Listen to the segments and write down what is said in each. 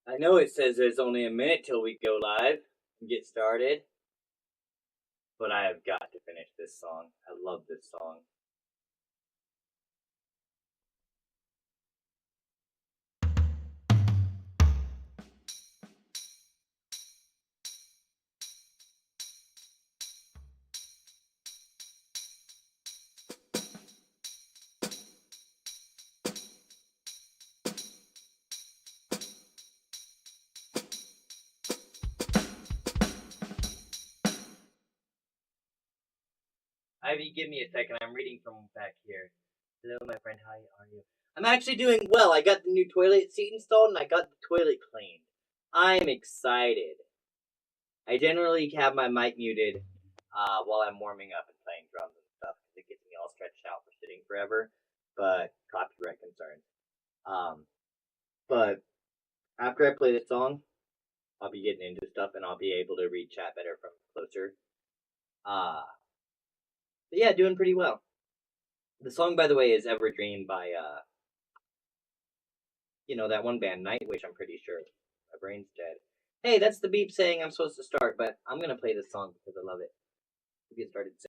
I know it says there's only a minute till we go live and get started, but I have got to finish this song. I love this song. Ivy, give me a second. I'm reading from back here. Hello, my friend. How are you? I'm actually doing well. I got the new toilet seat installed and I got the toilet cleaned. I'm excited. I generally have my mic muted while I'm warming up and playing drums and stuff because it gets me all stretched out for sitting forever. But copyright concerns. But after I play this song, I'll be getting into stuff and I'll be able to read chat better from closer. But yeah, doing pretty well. The song, by the way, is Evergreen by, that one band, Nightwish, I'm pretty sure. My brain's dead. Hey, that's the beep saying I'm supposed to start, but I'm gonna play this song because I love it. We'll get started soon.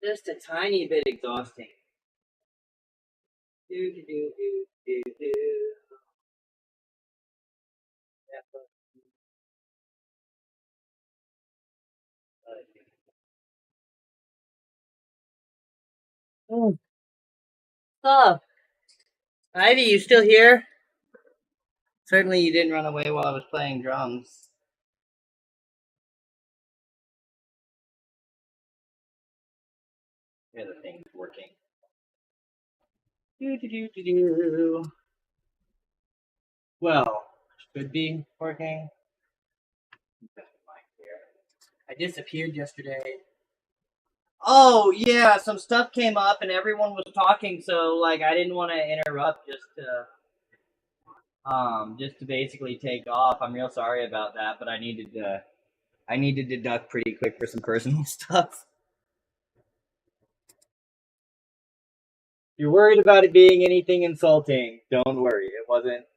Just a tiny bit exhausting. Do do do do do do. Oh, oh. Ivy, you still here? Certainly you didn't run away while I was playing drums. Yeah, the thing's working. Do do do do do. Well, should be working. I disappeared yesterday. Oh yeah, some stuff came up and everyone was talking, so like I didn't want to interrupt just to basically take off. I'm real sorry about that, but I needed to duck pretty quick for some personal stuff. You're worried about it being anything insulting. Don't worry. It wasn't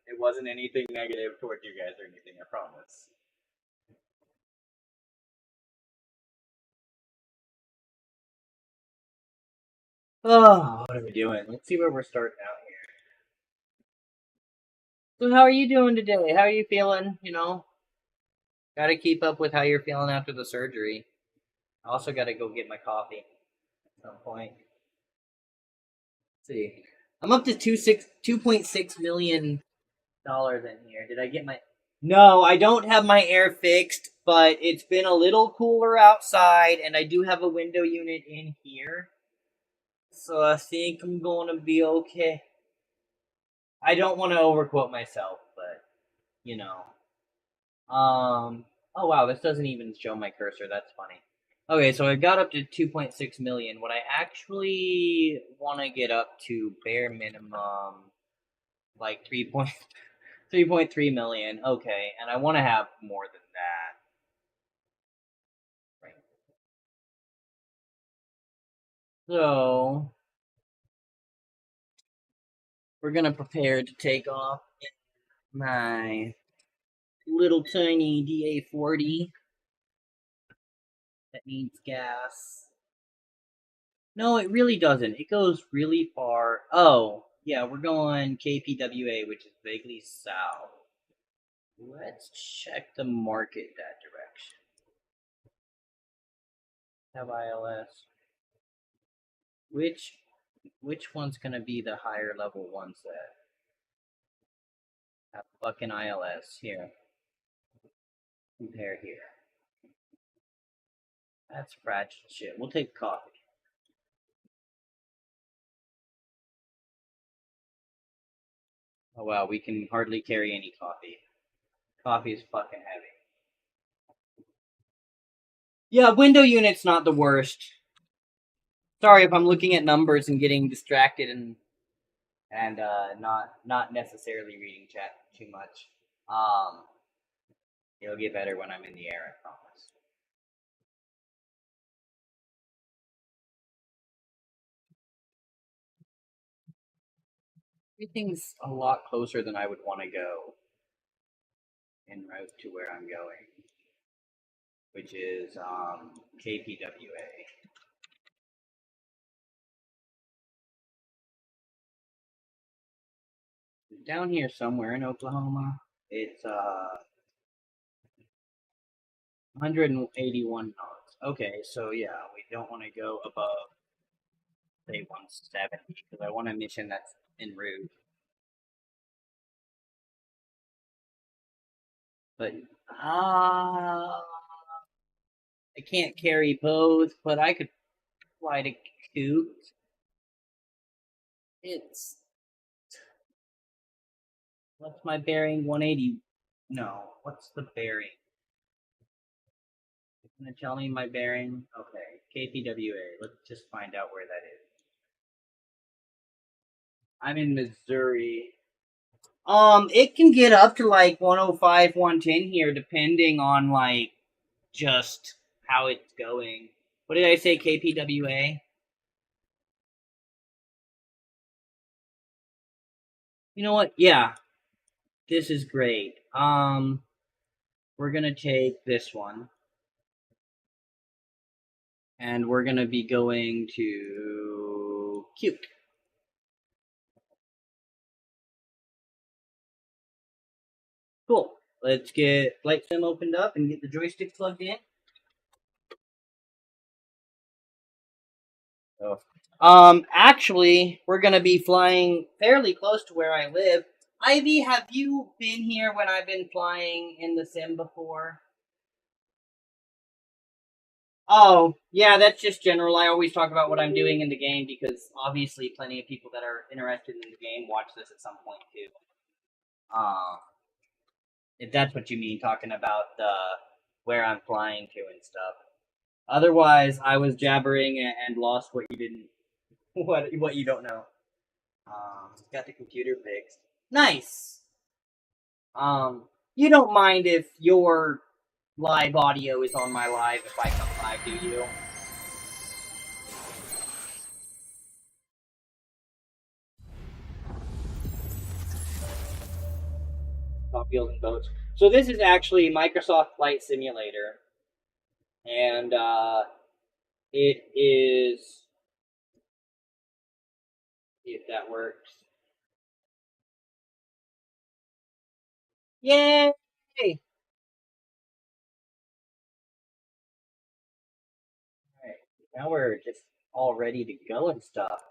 anything negative toward you guys or anything, I promise. Oh, what are we doing? Let's see where we're starting out here. So how are you doing today? How are you feeling? Gotta keep up with how you're feeling after the surgery. I also gotta go get my coffee at some point. Let's see. I'm up to 2.6 million dollars in here. Did I get my No, I don't have my air fixed, but it's been a little cooler outside and I do have a window unit in here. So I think I'm gonna be okay. I don't want to overquote myself, but you know. Oh wow, this doesn't even show my cursor. That's funny. Okay, so I got up to 2.6 million. What I actually want to get up to bare minimum, like 3.3 million. Okay, and I want to have more than that. Right. So we're gonna prepare to take off my little tiny DA40 that needs gas. No, it really doesn't. It goes really far. Oh, yeah, we're going KPWA, which is vaguely south. Let's check the market that direction. Have ILS. Which which one's gonna be the higher level ones that have fucking ILS? Here. Compare here. That's fragile shit. We'll take coffee. Oh wow, we can hardly carry any coffee. Coffee is fucking heavy. Yeah, window unit's not the worst. Sorry if I'm looking at numbers and getting distracted and not necessarily reading chat too much. Um, it'll get better when I'm in the air, I promise. Everything's a lot closer than I would want to go en route to where I'm going, which is KPWA. Down here somewhere in Oklahoma, it's 181 knots. Okay, so yeah, we don't want to go above say 170 because I want a mission that's en route. But I can't carry both, but I could fly to Coot. It's what's my bearing? 180. No, what's the bearing? Gonna tell me my bearing? Okay, KPWA. Let's just find out where that is. I'm in Missouri. It can get up to like 105, 110 here, depending on like just how it's going. What did I say? KPWA. You know what? Yeah, this is great. We're gonna take this one. And we're gonna be going to Cute. Cool. Let's get Flight Sim opened up and get the joystick plugged in. Actually, we're gonna be flying fairly close to where I live. Ivy, have you been here when I've been flying in the sim before? Oh, yeah, that's just general. I always talk about what I'm doing in the game because obviously plenty of people that are interested in the game watch this at some point too. If that's what you mean, talking about the where I'm flying to and stuff. Otherwise, I was jabbering and lost what you didn't, what you don't know. Got the computer fixed. Nice. You don't mind if your live audio is on my live if I come live, do you? Top Wheels and Boats. So this is actually Microsoft Flight Simulator, and it is, if that works. Yay! Alright, now we're just all ready to go and stuff.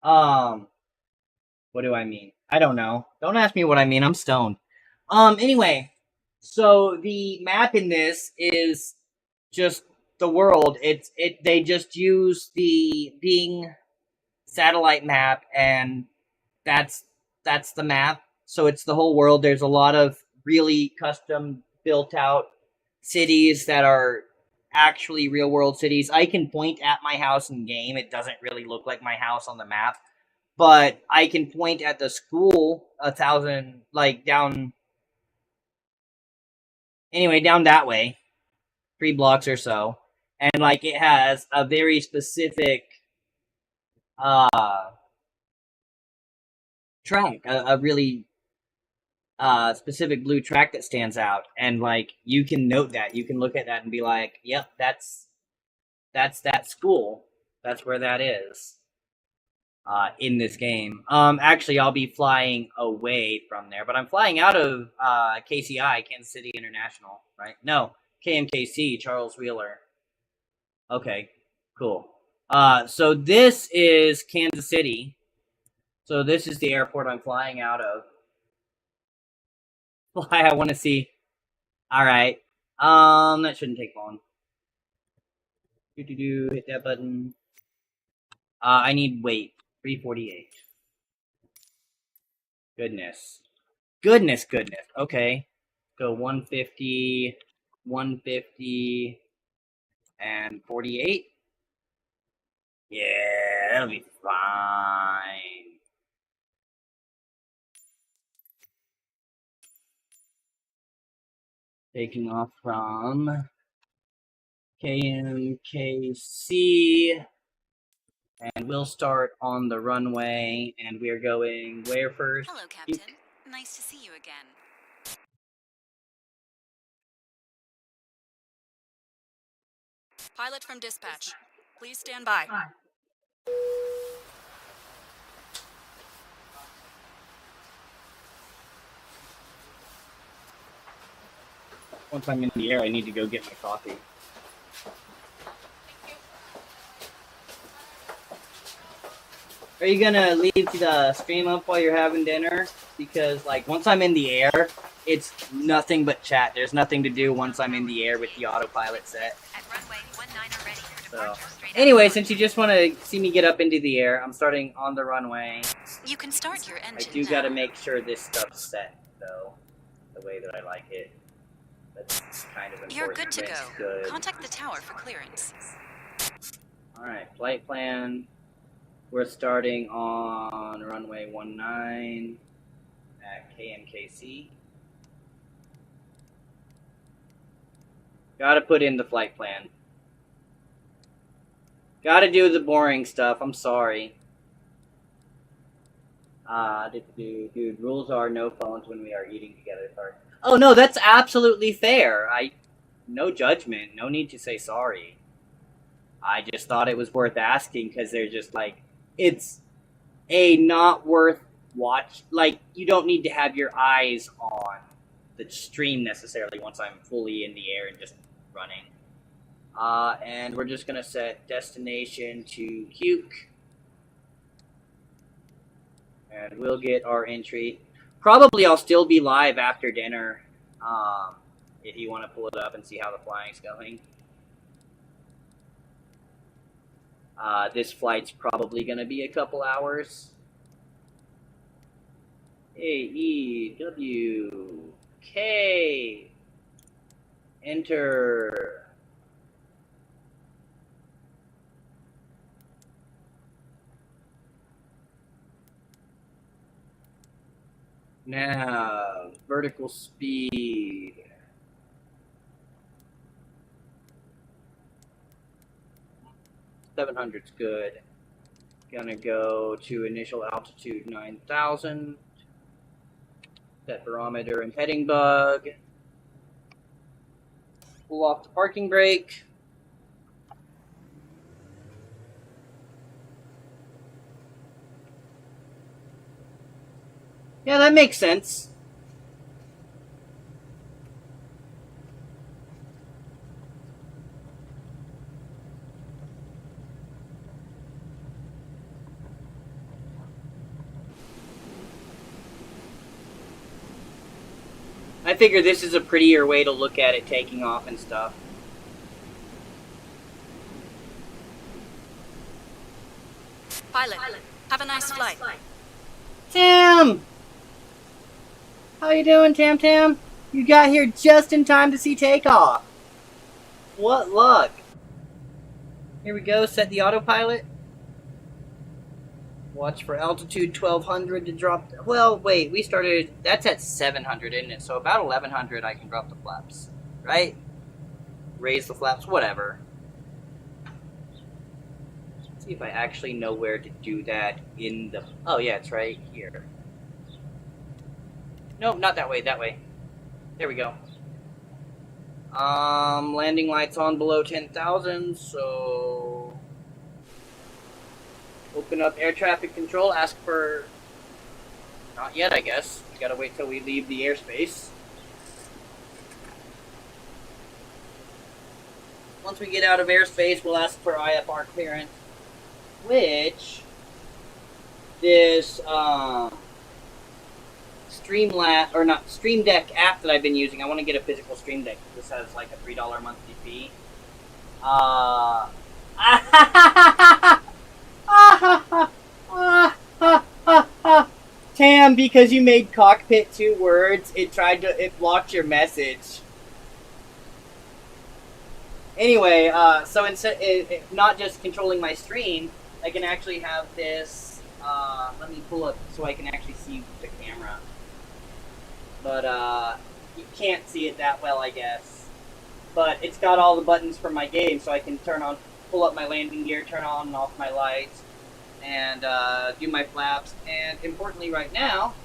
What do I mean? I don't know. Don't ask me what I mean. I'm stoned. Anyway, so the map in this is just the world. They just use the Bing satellite map, and that's the map. So it's the whole world. There's a lot of really custom built out cities that are actually real world cities. I can point at my house in game. It doesn't really look like my house on the map, but I can point at the school 1,000, like down, anyway, down that way, 3 blocks or so, and like it has a very specific uh track, a really specific blue track that stands out, and like you can note that, you can look at that and be like, yep, that's that school, that's where that is. In this game. Actually, I'll be flying away from there, but I'm flying out of KCI, Kansas City International, right? No, KMKC, Charles Wheeler. Okay, cool. So this is Kansas City. So this is the airport I'm flying out of. Fly, I want to see. All right. That shouldn't take long. Hit that button. I need wait. 348. Goodness. Goodness. Okay. Go 150, 150, and 48. Yeah, that'll be fine. Taking off from KMKC. And we'll start on the runway, and we're going where first? Hello, Captain. Nice to see you again. Pilot from dispatch. Please stand by. Once I'm in the air, I need to go get my coffee. Are you gonna leave the stream up while you're having dinner? Because like once I'm in the air, it's nothing but chat. There's nothing to do once I'm in the air with the autopilot set. At runway 19 are ready for So, departure. anyway, since you just want to see me get up into the air, I'm starting on the runway. You can start your engine. I do gotta make sure this stuff's set, though, the way that I like it. That's kind of important. You're good to go. Good. Contact the tower for clearance. Alright, flight plan. We're starting on runway 19 at KMKC. Gotta put in the flight plan. Gotta do the boring stuff, I'm sorry. Dude, rules are no phones when we are eating together. Sorry. Oh no, that's absolutely fair. No judgment, no need to say sorry. I just thought it was worth asking because they're just like, it's not worth watch. Like, you don't need to have your eyes on the stream necessarily once I'm fully in the air and just running. And we're just gonna set destination to Cuke. And we'll get our entry. Probably I'll still be live after dinner, if you want to pull it up and see how the flying's going. This flight's probably going to be a couple hours. A-E-W-K. Enter. Now, vertical speed. $700's good. Gonna go to initial altitude 9,000. Set barometer and heading bug. Pull off the parking brake. Yeah, that makes sense. I figure this is a prettier way to look at it taking off and stuff. Pilot, have a nice flight. Tam! How you doing, Tam Tam? You got here just in time to see takeoff. What luck. Here we go, set the autopilot. Watch for altitude 1200 to drop. Well, wait, we started. That's at 700, isn't it? So about 1100 I can drop the flaps. Right? Raise the flaps, whatever. Let's see if I actually know where to do that in the. Oh, yeah, it's right here. Nope, not that way, that way. There we go. Landing lights on below 10,000, so open up air traffic control, ask for, not yet I guess, we gotta wait till we leave the airspace. Once we get out of airspace, we'll ask for IFR clearance, which this, Stream Deck app that I've been using. I want to get a physical Stream Deck. This has like a $3 monthly fee. Tam, because you made cockpit 2 words, it blocked your message. Anyway, so instead, not just controlling my stream, I can actually have this. Let me pull up so I can actually see the camera. But, you can't see it that well, I guess. But it's got all the buttons from my game, so I can pull up my landing gear, turn on and off my lights, and, do my flaps. And, importantly right now,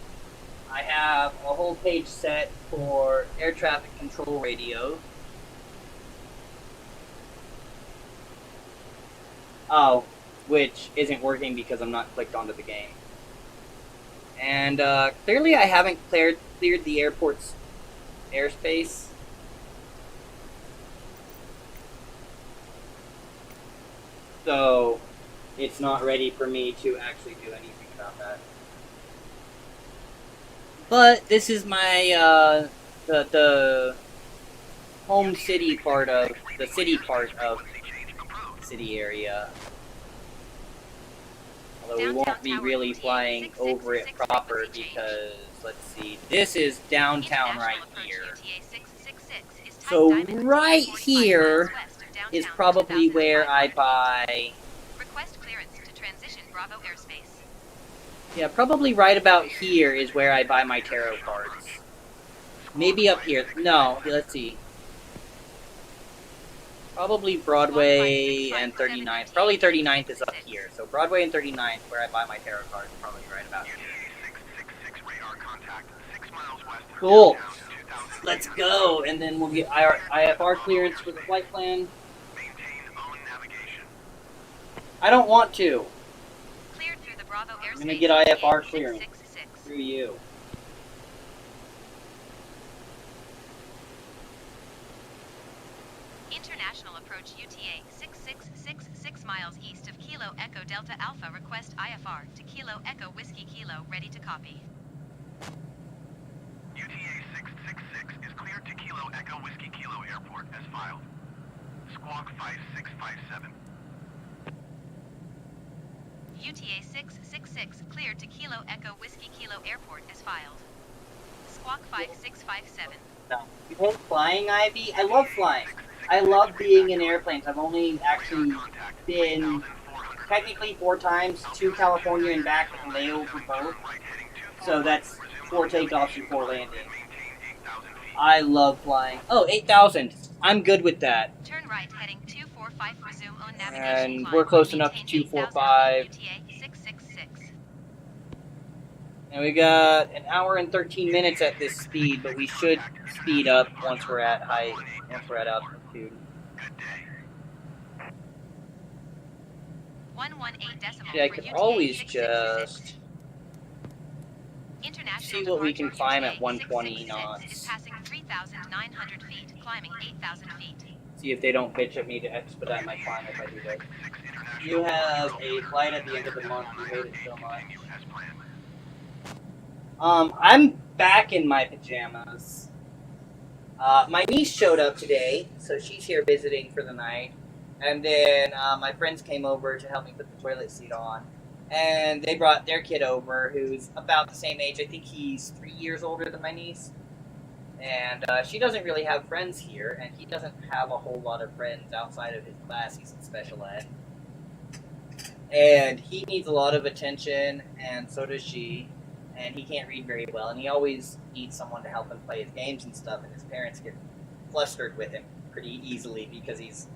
I have a whole page set for air traffic control radio. Oh, which isn't working because I'm not clicked onto the game. And, clearly I haven't cleared the airport's airspace. So, it's not ready for me to actually do anything about that. But, this is my, the home city part of, the city area. Although we won't be really flying over it proper because, let's see, this is downtown right here. So right here is probably where I buy... Request clearance to transition Bravo airspace. Yeah, probably right about here is where I buy my tarot cards. Maybe up here. No, let's see. Probably Broadway and 39th. Probably 39th is up here. So Broadway and 39th, where I buy my tarot cards, probably right about here. Cool. Let's go, and then we'll get IFR clearance for the flight plan. I don't want to. Cleared through the Bravo airspace. I'm gonna get IFR clearance through you. International approach UTA 6666 miles east of Kilo Echo Delta Alpha. Request IFR to Kilo Echo Whiskey Kilo. Ready to copy. UTA 666 is cleared to Kilo Echo Whiskey Kilo Airport as filed. Squawk 5657. UTA 666 cleared to Kilo Echo Whiskey Kilo Airport as filed. Squawk 5657. No. You hate flying, Ivy? I love flying. I love being in airplanes. I've only actually been technically 4 times to California and back and layover both. So that's 4 takeoffs and 4 landings. I love flying. Oh, 8,000. I'm good with that. Turn right heading 245. Resume on navigation. And climb. we're close enough to Maintain 245. 8,000 UTA 666. And we got an hour and 13 minutes at this speed, but we should speed up once we're at height, once we're at altitude. 118 decimal. Yeah, I for could UTA always 666. just International see what we departure can climb at UTA 120 666 knots. is passing 3,900 feet, climbing 8,000 feet. See if they don't bitch at me to expedite my climb if I do that. You have a flight at the end of the month. You hate it so much. I'm back in my pajamas. My niece showed up today, so she's here visiting for the night. And then my friends came over to help me put the toilet seat on. And they brought their kid over, who's about the same age. I think he's 3 years older than my niece. And she doesn't really have friends here, and he doesn't have a whole lot of friends outside of his class. He's in special ed. And he needs a lot of attention, and so does she. And he can't read very well, and he always needs someone to help him play his games and stuff, and his parents get flustered with him pretty easily because he's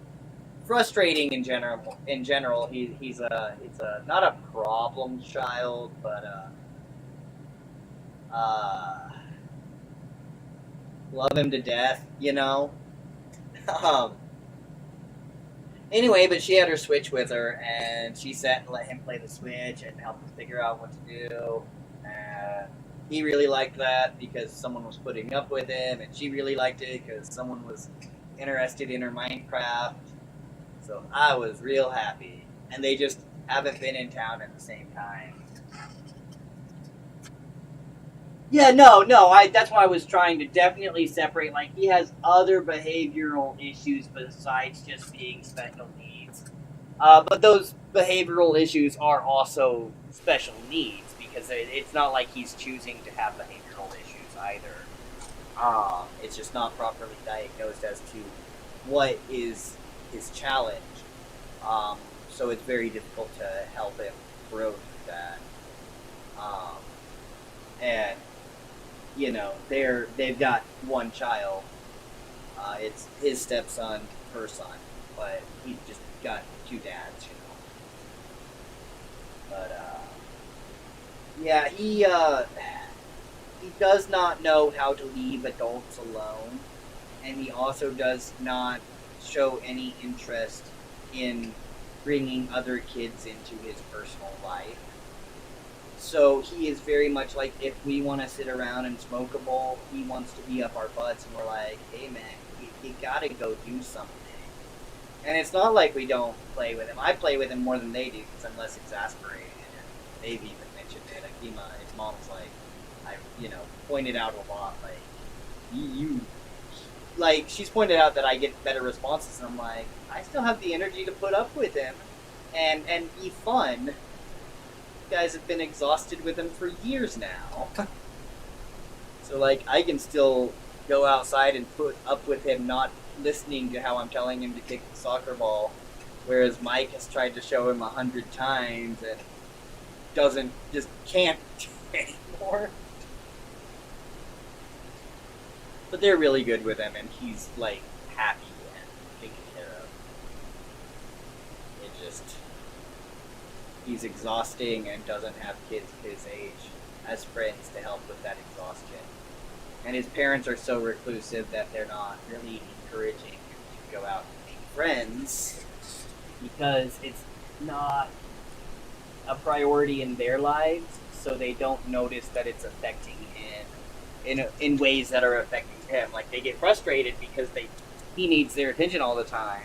frustrating in general. He's not a problem child, but love him to death, you know. Anyway, but she had her Switch with her, and she sat and let him play the Switch and help him figure out what to do. And he really liked that because someone was putting up with him, and she really liked it because someone was interested in her Minecraft. So I was real happy. And they just haven't been in town at the same time. Yeah, no, that's why I was trying to definitely separate. Like, he has other behavioral issues besides just being special needs. But those behavioral issues are also special needs, because it's not like he's choosing to have behavioral issues either. It's just not properly diagnosed as to what is his challenge. So it's very difficult to help him grow through that. And you know, they've got one child. It's his stepson, her son, but he's just got 2 dads, you know. But yeah, he does not know how to leave adults alone, and he also does not show any interest in bringing other kids into his personal life. So he is very much like, if we want to sit around and smoke a bowl, he wants to be up our butts, and we're like, hey man, you gotta go do something. And it's not like we don't play with him. I play with him more than they do because I'm less exasperated. And they've even mentioned it. Akima, his mom's like, I pointed out a lot, like, like, she's pointed out that I get better responses, and I'm like, I still have the energy to put up with him and be fun. You guys have been exhausted with him for years now. So, like, I can still go outside and put up with him not listening to how I'm telling him to kick the soccer ball, whereas Mike has tried to show him 100 times and can't anymore. But they're really good with him, and he's, like, happy and taken care of. He's exhausting and doesn't have kids his age as friends to help with that exhaustion. And his parents are so reclusive that they're not really encouraging him to go out and make friends, because it's not a priority in their lives, so they don't notice that it's affecting him in ways that are affecting him. Like, they get frustrated because he needs their attention all the time,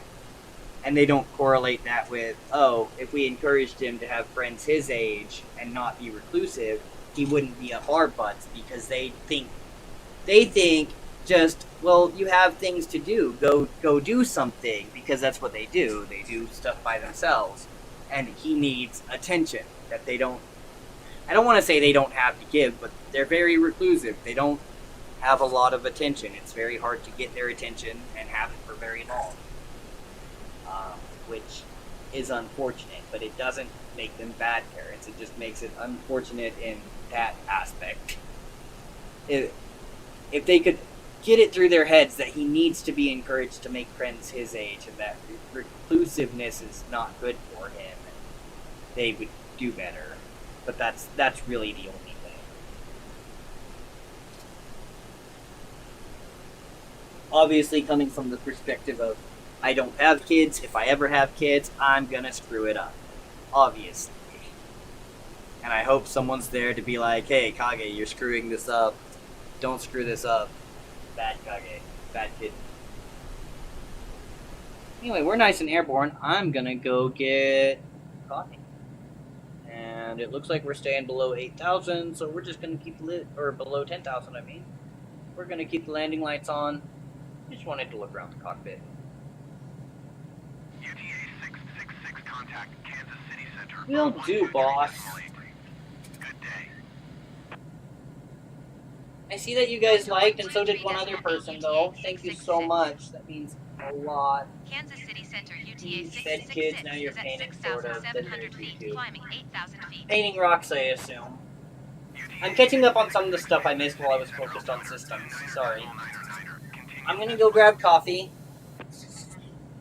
and they don't correlate that with, oh, if we encouraged him to have friends his age and not be reclusive, he wouldn't be up our butts, because they think just, well, you have things to do, go do something, because that's what they do. They do stuff by themselves, and he needs attention that they don't. I don't want to say they don't have to give, but they're very reclusive. They don't have a lot of attention. It's very hard to get their attention and have it for very long, which is unfortunate, but it doesn't make them bad parents. It just makes it unfortunate in that aspect. If they could get it through their heads that he needs to be encouraged to make friends his age, and that reclusiveness is not good for him, they would do better. But that's really the only thing. Obviously, coming from the perspective of, I don't have kids, if I ever have kids, I'm gonna screw it up. Obviously. And I hope someone's there to be like, hey, Kage, you're screwing this up. Don't screw this up. Bad Kage. Bad kid. Anyway, we're nice and airborne. I'm gonna go get coffee. And it looks like we're staying below 8,000, so we're just gonna keep or below 10,000, I mean. We're gonna keep the landing lights on. Just wanted to look around the cockpit. UTA 666 contact Kansas City Center. Will do, boss. Good day. I see that you guys liked, and so did one other person, though. Thank you so much. That means a lot. Kansas City Center UTA You said kids, now you're 666 is at painting, sort of. 6,700 feet, climbing 8,000 feet. Painting rocks, I assume. I'm catching up on some of the stuff I missed while I was focused on systems. Sorry. I'm gonna go grab coffee.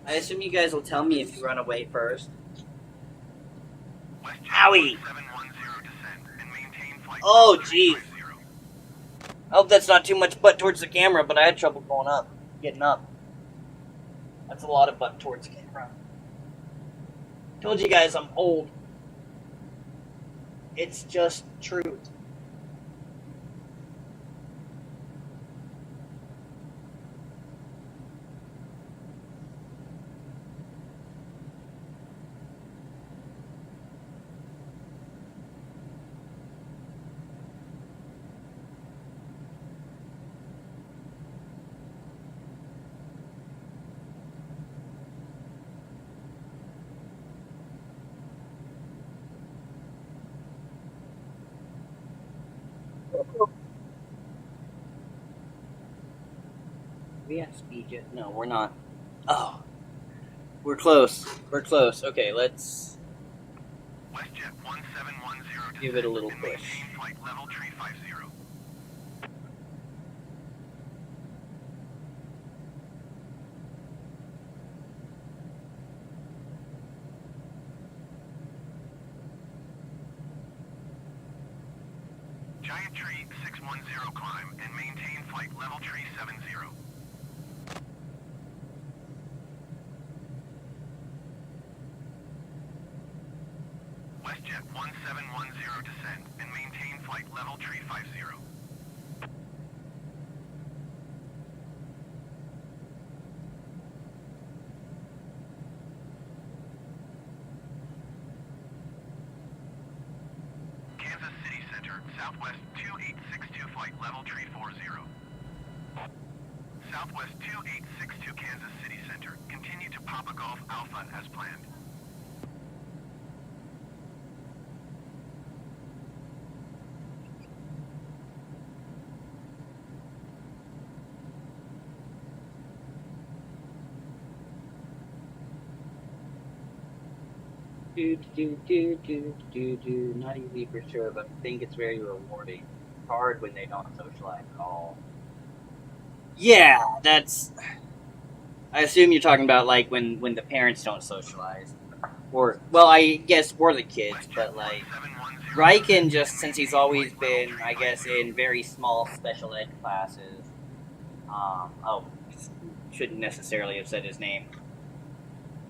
I assume you guys will tell me if you run away first. Owie! Oh, jeez. I hope that's not too much butt towards the camera, but I had trouble getting up. That's a lot of butt towards the camera. Told you guys I'm old. It's just truth. We have speed jet? No, we're not. Oh. We're close. We're close. Okay, let's WestJet 1710 give it a little push. Flight level 350. Giant Tree 610 climb and maintain flight level 370. WestJet 1710 descend and maintain flight level 350. Kansas City Center, Southwest 2862 flight level 340. Southwest 2862 Kansas City Center, continue to Papa Golf Alpha as planned. Not easy for sure, but I think it's very rewarding. It's hard when they don't socialize at all. Yeah, that's... I assume you're talking about, like, when the parents don't socialize. Or, well, I guess we're the kids, but, like, Riken, just since he's always been, I guess, in very small special ed classes, shouldn't necessarily have said his name.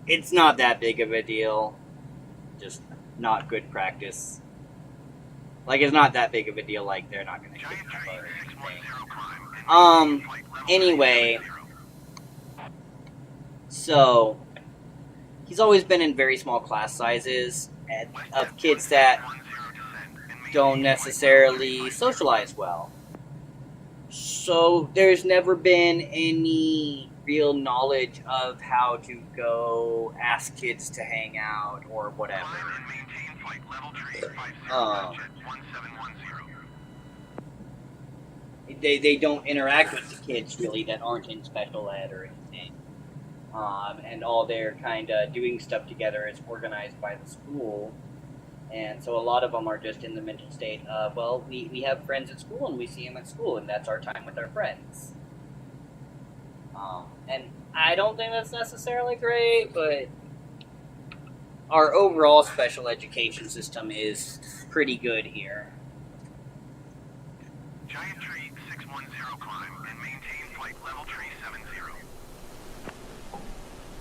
It's not that big of a deal. just not good practice. Like, it's not that big of a deal, like, they're not gonna kick my butt or anything. Anyway, so, he's always been in very small class sizes of kids that don't necessarily socialize well. So there's never been any real knowledge of how to go ask kids to hang out or whatever. They don't interact with the kids really that aren't in special ed or anything. And all their kind of doing stuff together is organized by the school. And so a lot of them are just in the mental state of, well, we have friends at school and we see them at school and that's our time with our friends. And I don't think that's necessarily great, but our overall special education system is pretty good here. Giant tree 610 climb and maintain flight level tree 70.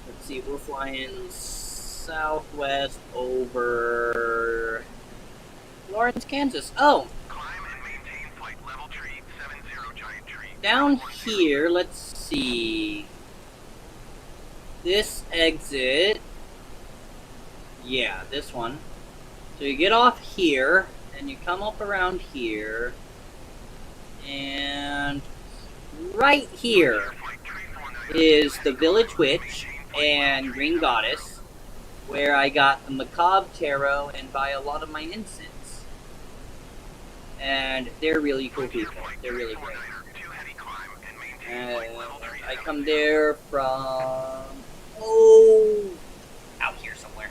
Let's see, we're flying southwest over Lawrence, Kansas. Oh! Climb and maintain flight level tree 70 giant tree. Down here, let's see. This exit. Yeah, this one. So you get off here, and you come up around here. And right here is the Village Witch and Green Goddess, where I got the Macabre Tarot and buy a lot of my incense. And they're really cool people. They're really great. And I come there from... oh... out here somewhere.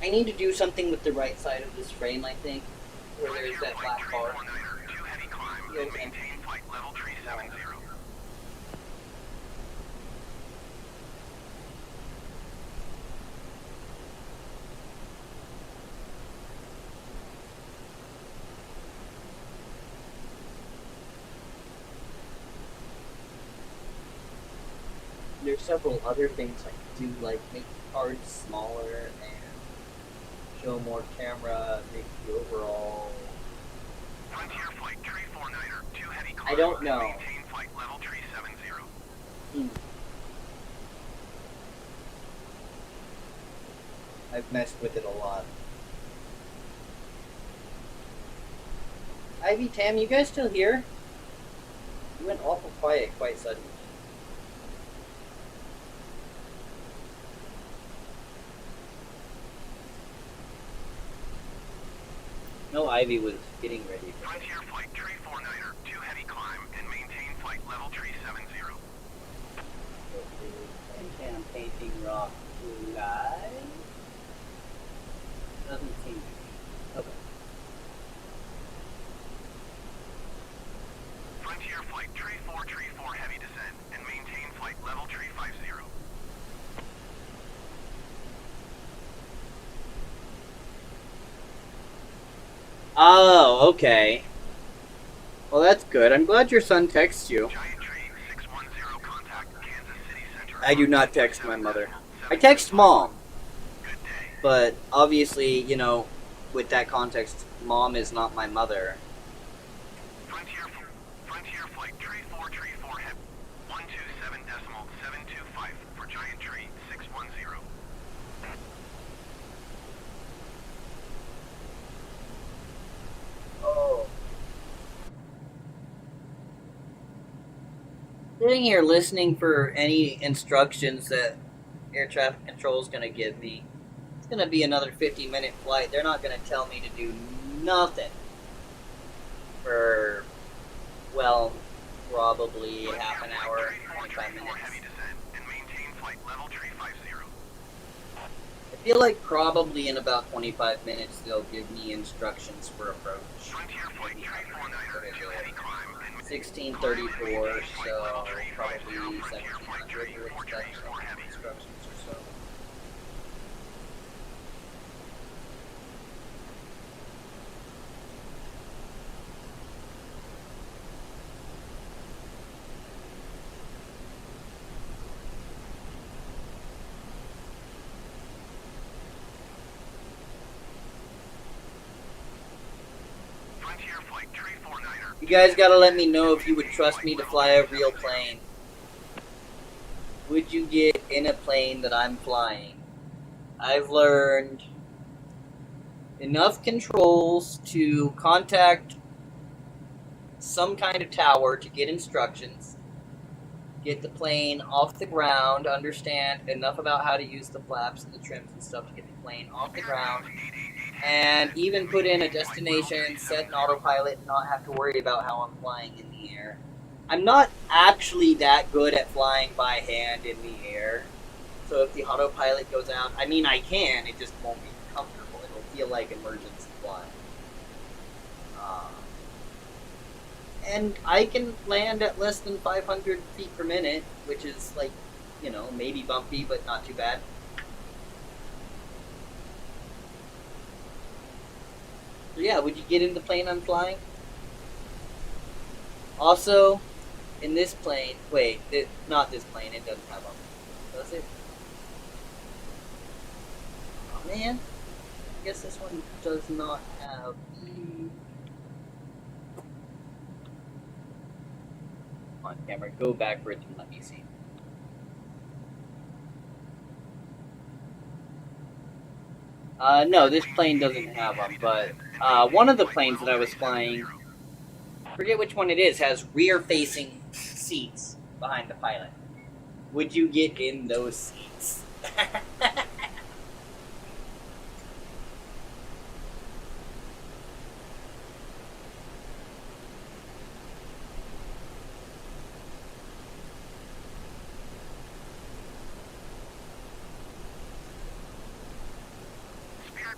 I need to do something with the right side of this frame, I think, where there's that black bar. Okay. There's several other things I can do, like make the cards smaller and show more camera, make the overall... I don't know. I've messed with it a lot. Ivy, Tam, you guys still here? You went awful quiet quite suddenly. No, Ivy was getting ready for Frontier flight tree 49er, 2 heavy climb and maintain flight level tree 70. and I'm painting rock live. Doesn't seem to be. Okay. Frontier flight tree 4 heavy descent and maintain flight level tree 50. Oh, okay. Well, that's good. I'm glad your son texts you. Giant tree 610 contact Kansas City Center. I do not text my mother. I text mom. Good day. But obviously, you know, with that context, mom is not my mother. Frontier flight tree 4 heavy 127.725 for giant tree 610. Oh. Sitting here listening for any instructions that air traffic control is going to give me. It's going to be another 50-minute flight. They're not going to tell me to do nothing for, well, probably half an hour, 25 minutes. I feel like probably in about 25 minutes they'll give me instructions for approach. 1634, so probably 1700 would expect some instructions or so. tree 49er. You guys gotta let me know if you would trust me to fly a real plane. Would you get in a plane that I'm flying? I've learned enough controls to contact some kind of tower to get instructions, get the plane off the ground, understand enough about how to use the flaps and the trims and stuff to get the plane off the ground, and even put in a destination, set an autopilot, and not have to worry about how I'm flying in the air. I'm not actually that good at flying by hand in the air, so if the autopilot goes out, I mean I can, it just won't be comfortable. It'll feel like emergency flying. And I can land at less than 500 feet per minute, which is like, you know, maybe bumpy, but not too bad. So yeah, would you get in the plane I'm flying? Also, in this plane, wait, not this plane, it doesn't have a, does it? Oh man, I guess this one does not have on camera. Go backwards and let me see. No, this plane doesn't have them, but one of the planes that I was flying, forget which one it is, has rear-facing seats behind the pilot. Would you get in those seats?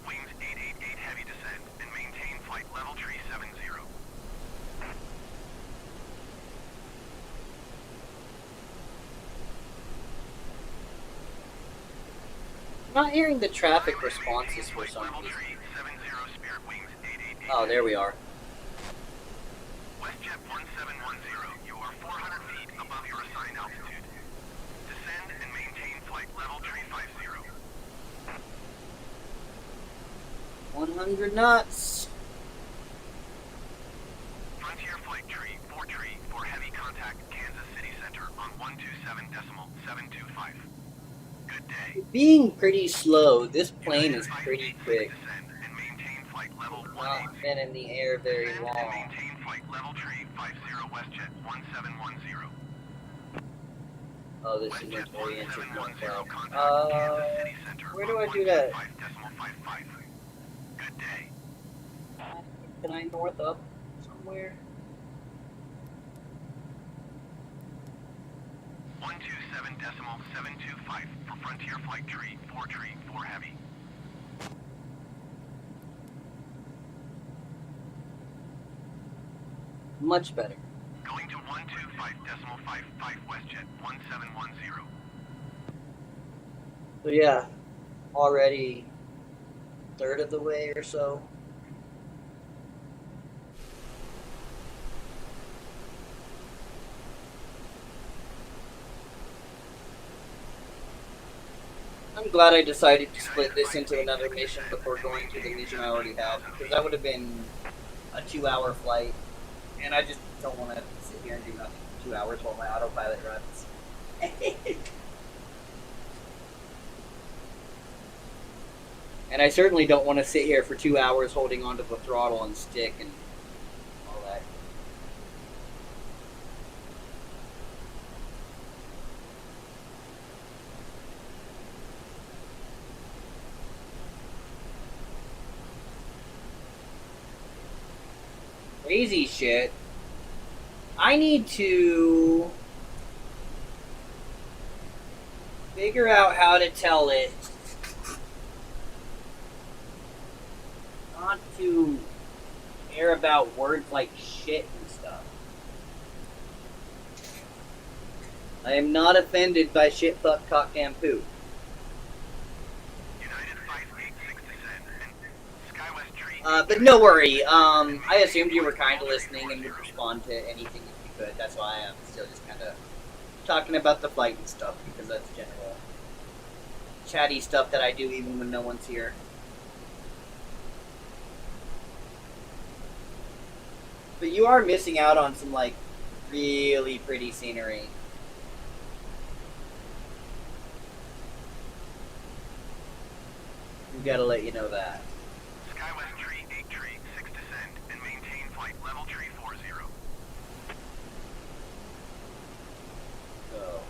Wings 888 heavy descend and maintain flight level tree 70. I'm not hearing the traffic responses for some reason. Oh, there we are. WestJet 1710, you are 400 feet above your assigned altitude. Descend and maintain flight level tree 50. 100 knots. Frontier flight tree for heavy contact Kansas City Center on 127.725. Good day. Being pretty slow, this plane is pretty quick. Descend and maintain flight level Not been in the air very Descend and long. maintain flight level tree 50 WestJet 1710. Oh, this is WestJet a very interesting 1710 flight. contact Kansas City Center Where do on I do that? 125.55. Good day. Can I north up somewhere? 127.725 for Frontier Flight Tree 4 heavy. Much better. Going to 125.55 WestJet 1710. So yeah, already third of the way or so. I'm glad I decided to split this into another mission before going to the mission I already had, because that would have been a 2-hour flight, and I just don't want to sit here and do nothing for 2 hours while my autopilot runs. And I certainly don't want to sit here for 2 hours holding onto the throttle and stick and all that. Crazy shit. I need to figure out how to tell it not to care about words like shit and stuff. I am not offended by shit, fuck, cock, damn, poop. United 586 descend and Skywest Tree. But no worry, I assumed you were kind of listening and would respond to anything that you could. That's why I'm still just kind of talking about the flight and stuff, because that's general chatty stuff that I do even when no one's here. But you are missing out on some, like, really pretty scenery. We gotta let you know that. Skywest tree, 8 tree, 6 descend, and maintain flight level tree 40. So,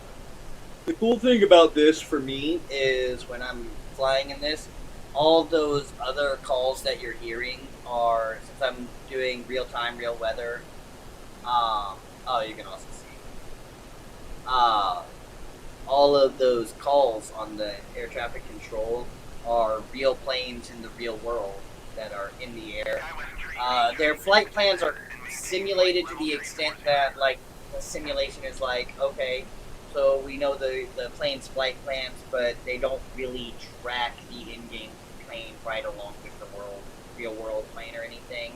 the cool thing about this for me is when I'm flying in this, all those other calls that you're hearing are, since I'm doing real time, real weather, oh, you can also see, all of those calls on the air traffic control are real planes in the real world that are in the air. Their flight plans are simulated to the extent that, like, the simulation is like, okay, so we know the plane's flight plans, but they don't really track the in-game plane right along with the real world plane or anything.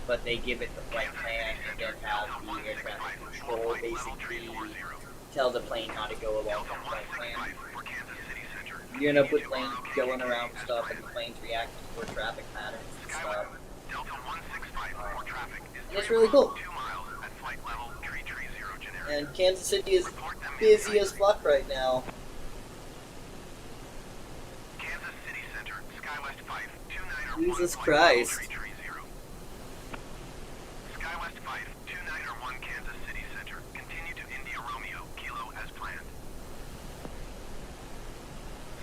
But they give it the flight plan and then have the air traffic control basically tell the plane how to go along the flight plan. You end up with planes going around and stuff, and the planes react to traffic patterns and stuff. And it's really cool. And Kansas City is busy as fuck right now. Jesus Christ. Skywest 52901 Kansas City Center. Continue to India Romeo, Kilo as planned.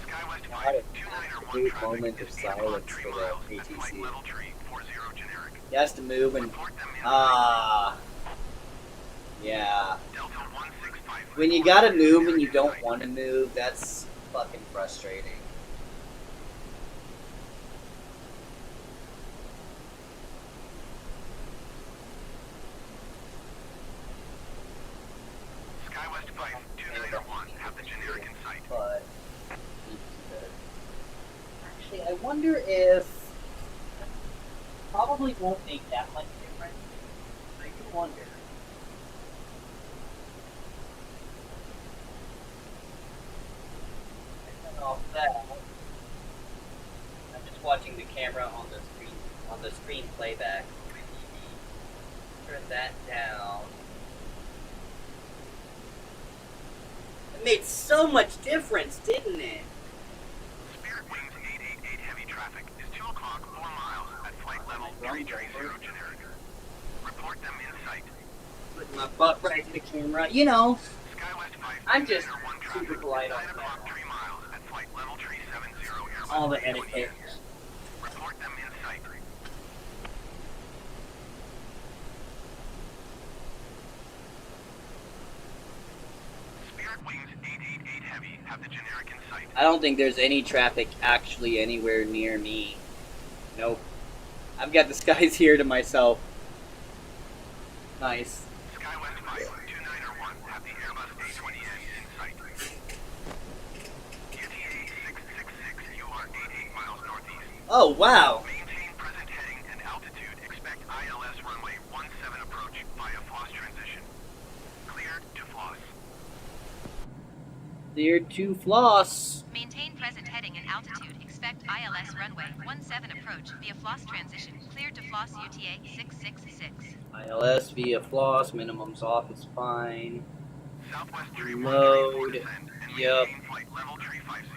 Skywest 52901 Brief moment of silence for the ATC. level tree 40 generic. He has to move and yeah. Delta 165. When you gotta move and you don't want to move, that's fucking frustrating. Skywest 52901 have the generic in sight. But actually, I wonder if probably won't make that much difference. I do wonder. And then off that, I'm just watching the camera on the screen playback. Turn that down. It made so much difference, didn't it? Spirit Wings 888 heavy traffic is 2 o'clock, 4 miles at flight level 330 generic. Report them in sight. Putting my butt right to the camera. You know, Skywest 5 I'm just traffic super polite on 9 o'clock, 3 miles at flight level 370 Airbus. all the etiquette. Report them in sight. Spirit Wings 888 heavy have the generic in sight. I don't think there's any traffic actually anywhere near me. Nope. I've got the skies here to myself. Nice. Skywest 52901 have the Airbus A20N in sight. UTA 666, you are 88 miles northeast. Oh, wow. Maintain present heading and altitude. Expect ILS runway 17 approach via Floss transition. Cleared to Floss. Cleared to Floss. Maintain present heading and altitude. Expect ILS runway 17 approach via Floss transition. Cleared to Floss UTA 666. ILS via Floss. Minimum's off is fine. Southwest tree Load. 134 descend and Yep. maintain flight level tree 50.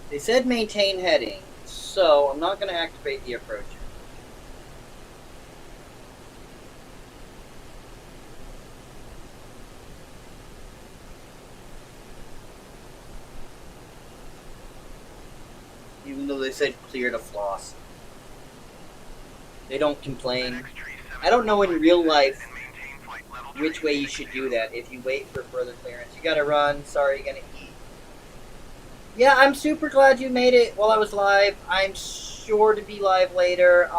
They said maintain heading, so I'm not going to activate the approach. Even though they said clear to Floss. They don't complain. I don't know in real life which way you should do that. If you wait for further clearance, you gotta run. Sorry, you're gonna eat. Yeah, I'm super glad you made it while I was live. I'm sure to be live later.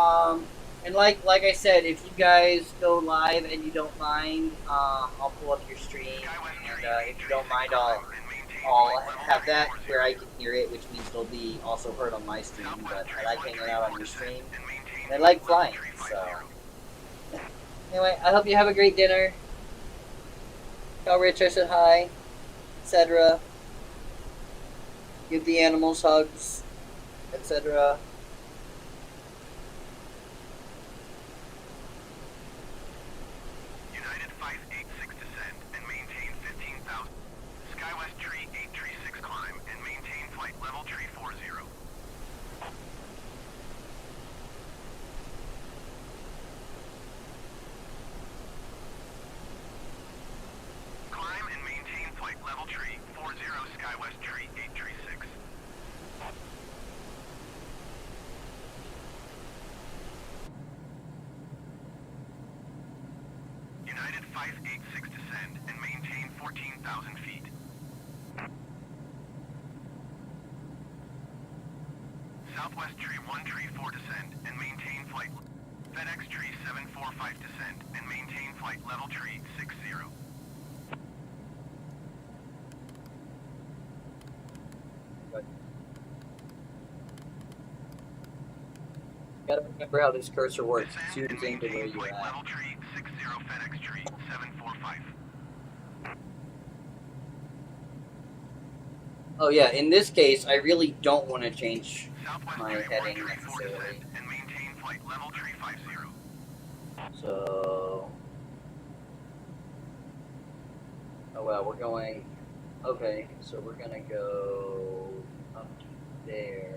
And like I said, if you guys go live and you don't mind, I'll pull up your stream. And if you don't mind, I'll have that where I can hear it, which means it'll be also heard on my stream. But I like hanging out on your stream. And I like flying, so. Anyway, I hope you have a great dinner. Tell Rich I said hi, etc. give the animals hugs, etc. United 586 descend and maintain 15,000. Skywest tree 836 climb and maintain flight level tree 40. Climb and maintain flight level tree 40 Skywest tree 836. United 586 descend and maintain 14,000 feet. Southwest tree 1 tree 4 descend and maintain flight. FedEx tree 745 descend and maintain flight level tree 60. Gotta remember how this cursor works. Descend Zooms and into where maintain you're flight at. level tree 60 FedEx tree 745. Oh yeah, in this case, I really don't want to change Southwest my tree 1 heading tree 4 necessarily. descend and maintain flight level tree 50. So... Oh wow, we're going... Okay, so we're gonna go up to there.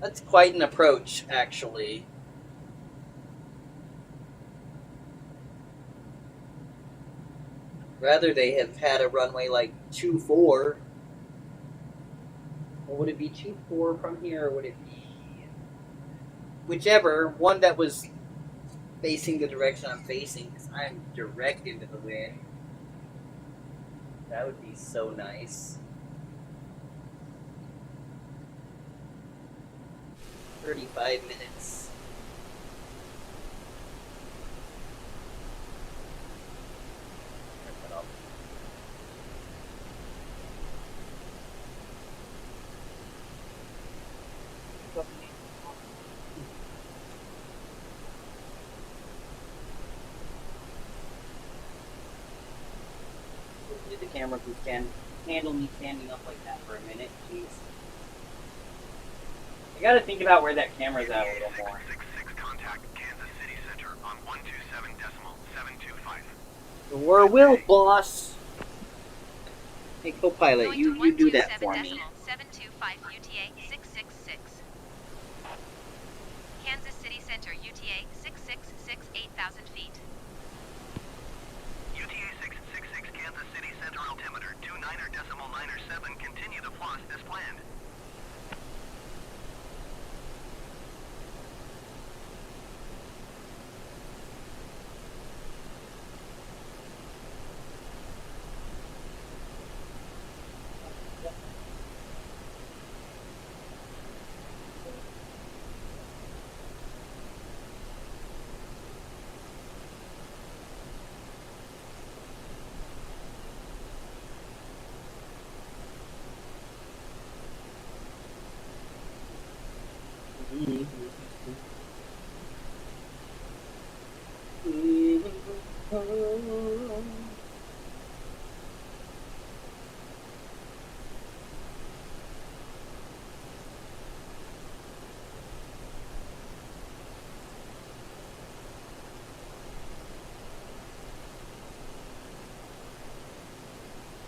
That's quite an approach, actually. Rather they have had a runway like 2-4. Or would it be 2-4 from here, or would it be... Whichever, one that was facing the direction I'm facing, because I'm direct into the wind. That would be so nice. 35 minutes. Turn that off. Hopefully the camera can handle me standing up like that for a minute, jeez. I gotta think about where that camera's at a little more. 666 contact Kansas City Center on 127.725. Your will, boss. Hey, co-pilot, Going you to do that for me. 127.725 UTA 666. Kansas City Center UTA 666 8,000 feet. UTA 666 Kansas City Center altimeter 29.97. Continue to floss as planned.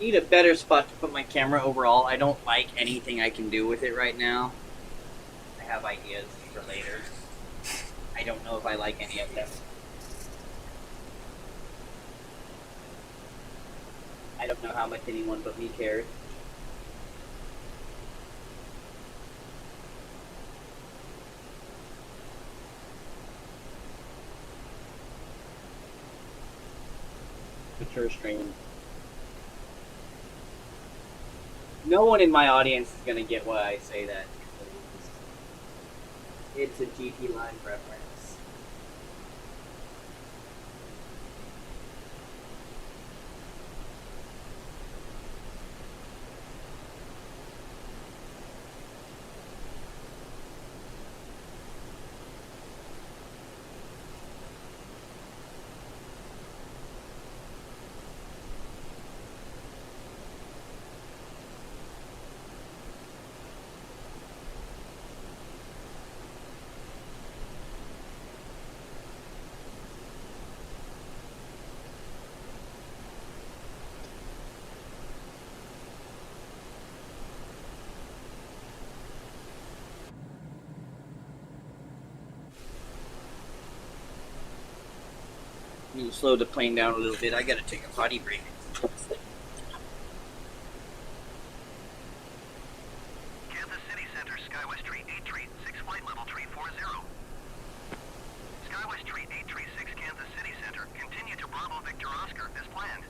Need a better spot to put my camera overall. I don't like anything I can do with it right now. I have ideas for later. I don't know if I like any of them. I don't know how much anyone but me cares. Mature stream. No one in my audience is gonna get why I say that. It's a GT line preference. You slow the plane down a little bit. I gotta take a potty break. Kansas City Center, Skywest Tree 836, flight level 340. Skywest Tree 836, Kansas City Center, continue to Bravo Victor Oscar as planned.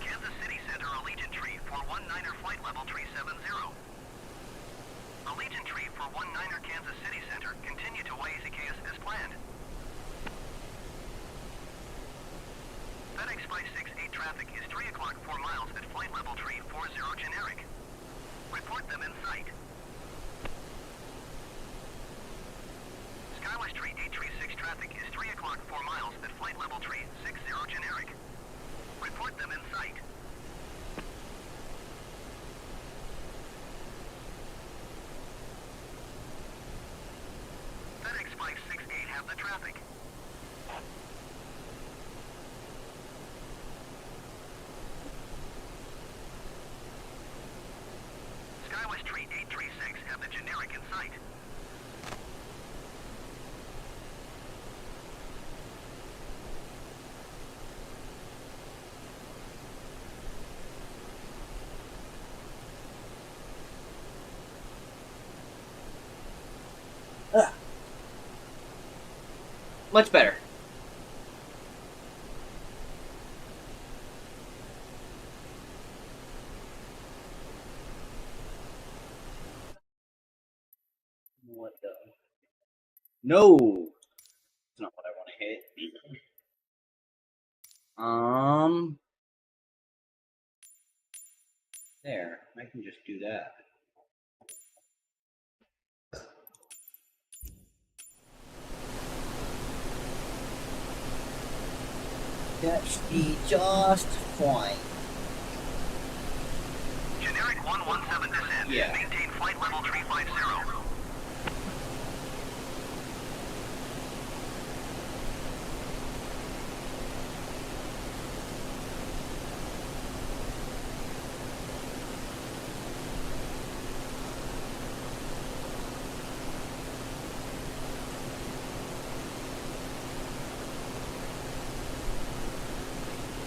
Kansas City Center, Allegiant Tree 419er, flight level 370. Allegiant Tree 419er, Kansas City Center, continue to YAZKS as planned. FedEx 568 traffic is 3 o'clock 4 miles at flight level 340 generic. Report them in sight. Skywest Tree 836 traffic is 3 o'clock 4 miles at flight level 360 generic. Report them in sight. FedEx 568 have the traffic. Skywest Tree 836 have the generic in sight. Much better. What the? No! That's not what I want to hit. There. I can just do that. That should be just fine. Generic 117 descend. Yeah. Maintain flight level 350.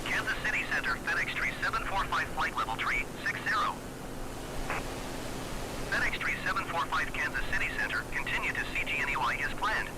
Kansas City Center, FedEx Tree 745, flight level 360. FedEx Tree 745, Kansas City Center, continue to CGNEY as planned.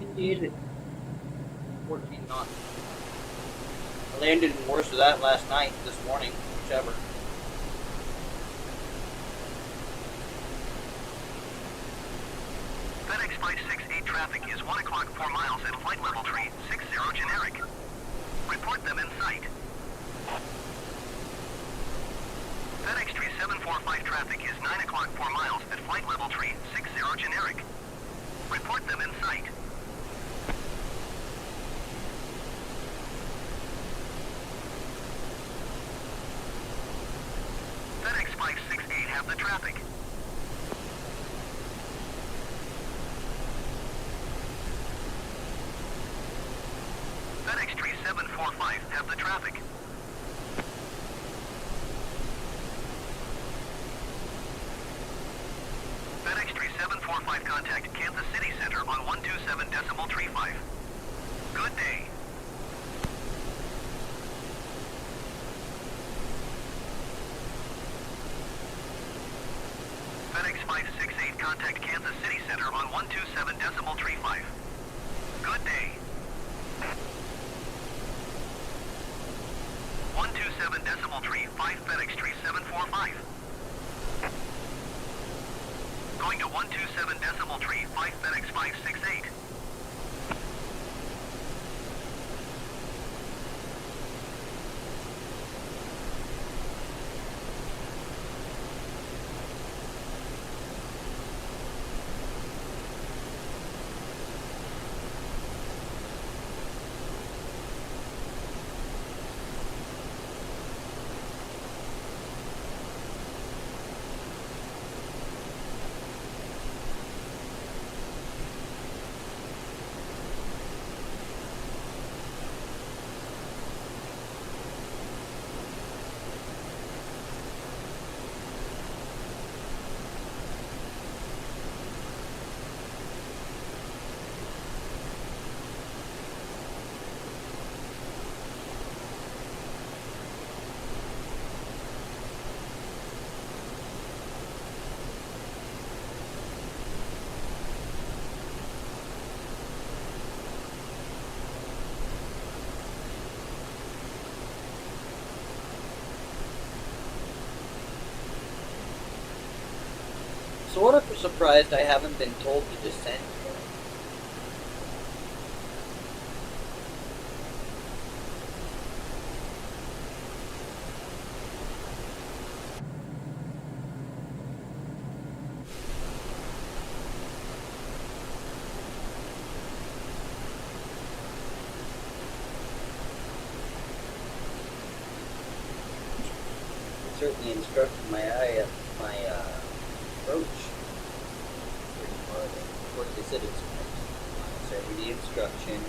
Indeed. 14 knots. I landed in worse of that last night, this morning, whichever. FedEx 568 traffic is 1 o'clock 4 miles at flight level 360 generic. Report them in sight. FedEx Tree 745 traffic is 9 o'clock 4 miles at flight level 360 generic. Report them in sight. FedEx 568 have the traffic. FedEx Tree 745 have the traffic. FedEx Tree 745 contact Kansas City Center on 127.35. Good day. FedEx 568 contact Kansas City Center on 127.35. Good day. 127 decimal tree, 5 FedEx tree 745. Going to 127 decimal tree, 5 FedEx 568. Sort of surprised I haven't been told to descend. Certainly instructed my approach pretty hard. Of course, they said it's necessarily the instruction,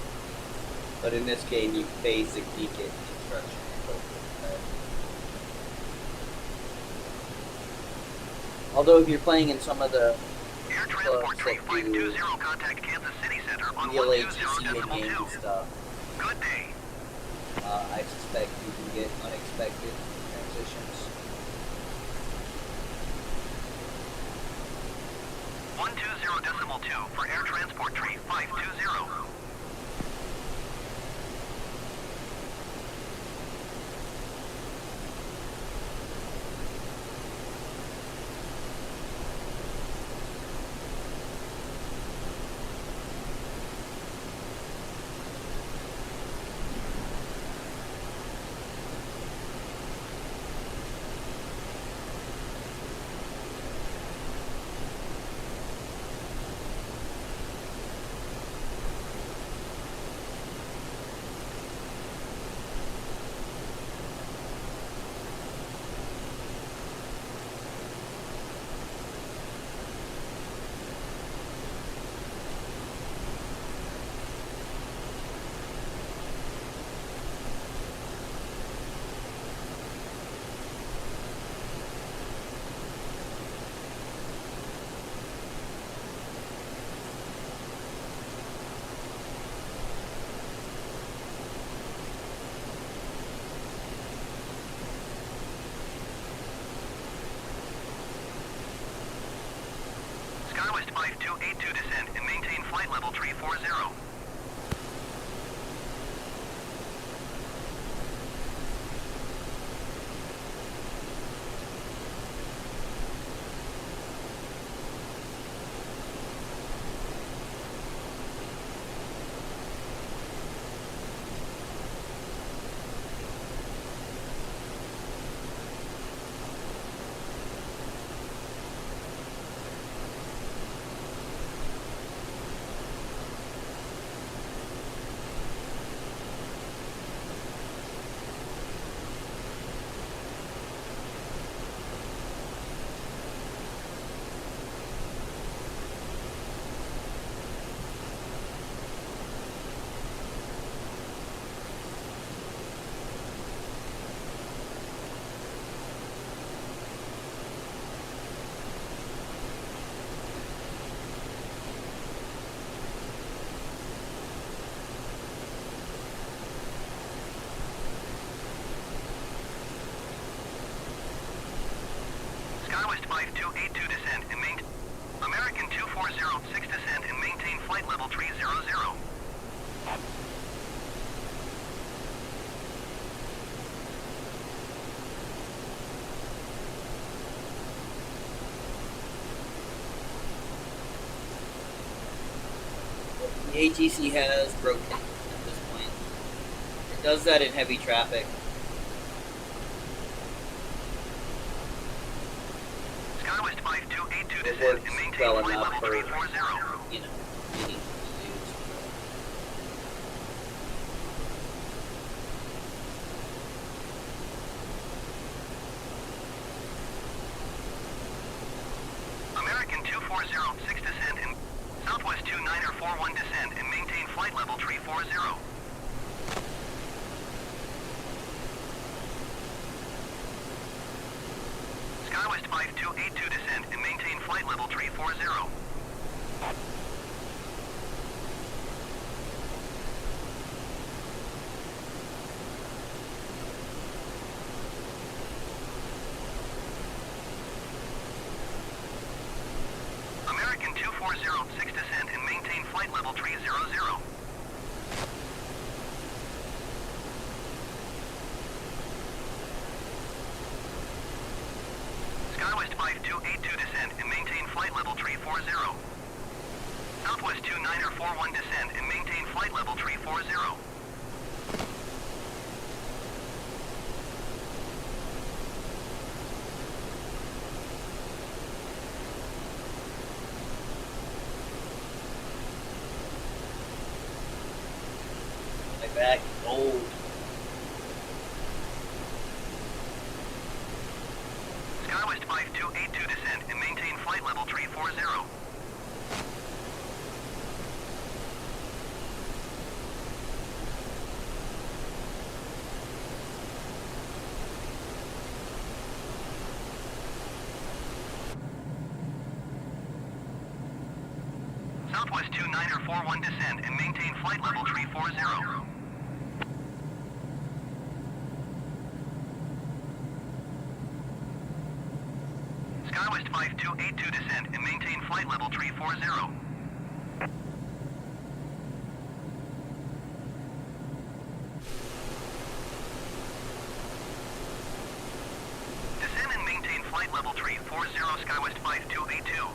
but in this game, you basically get the instruction. Although if you're playing in some of the Air Transport Tree 520, contact Kansas City Center on real 120 HCC game stuff, Good day. I suspect you can get unexpected transitions. 120 decimal 2 for Air Transport Tree 520. Skywest 5282 descend and maintain flight level 340. Skywest 5282 descend and maintain. American 2406 descend and maintain flight level 300. The ATC has broken at this point. It does that in heavy traffic. SkyWest 5282 It descend works and maintain well flight enough level for, 340. you know, needing to use. American 2406 descend and Southwest 2941 descend and maintain flight level 340. SkyWest 5282 descend and maintain flight level 340. American 2406 descend and maintain flight level 300. SkyWest 5282 descend and maintain flight level 340. Southwest 2941 descend and maintain flight level 340. My back is old. SkyWest 5282 descend and maintain flight level 340. Southwest 2941 descend and maintain flight level 340. SkyWest 5282 descend and maintain flight level 340. Descend and maintain flight level 340 SkyWest 5282.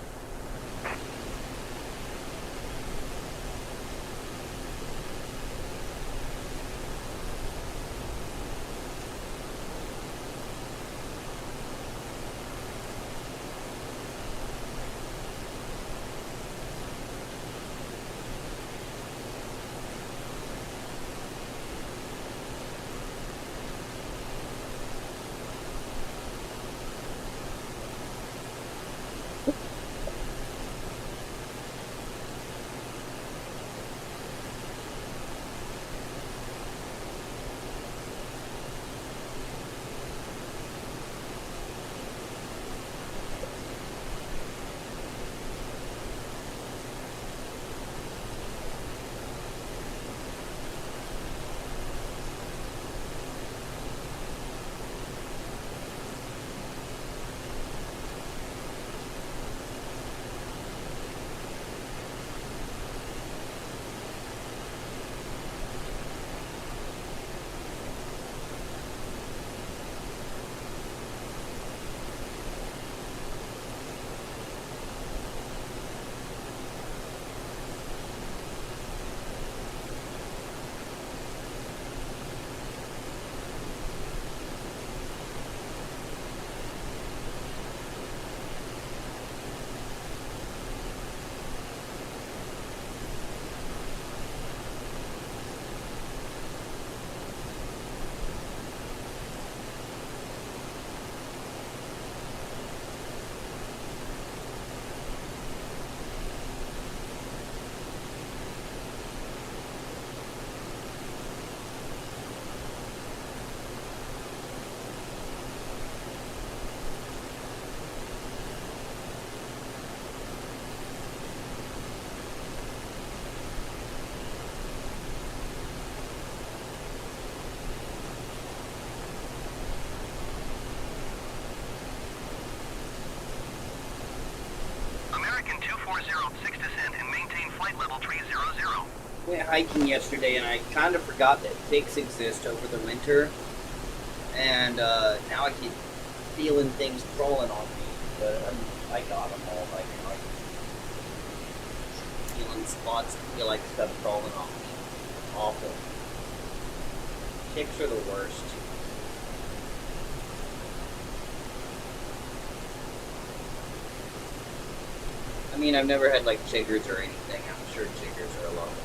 American 2406 descend and maintain flight level 300. Went hiking yesterday and I kind of forgot that ticks exist over the winter. And now I keep feeling things crawling on me. But I got them all right now. Feeling parking spots feel like stuff falling off. Awful. Chicks are the worst. I mean, I've never had like chiggers or anything. I'm sure chiggers are a lot worse.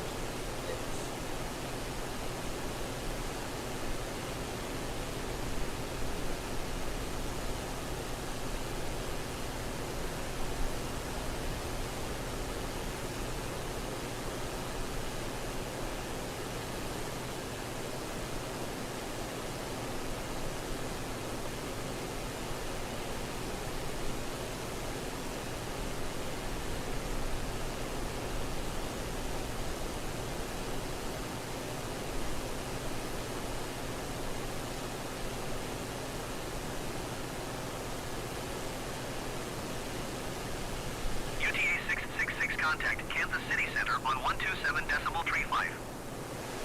Contact Kansas City Center on 127 decibel tree 5.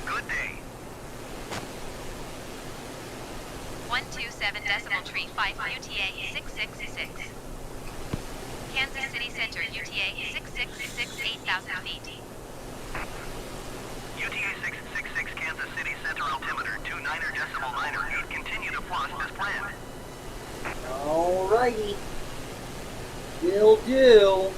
Good day. 127 decibel tree 5 UTA 666. Kansas City Center UTA 666 8,000 feet. UTA 666 Kansas City Center altimeter 29er decibel 9er 8. Continue to plus as planned. Alrighty. Will do.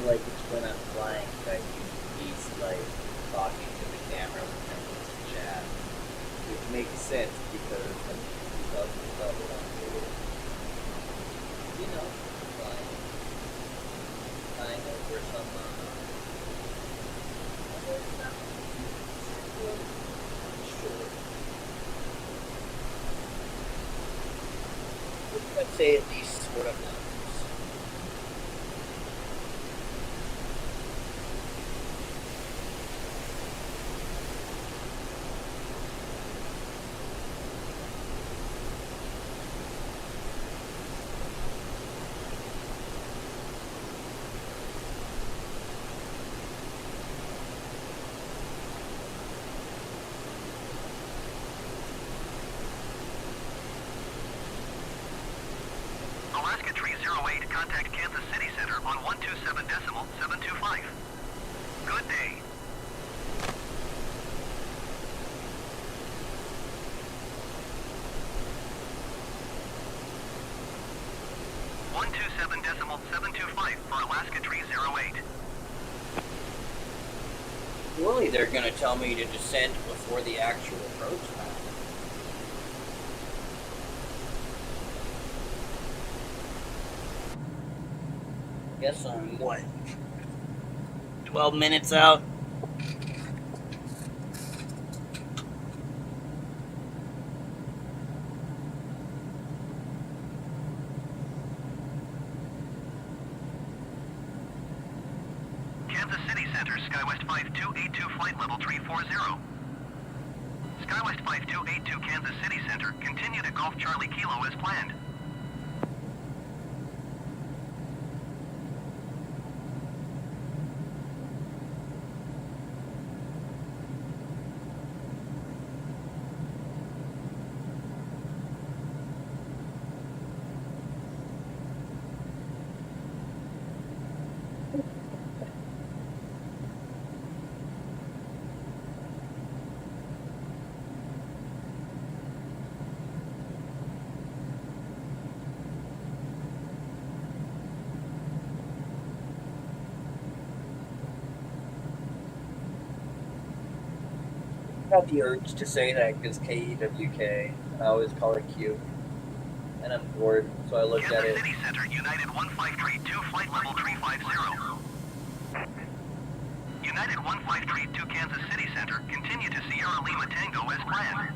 Like it's when I'm flying that he's like talking to the camera when I'm supposed to chat. Which makes sense because I'm talking about what I'm doing. You know, flying over some shore. I'd say at least sort of numbers. Alaska Tree 08, contact Kansas City Center on 127 decibel 725. Good day. 727.725 for Alaska Tree 08. Surely they're gonna tell me to descend before the actual approach path. Guess I'm what? 12 minutes out? Kansas City Center, SkyWest 5282, flight level 340. SkyWest 5282, Kansas City Center, continue to Golf Charlie Kilo as planned. I got the urge to say that because KEWK, I always call it Q. And I'm bored, so I looked at Kansas it. City Center, United 1532, flight level 350. United 1532, Kansas City Center, continue to Sierra Lima Tango as planned.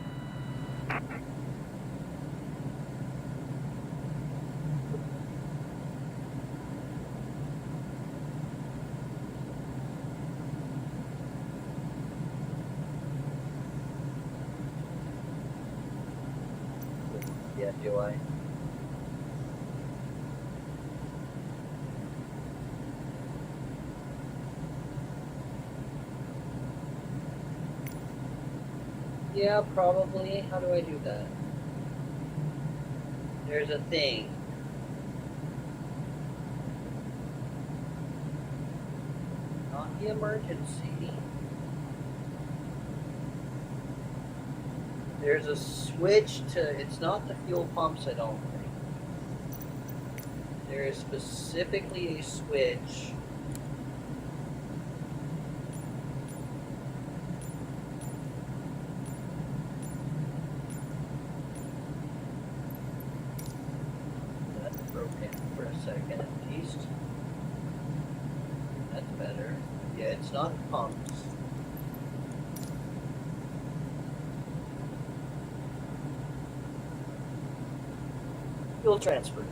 Yeah, do I? Yeah, probably. How do I do that? There's a thing. Not the emergency. There's a switch to, it's not the fuel pumps, I don't think. There is specifically a switch. That broke in for a second at least. That's better. Yeah, it's not pumps. Fuel transfer.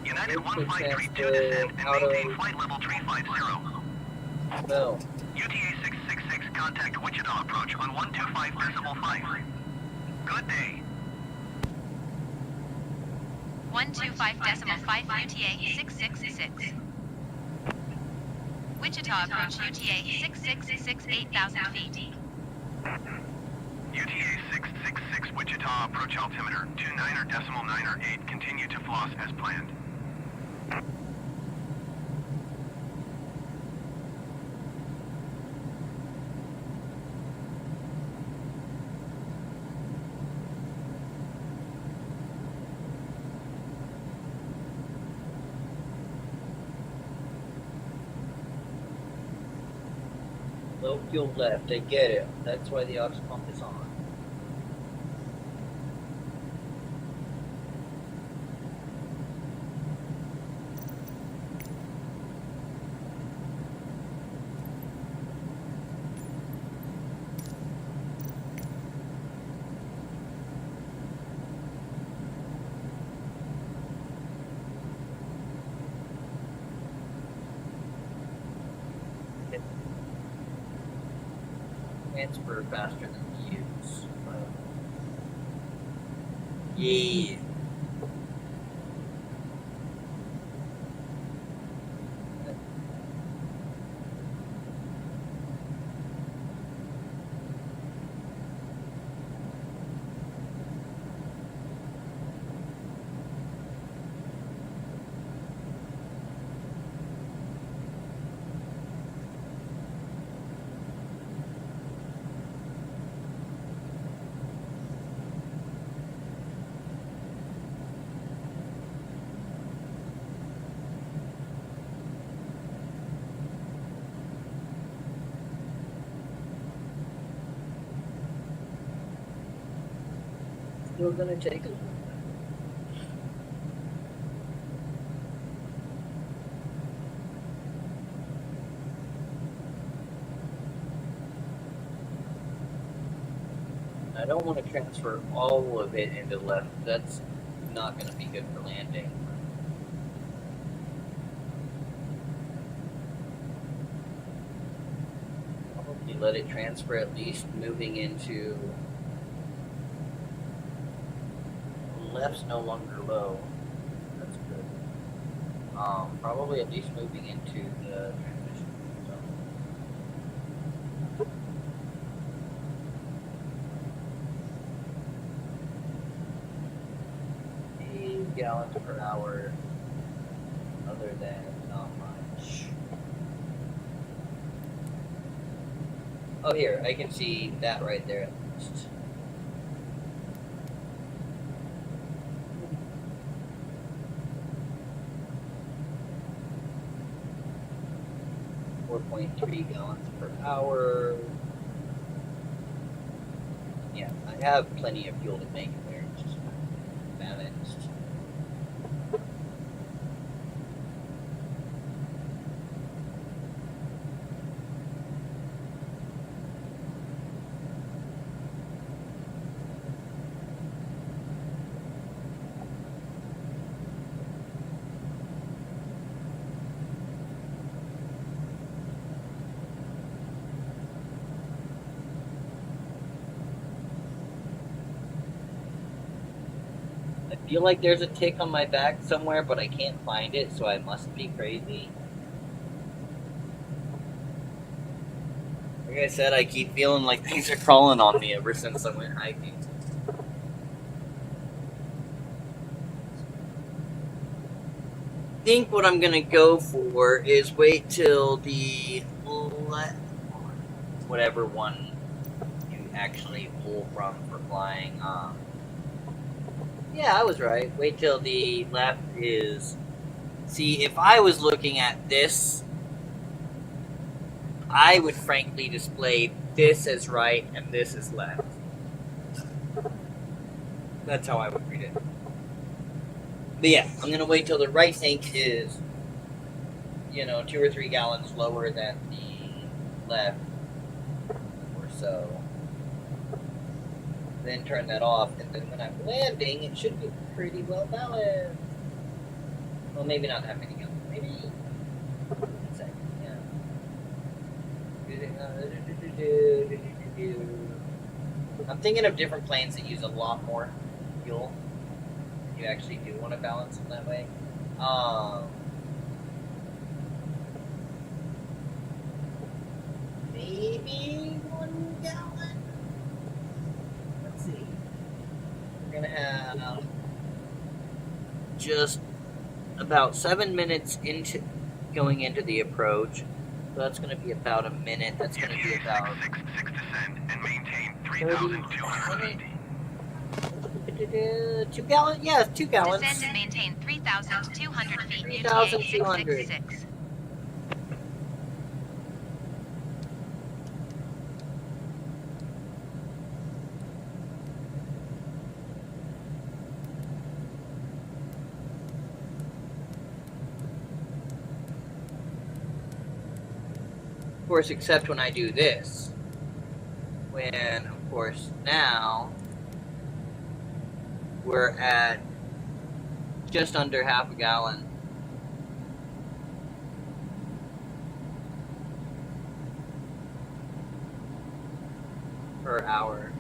United 1532, descend and maintain flight level 350. No. UTA 666, contact Wichita approach on 125.5. Good day. 125.5 UTA 666. Wichita approach UTA 666 8,000 feet. UTA 666, Wichita approach altimeter 29.908, continue to floss as planned. Low fuel left, I get it. That's why the aux pump is on. Transfer faster than the use. Yeah. still gonna take a little bit. I don't want to transfer all of it into left. That's not going to be good for landing. Probably let it transfer at least moving into... Left's no longer low. That's good. Probably at least moving into the transmission zone. 8 gallons per hour. Other than not much. Oh, here, I can see that right there at least. .3 gallons per hour. Yeah, I have plenty of fuel to make it there. It's just balanced. I feel like there's a tick on my back somewhere, but I can't find it, so I must be crazy. Like I said, I keep feeling like things are crawling on me ever since I went hiking. I think what I'm gonna go for is wait till the whatever one you actually pull from for flying. Yeah, I was right. Wait till the left is... See, if I was looking at this, I would frankly display this as right and this as left. That's how I would read it. But yeah, I'm going to wait till the right tank is, 2 or 3 gallons lower than the left, or so. Then turn that off, and then when I'm landing, it should be pretty well balanced. Well, maybe not that many gallons. Maybe... a second, yeah. I'm thinking of different planes that use a lot more fuel. You actually do want to balance them that way. Maybe 1 gallon? Let's see. We're gonna have just about 7 minutes into going into the approach. So that's gonna be about a minute. That's gonna be about 666 descend and maintain 3,250. 2 gallons? Yes, 2 gallons. Descend and maintain 3,200 feet. 3,200. 666. Of course, except when I do this. When, of course, now we're at just under half a gallon. Per hour.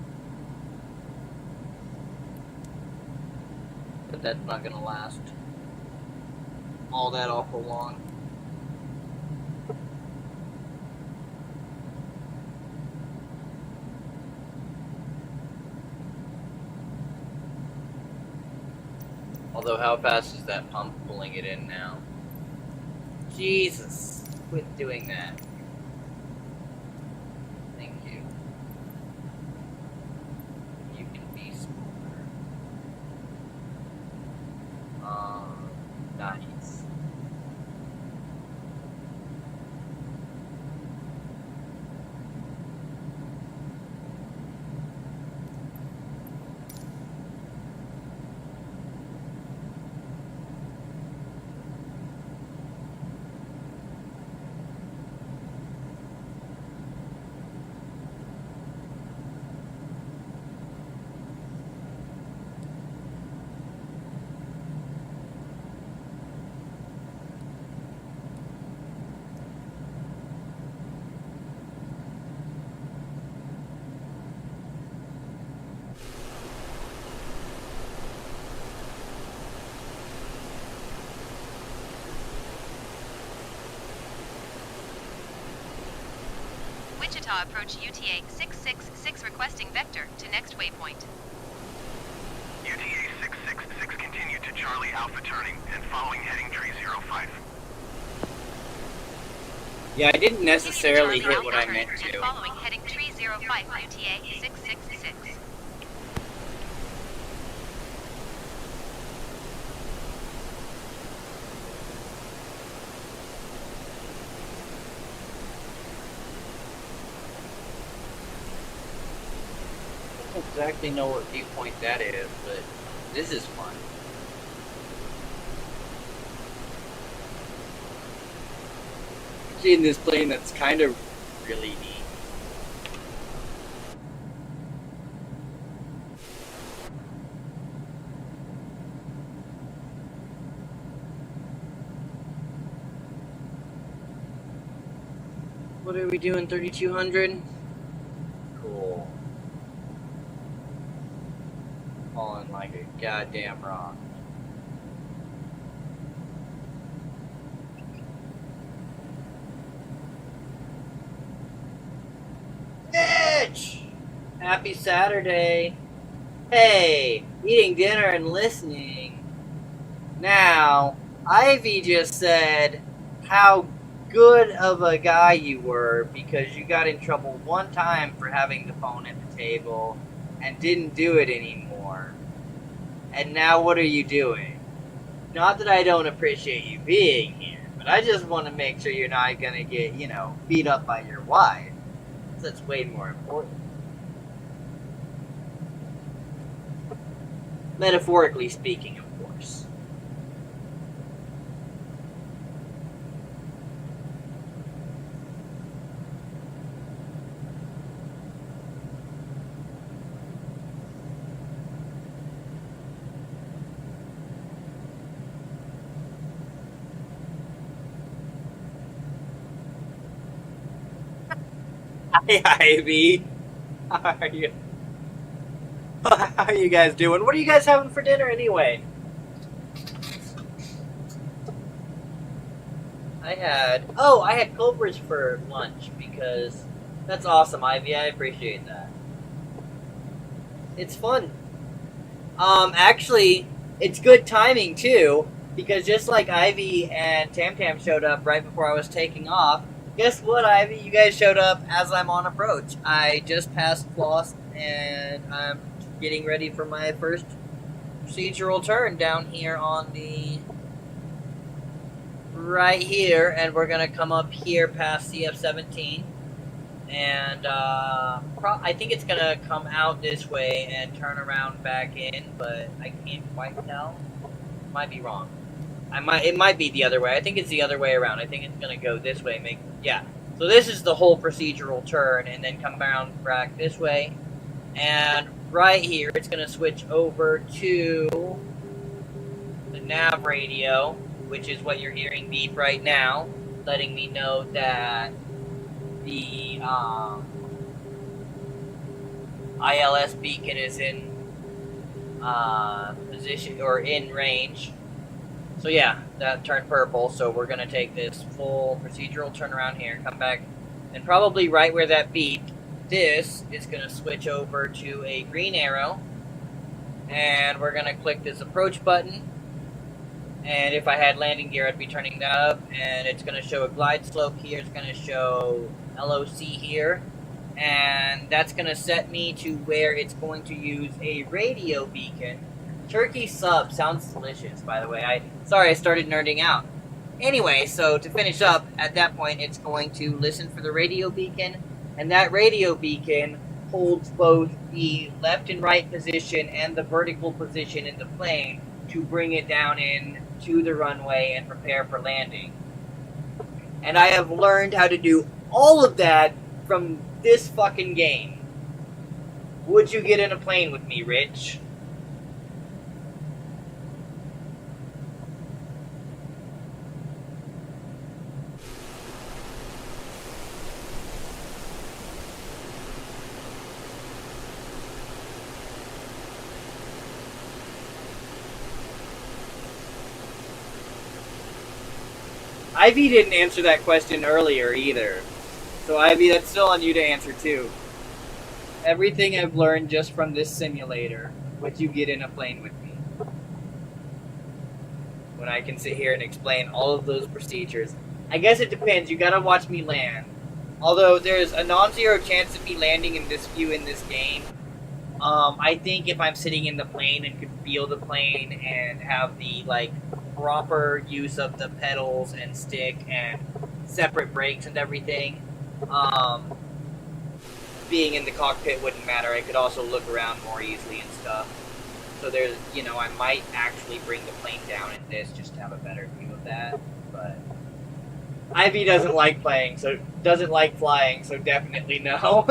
But that's not gonna last all that awful long. Although, how fast is that pump pulling it in now? Jesus, quit doing that. Thank you. You can be smaller. Nice. Wichita approach UTA 666 requesting vector to next waypoint. UTA 666 continue to Charlie Alpha turning and following heading tree 05. Yeah, I didn't necessarily Continue hit what I Charlie meant Alpha turn to. and following heading tree 05 UTA 666. I don't exactly know what viewpoint that is, but this is fun. Seeing this plane that's kind of really neat. What are we doing, 3200? Cool. Falling like a goddamn rock. Mitch! Happy Saturday. Hey, eating dinner and listening. Now, Ivy just said how good of a guy you were because you got in trouble one time for having the phone at the table and didn't do it anymore. And now what are you doing? Not that I don't appreciate you being here, but I just want to make sure you're not going to get, beat up by your wife. That's way more important. Metaphorically speaking, of course. Hi, Ivy. How are you? How are you guys doing? What are you guys having for dinner anyway? I had Culver's for lunch because that's awesome, Ivy. I appreciate that. It's fun. Actually, it's good timing too because just like Ivy and Tam Tam showed up right before I was taking off. Guess what, Ivy? You guys showed up as I'm on approach. I just passed Floss, and I'm getting ready for my first procedural turn down here on the... right here, and we're going to come up here past CF-17. And I think it's going to come out this way and turn around back in, but I can't quite tell. Might be wrong. It might be the other way. I think it's the other way around. I think it's going to go this way. So this is the whole procedural turn, and then come around back this way. And right here, it's going to switch over to the nav radio, which is what you're hearing beep right now, letting me know that the ILS beacon is in position or in range. So yeah, that turned purple, so we're going to take this full procedural turn around here, come back, and probably right where that beeped, this is going to switch over to a green arrow, and we're going to click this approach button, and if I had landing gear, I'd be turning that up, and it's going to show a glide slope here, it's going to show LOC here, and that's going to set me to where it's going to use a radio beacon. Turkey sub sounds delicious, by the way. Sorry, I started nerding out. Anyway, so to finish up, at that point, it's going to listen for the radio beacon, and that radio beacon holds both the left and right position and the vertical position in the plane to bring it down in to the runway and prepare for landing. And I have learned how to do all of that from this fucking game. Would you get in a plane with me, Rich? Ivy didn't answer that question earlier either. So Ivy, that's still on you to answer too. Everything I've learned just from this simulator, would you get in a plane with me? When I can sit here and explain all of those procedures. I guess it depends. You gotta watch me land. Although there's a non-zero chance of me landing in this view in this game. I think if I'm sitting in the plane and could feel the plane and have the like proper use of the pedals and stick and separate brakes and everything, being in the cockpit wouldn't matter. I could also look around more easily and stuff. So there's, you know, I might actually bring the plane down in this just to have a better view of that. But Ivy doesn't like flying, so definitely no.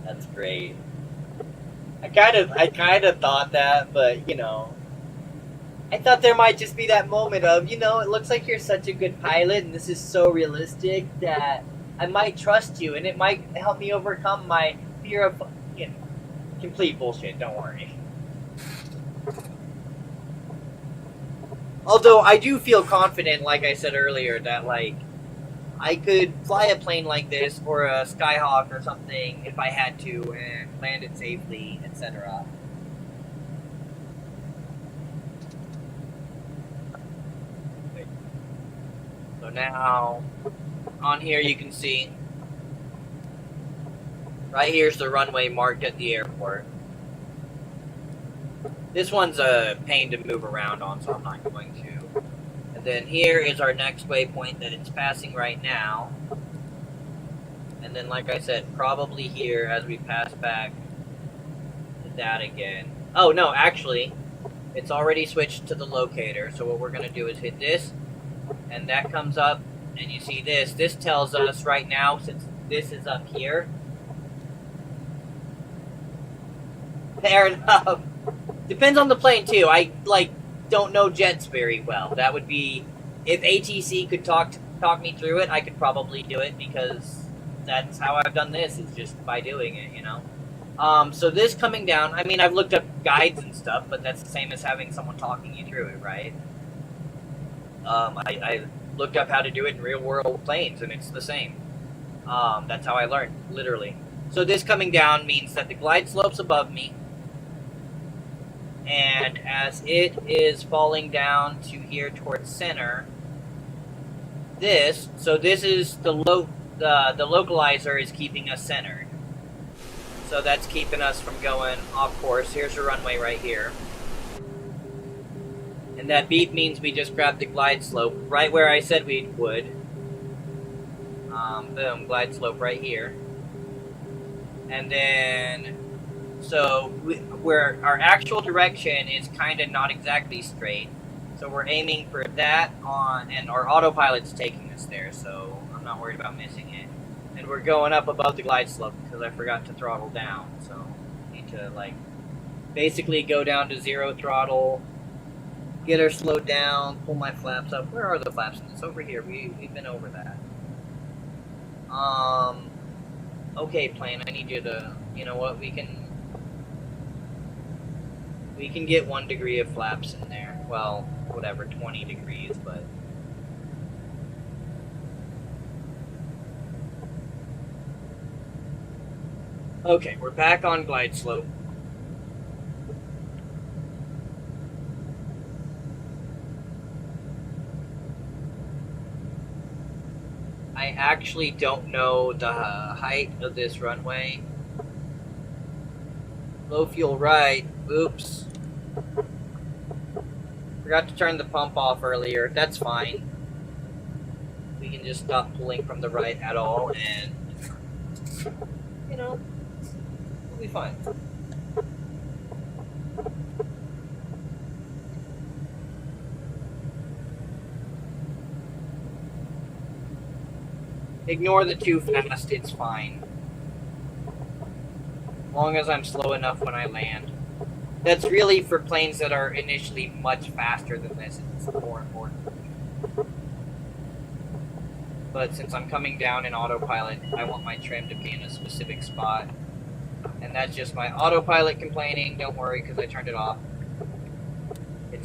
That's great. I kind of thought that, but you know, I thought there might just be that moment of, you know, it looks like you're such a good pilot, and this is so realistic that I might trust you, and it might help me overcome my fear of, you know, complete bullshit. Don't worry. Although I do feel confident, like I said earlier, that like I could fly a plane like this or a Skyhawk or something if I had to and land it safely, etc. So now, on here you can see, right here's the runway marked at the airport. This one's a pain to move around on, so I'm not going to. And then here is our next waypoint that it's passing right now. And then, like I said, probably here as we pass back to that again. Oh, no, actually, it's already switched to the locator. So what we're going to do is hit this, and that comes up, and you see this. This tells us right now, since this is up here. Fair enough. Depends on the plane, too. I, like, don't know jets very well. That would be... If ATC could talk me through it, I could probably do it, because that's how I've done this, is just by doing it, you know? So this coming down... I mean, I've looked up guides and stuff, but that's the same as having someone talking you through it, right? I looked up how to do it in real-world planes, and it's the same. That's how I learned, literally. So this coming down means that the glide slope's above me, and as it is falling down to here towards center, this is the localizer is keeping us centered. So that's keeping us from going off course. Here's the runway right here. And that beep means we just grabbed the glide slope right where I said we would. Boom, glide slope right here. And then, so where our actual direction is kind of not exactly straight. So we're aiming for that on, and our autopilot's taking us there, so I'm not worried about missing it. And we're going up above the glide slope because I forgot to throttle down. So I need to, like, basically go down to 0 throttle, get her slowed down, pull my flaps up. Where are the flaps? It's over here. We've been over that. Okay, plane, I need you to, you know what, we can get 1 degree of flaps in there. Well, whatever, 20 degrees, but... Okay, we're back on glide slope. I actually don't know the height of this runway. Low fuel right. Oops. Forgot to turn the pump off earlier. That's fine. We can just stop pulling from the right at all, and, you know, we'll be fine. Ignore the too fast, it's fine. As long as I'm slow enough when I land. That's really for planes that are initially much faster than this, it's more important. But since I'm coming down in autopilot, I want my trim to be in a specific spot. And that's just my autopilot complaining, don't worry, because I turned it off.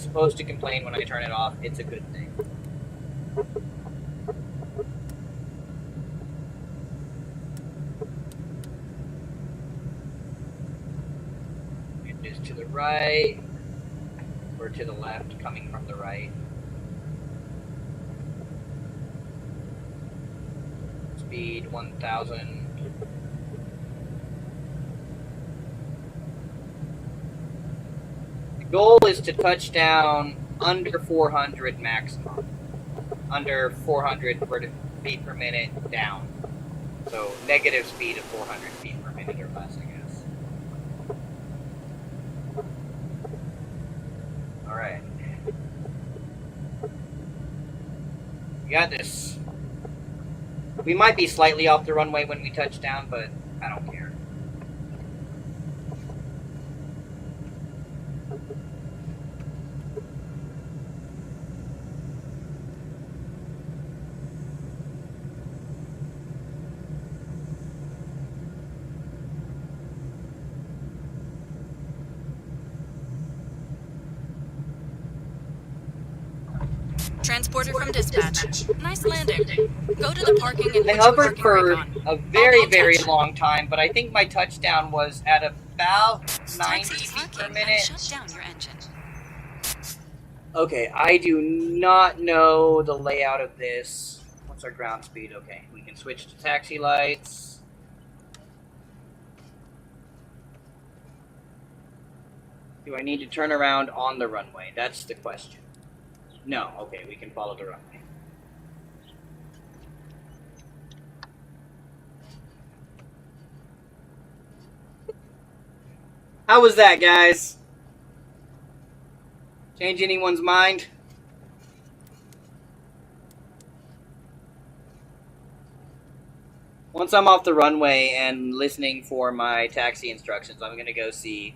supposed to complain when I turn it off. It's a good thing. It is to the right, or to the left, coming from the right. Speed 1,000. The goal is to touch down under 400 maximum. Under 400 feet per minute down. So negative speed of 400 feet per minute or less, I guess. Alright. We got this. We might be slightly off the runway when we touch down, but I don't care. Transporter from dispatch. Nice landing. Go to the parking and I hovered for a very, very long time, but I think my touchdown was at about 90 feet per minute. Shut down your engine. Okay, I do not know the layout of this. What's our ground speed? Okay, we can switch to taxi lights. Do I need to turn around on the runway? That's the question. No, okay, we can follow the runway. How was that, guys? Change anyone's mind? Once I'm off the runway and listening for my taxi instructions, I'm going to go see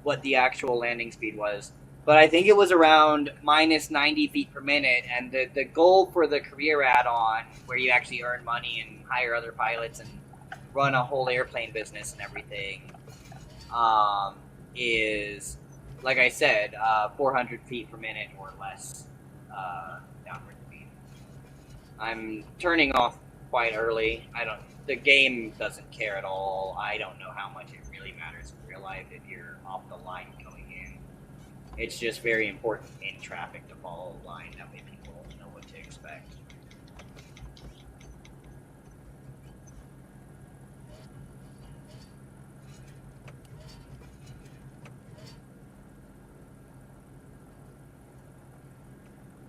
what the actual landing speed was. But I think it was around minus 90 feet per minute, and the goal for the career add-on, where you actually earn money and hire other pilots and run a whole airplane business and everything, is, like I said, 400 feet per minute or less downward speed. I'm turning off quite early. The game doesn't care at all. I don't know how much it really matters in real life if you're off the line going in. It's just very important in traffic to follow the line. That way people know what to expect.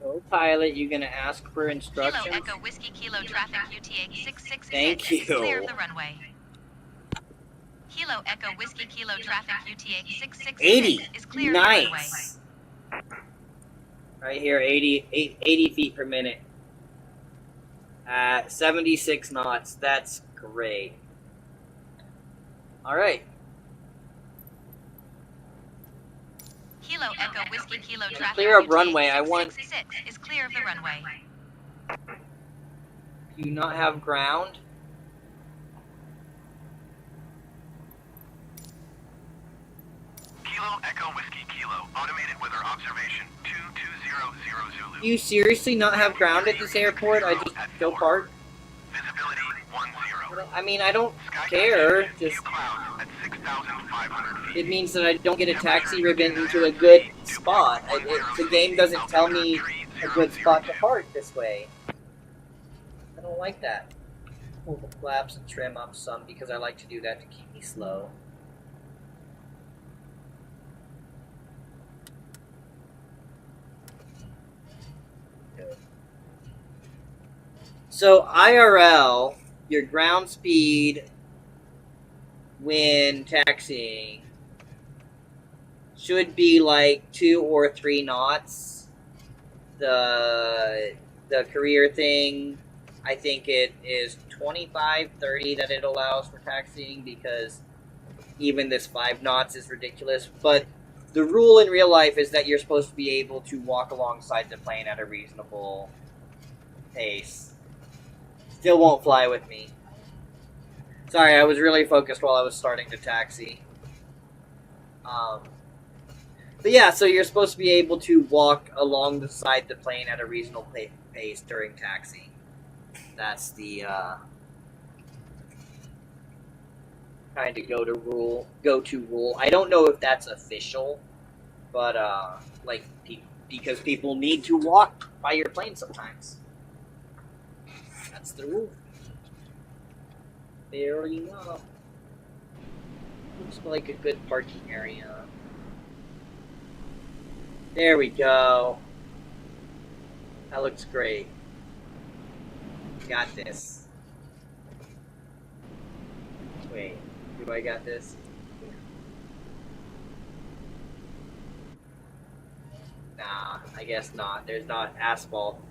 Oh, pilot, you gonna ask for instructions? Kilo Echo Whiskey Kilo traffic UTA 666 Thank you. is clear of the runway. Kilo Echo Whiskey Kilo traffic UTA 666 is clear of the runway. Nice. Right here, 80 feet per minute. At 76 knots. That's great. Alright. Kilo Echo Whiskey Kilo traffic Clear up UTA runway. I want. 666 is clear of the runway. Do you not have ground? Kilo Echo Whiskey Kilo, automated weather observation 2200 Zulu. Do you seriously not have ground at this airport? I just go park? Visibility 10. I mean, I don't care. Just Few clouds at 6,500 feet. it means that I don't get a taxi ribbon into a good spot. The game doesn't tell me a good spot to park this way. I don't like that. Pull the flaps and trim up some because I like to do that to keep me slow. So IRL, your ground speed when taxiing should be like 2 or 3 knots. The career thing, I think it is 25, 30 that it allows for taxiing because even this 5 knots is ridiculous. But the rule in real life is that you're supposed to be able to walk alongside the plane at a reasonable pace. Still won't fly with me. Sorry, I was really focused while I was starting to taxi. But yeah, so you're supposed to be able to walk along the side of the plane at a reasonable pace during taxi. That's the kind of go-to rule. I don't know if that's official, but because people need to walk by your plane sometimes. That's the rule. There you go. Looks like a good parking area. There we go. That looks great. Got this. Wait, do I got this? Nah, I guess not. There's not asphalt.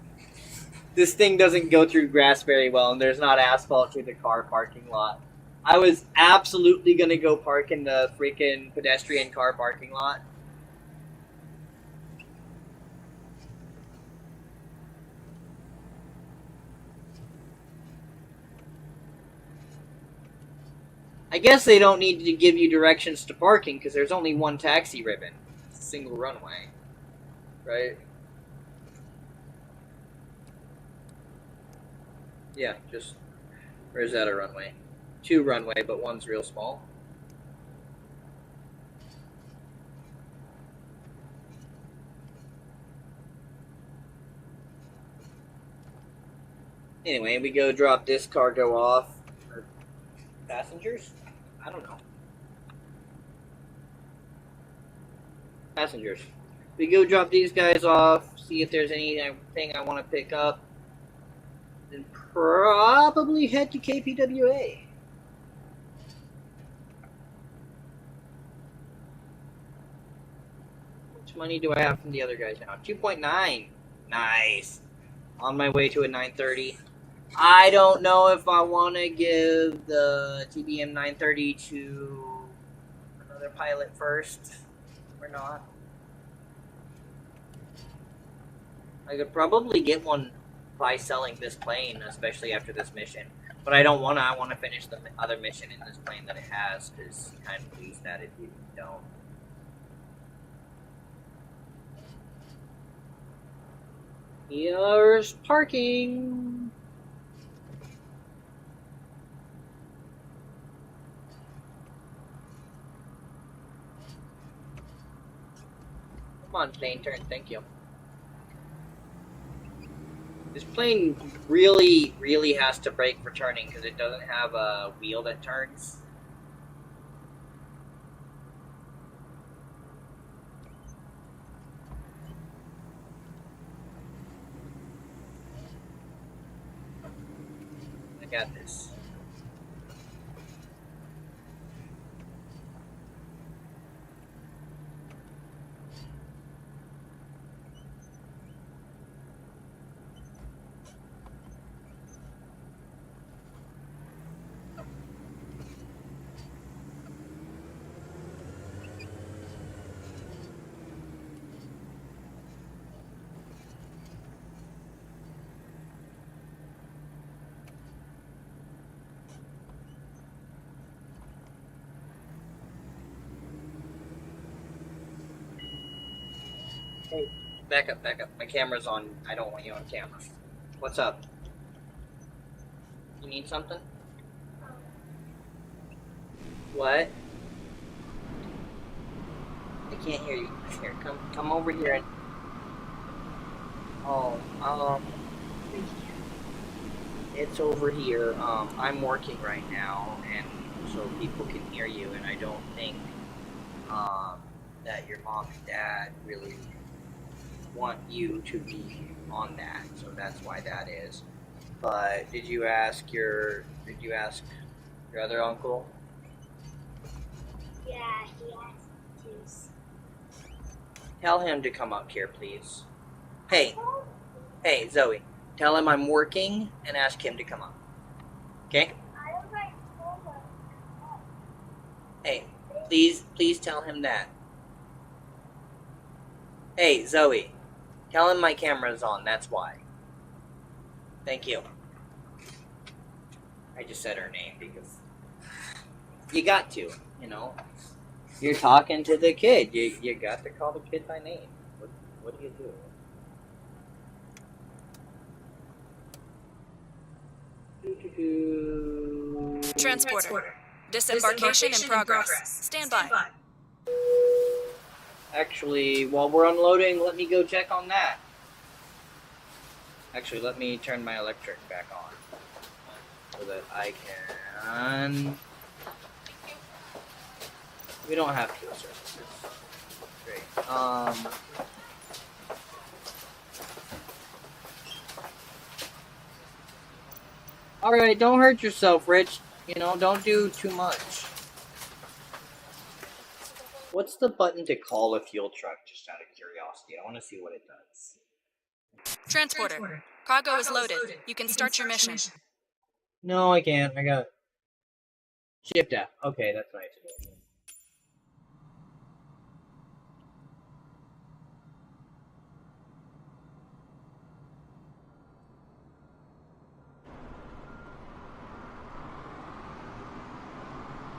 This thing doesn't go through grass very well, and there's not asphalt through the car parking lot. I was absolutely gonna go park in the freaking pedestrian car parking lot. I guess they don't need to give you directions to parking because there's only one taxi ribbon. It's a single runway. Right? Yeah, just... Or is that a runway? 2 runway, but one's real small. Anyway, we go drop this cargo off. For passengers? I don't know. Passengers. We go drop these guys off, see if there's anything I want to pick up, then probably head to KPWA. How much money do I have from the other guys now? 2.9. Nice. On my way to a 930. I don't know if I want to give the TBM 930 to another pilot first or not. I could probably get one by selling this plane, especially after this mission. But I don't want to. I want to finish the other mission in this plane that it has, because you kind of lose that if you don't. Here's parking. Come on, plane turn. Thank you. This plane really, really has to brake for turning because it doesn't have a wheel that turns. I got this. Hey, back up, back up. My camera's on. I don't want you on camera. What's up? You need something? What? I can't hear you. Here, come over here and... Oh, it's over here. I'm working right now, and so people can hear you, and I don't think, that your mom and dad really want you to be on that, so that's why that is. But did you ask your other uncle? Yeah, he asked to. Tell him to come up here, please. Hey, Zoe, tell him I'm working and ask him to come up. Okay? I already told him. Hey, please tell him that. Hey, Zoe, tell him my camera's on, that's why. Thank you. I just said her name because you got to, you know. You're talking to the kid. You got to call the kid by name. What do you do? Transporter. Disembarkation in progress. Stand by. Actually, while we're unloading, let me go check on that. Actually, let me turn my electric back on so that I can. We don't have fuel services. Great. Alright, don't hurt yourself, Rich. You know, don't do too much. What's the button to call a fuel truck, just out of curiosity? I want to see what it does. Transporter. Cargo is loaded. You can start your mission. No, I can't. I got shipped out. Okay, that's nice.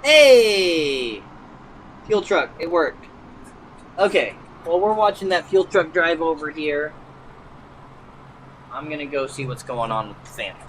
Hey! Fuel truck, it worked. Okay, well, we're watching that fuel truck drive over here. I'm gonna go see what's going on with the Phantom.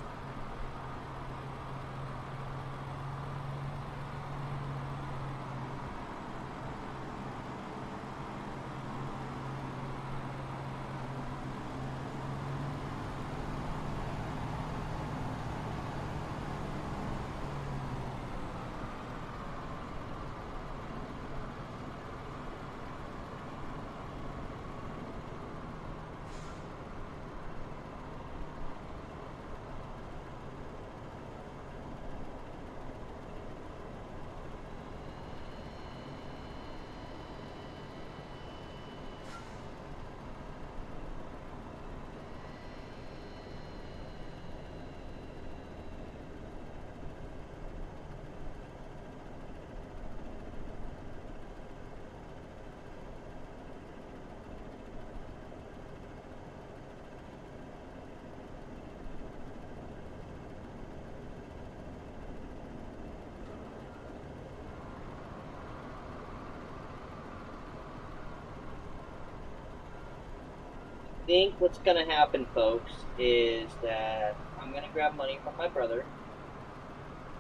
I think what's gonna happen, folks, is that I'm gonna grab money from my brother,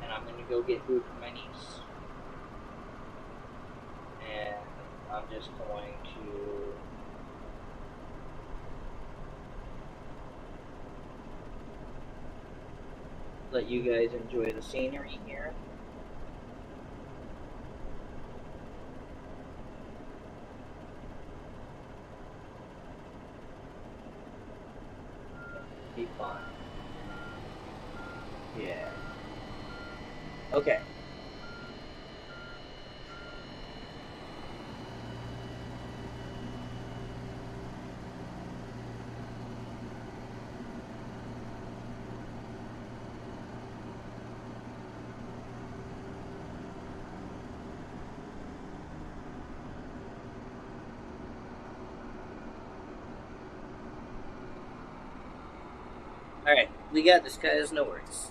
and I'm gonna go get food for my niece. And I'm just going to let you guys enjoy the scenery here. Be fun. Yeah. Okay. Alright, we got this, guys, no worries.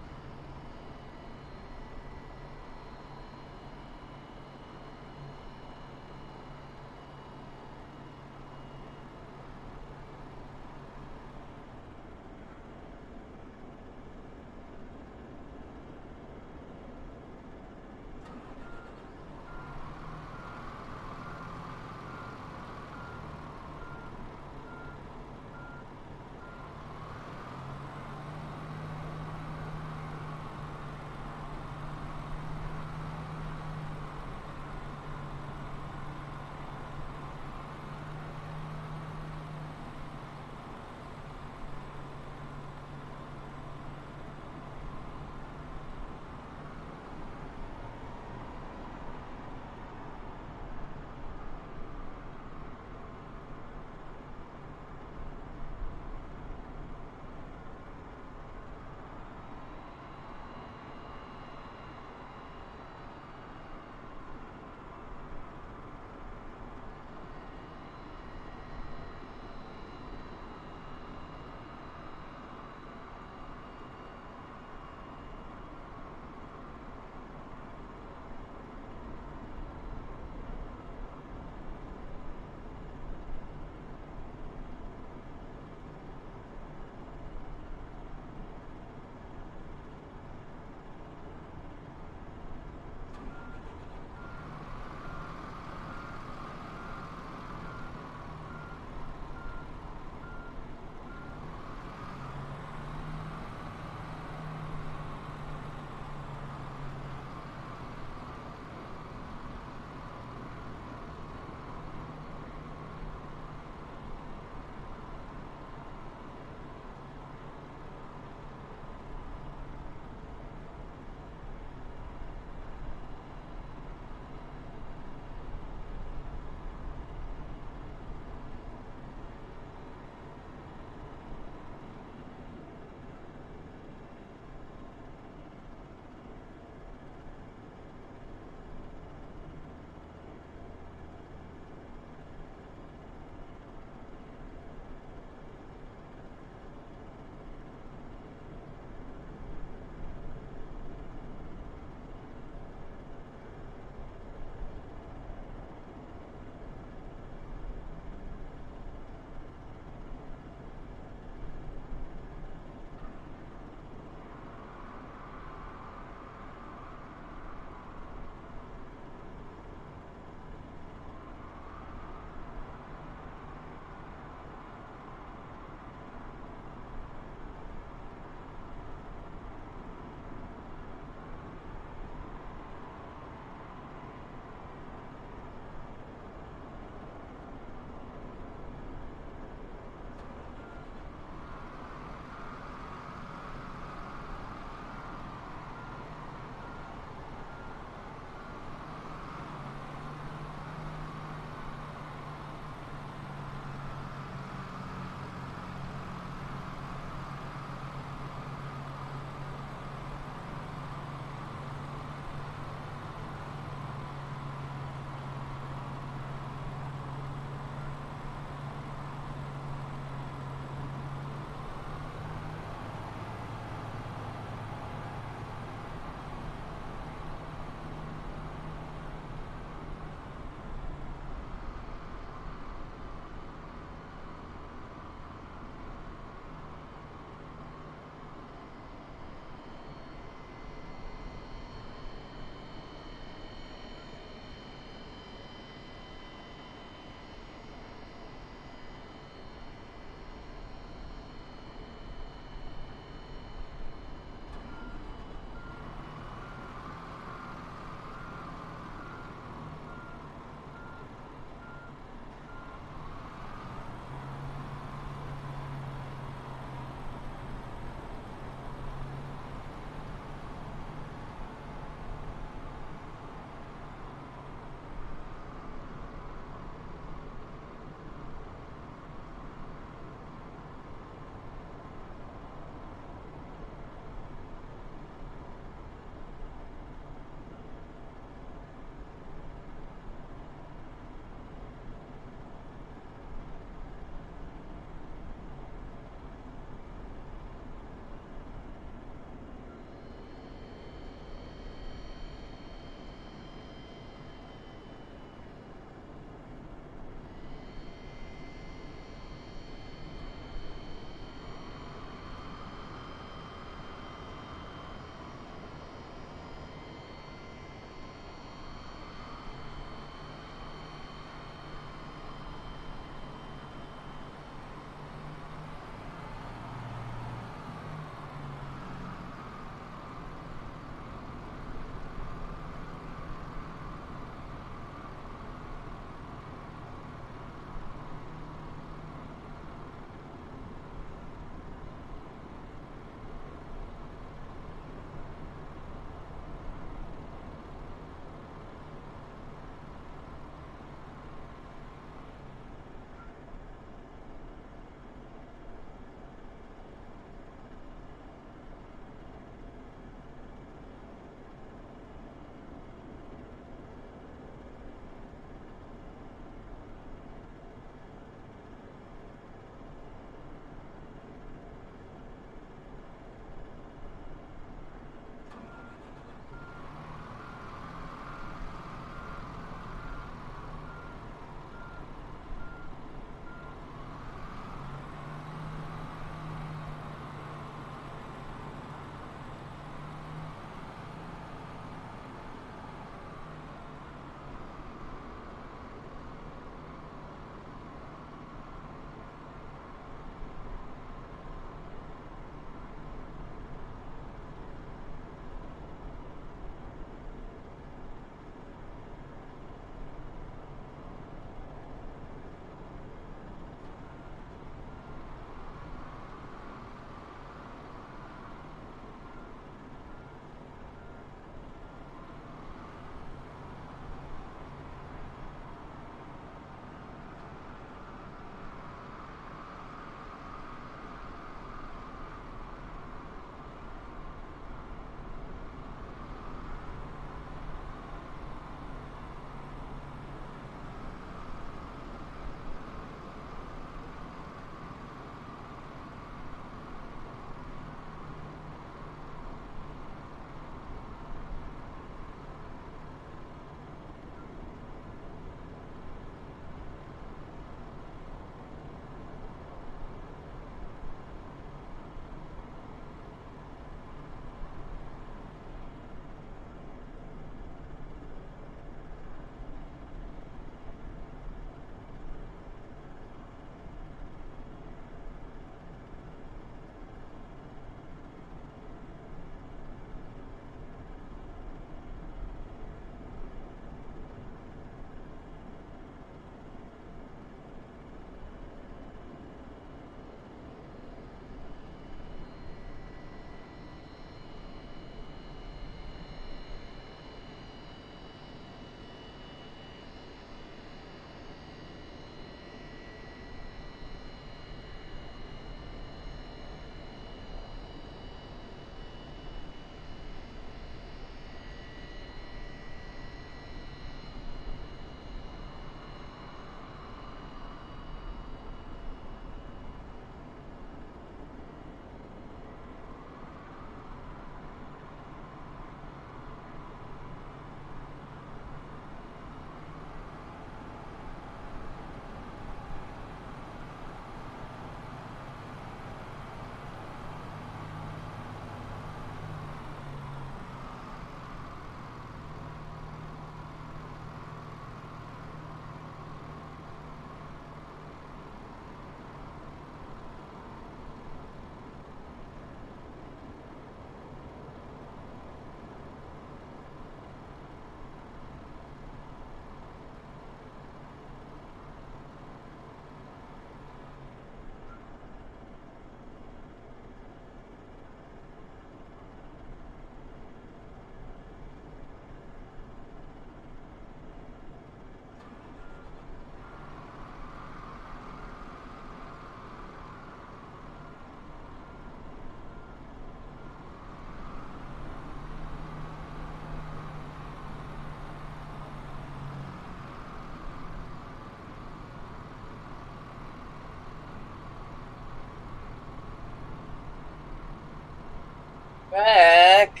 back.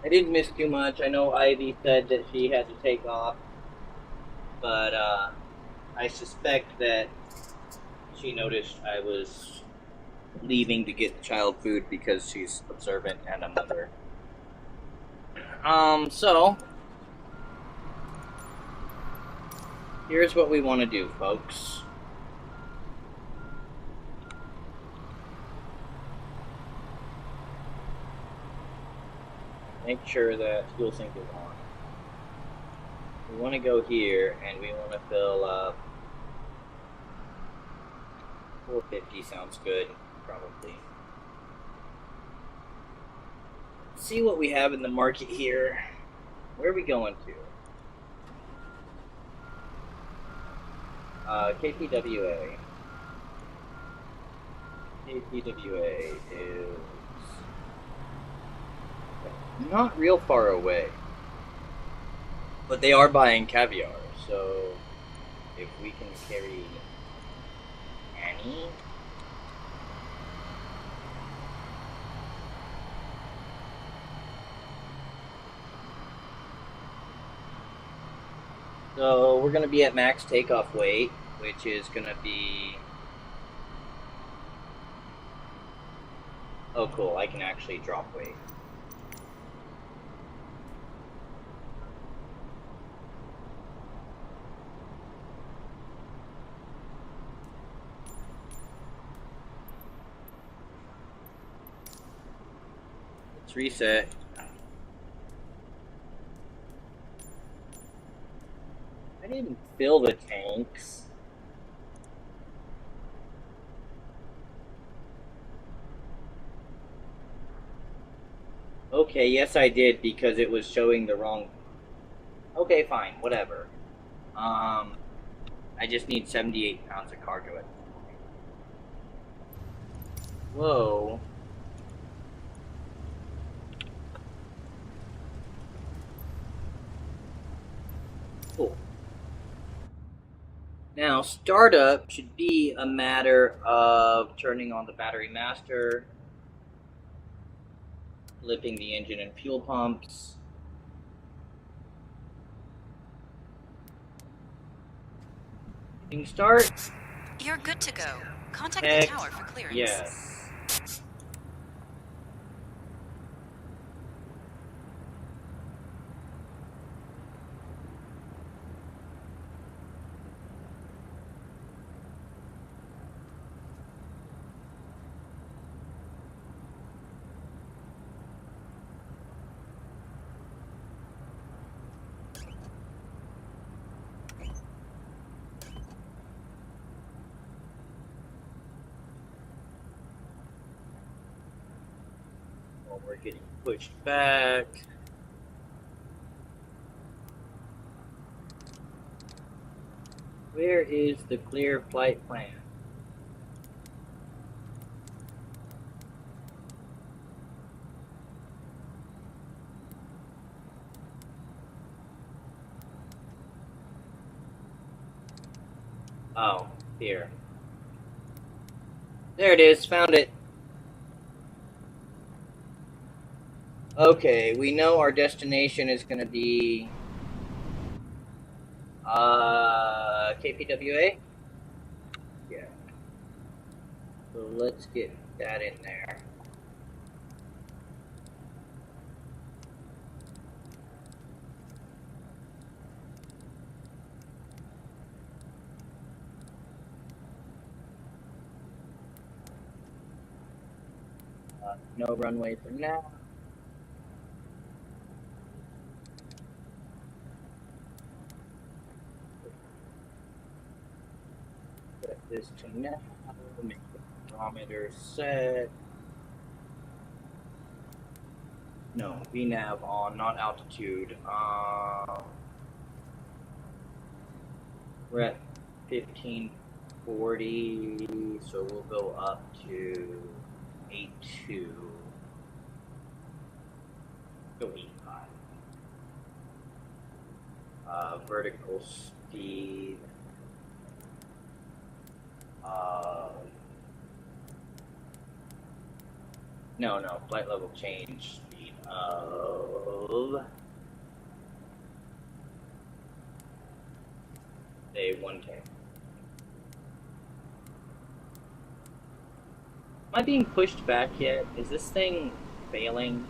I didn't miss too much. I know Ivy said that she had to take off, but I suspect that she noticed I was leaving to get the child food because she's observant and a mother. So here's what we want to do, folks. Make sure that fuel sync is on. We want to go here and we want to fill up 450 sounds good, probably. Let's see what we have in the market here. Where are we going to? KPWA. KPWA is not real far away. But they are buying caviar, so if we can carry Annie. So we're going to be at max takeoff weight, which is going to be... Oh cool, I can actually drop weight. Let's reset. I didn't fill the tanks. Okay, yes I did because it was showing the wrong... Okay, fine, whatever. I just need 78 pounds of cargo at this point. Whoa. Cool. Now, startup should be a matter of turning on the battery master, flipping the engine and fuel pumps, hitting start. You're good to go. Contact Heck, the tower for clearance. yes. Well, we're getting pushed back. Where is the clear flight plan? Oh, here. There it is, found it. Okay, we know our destination is going to be KPWA? Yeah. So let's get that in there. No runway for now. Set this to now. Make the barometer set. No, VNav on, not altitude. We're at 1540, so we'll go up to 82. Go 85. Vertical speed. No, flight level change speed of say 110. Am I being pushed back yet? Is this thing failing?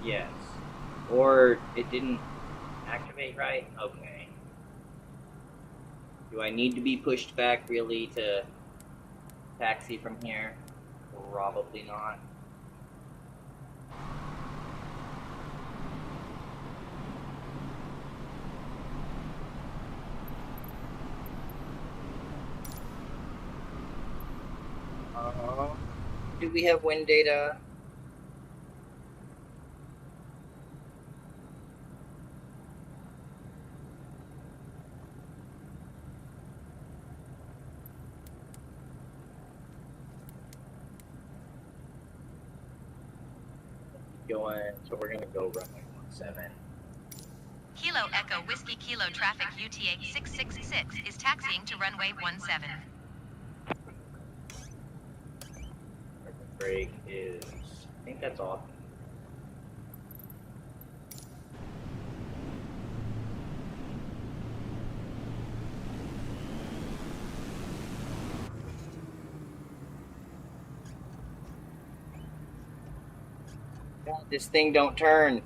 Yes. Or it didn't activate right? Okay. Do I need to be pushed back really to taxi from here? Probably not. Do we have wind data? Going, so we're gonna go runway 17. Kilo Echo Whiskey Kilo traffic UTA 666 is taxiing to runway 17. Brake is, I think that's off. God, this thing don't turn.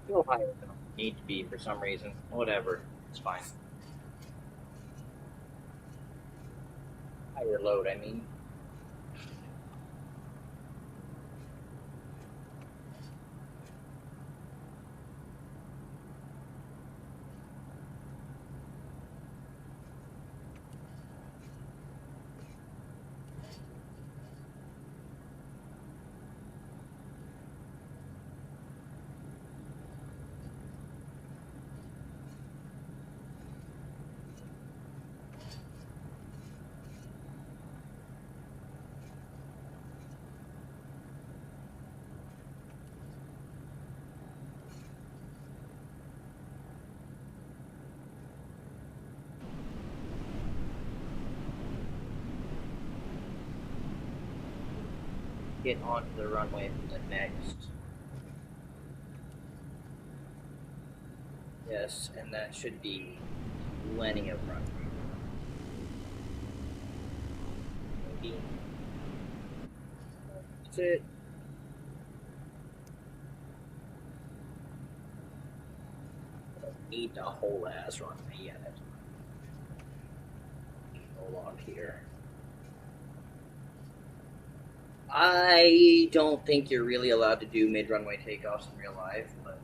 Go higher than I need to be for some reason. Whatever, it's fine. Higher load, I mean. Get onto the runway for the next. Yes, and that should be plenty of runway. Maybe. That's it. Need a whole ass runway yet. No log here. I don't think you're really allowed to do mid-runway takeoffs in real life, but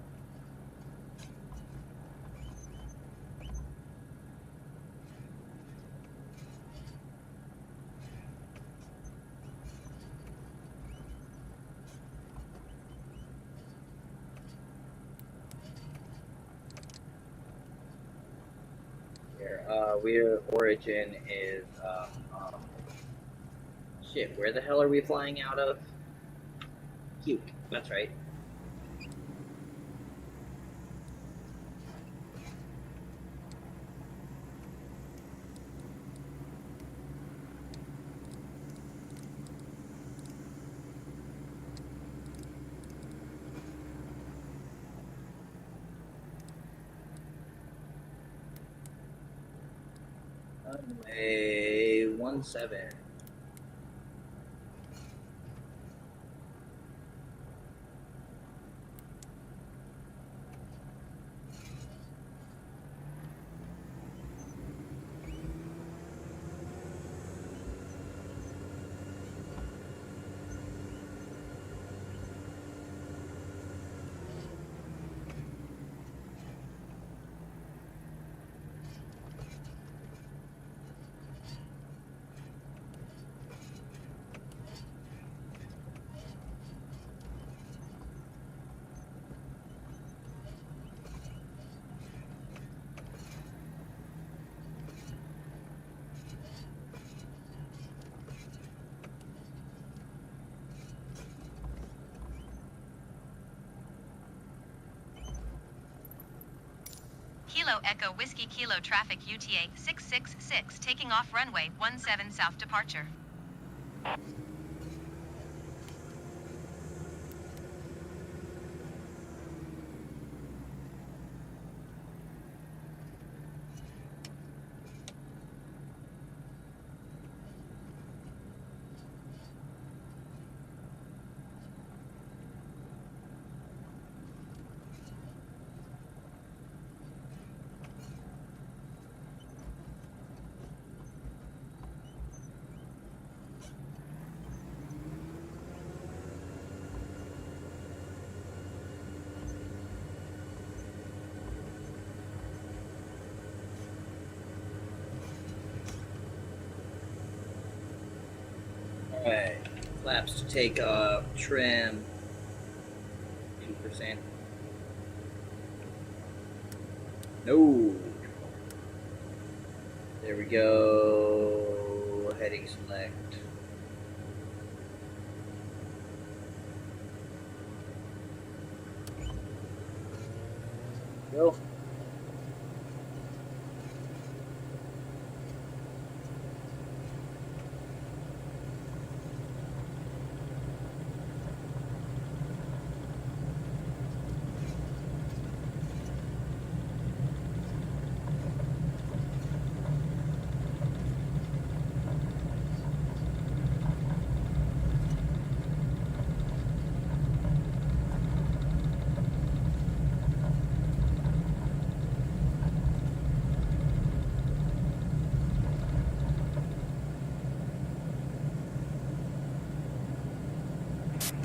here, we're origin is shit. Where the hell are we flying out of? Cute. That's right. Runway 17. Kilo Echo Whiskey Kilo traffic UTA 666 taking off runway 17 south departure. Alright, flaps to take off, trim, 2%. No! There we go, heading select. Go.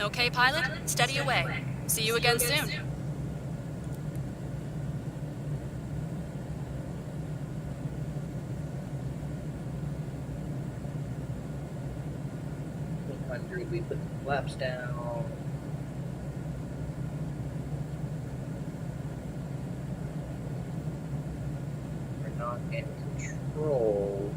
Okay, pilot, steady away. See you again soon. We put the flaps down. We're not in control.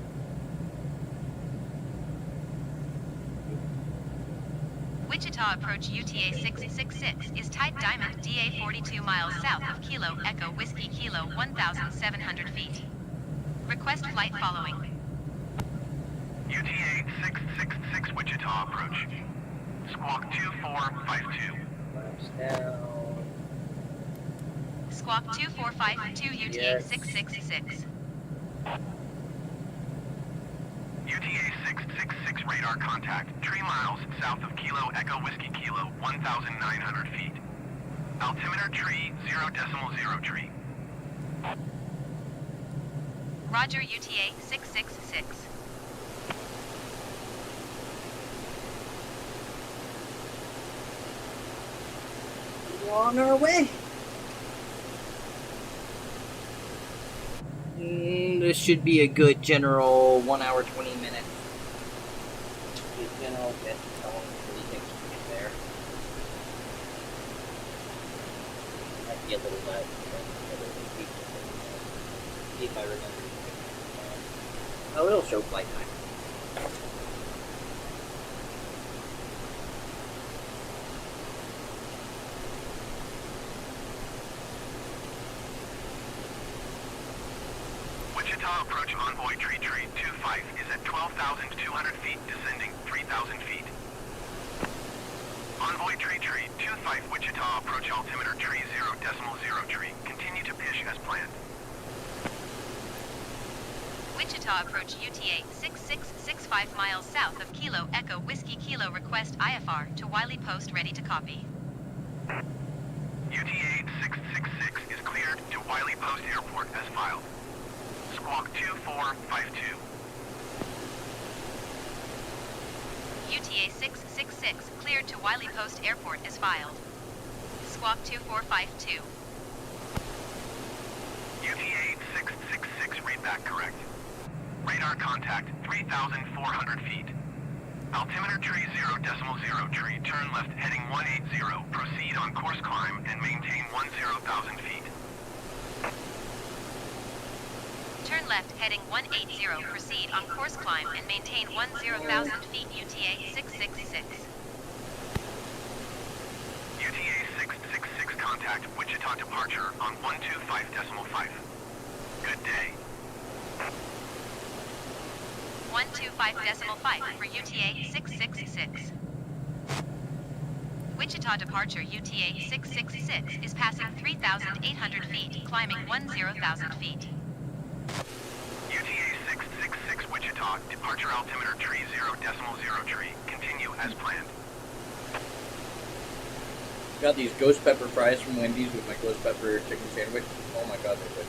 Wichita approach UTA 666 is tight diamond DA 42 miles south of Kilo Echo Whiskey Kilo 1,700 feet. Request flight following. UTA 666 Wichita approach. Squawk 2452. Flaps down. Squawk 2452 UTA Yes. 666. UTA 666 radar contact. 3 miles south of Kilo Echo Whiskey Kilo 1,900 feet. Altimeter tree 0.0 tree. Roger UTA 666. We're on our way. This should be a good general 1 hour 20 minutes. Good general bit. How long do you think we get there? Might be a little less. See if I remember. Oh, it'll show flight time. Wichita approach envoy tree 25 is at 12,200 feet, descending 3,000 feet. Envoy tree 25 Wichita approach altimeter tree 0.0 tree. Continue to pitch as planned. Wichita approach UTA 6665 miles south of Kilo Echo Whiskey Kilo request IFR to Wiley Post ready to copy. UTA 666 is cleared to Wiley Post Airport as filed. Squawk 2452. UTA 666 cleared to Wiley Post Airport as filed. Squawk 2452. UTA 666 readback correct. Radar contact 3,400 feet. Altimeter tree 0.0 tree, turn left heading 180, proceed on course climb and maintain 10,000 feet. Turn left heading 180, proceed on course climb and maintain 10,000 feet UTA 666. UTA 666 contact Wichita departure on 125.5. Good day. 125.5 for UTA 666. Wichita departure UTA 666 is passing 3,800 feet, climbing 10,000 feet. UTA 666 Wichita, departure altimeter tree 0.0 tree. Continue as planned. Got these ghost pepper fries from Wendy's with my ghost pepper chicken sandwich. Oh my god, they're good.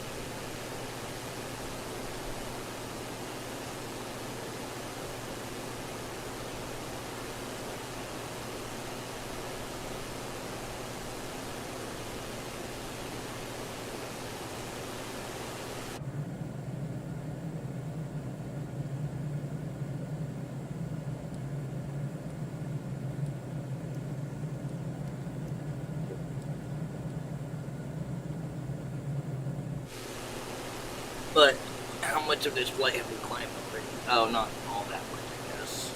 But how much of this flight have we climbed already? Oh, not all that much, I guess.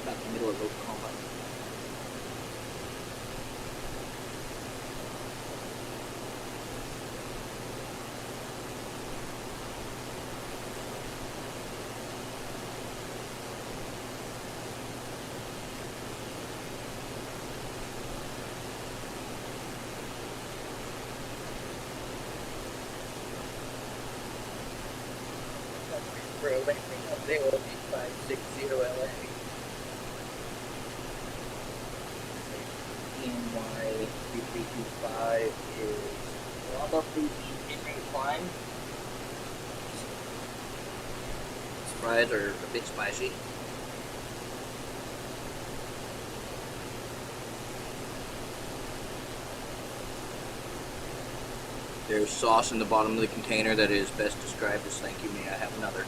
About the middle of Oklahoma. For a landing up there will be 560 LA. NY 3325 is probably the in-ring climb. These fries are a bit spicy. There's sauce in the bottom of the container that is best described as "thank you, may I have another."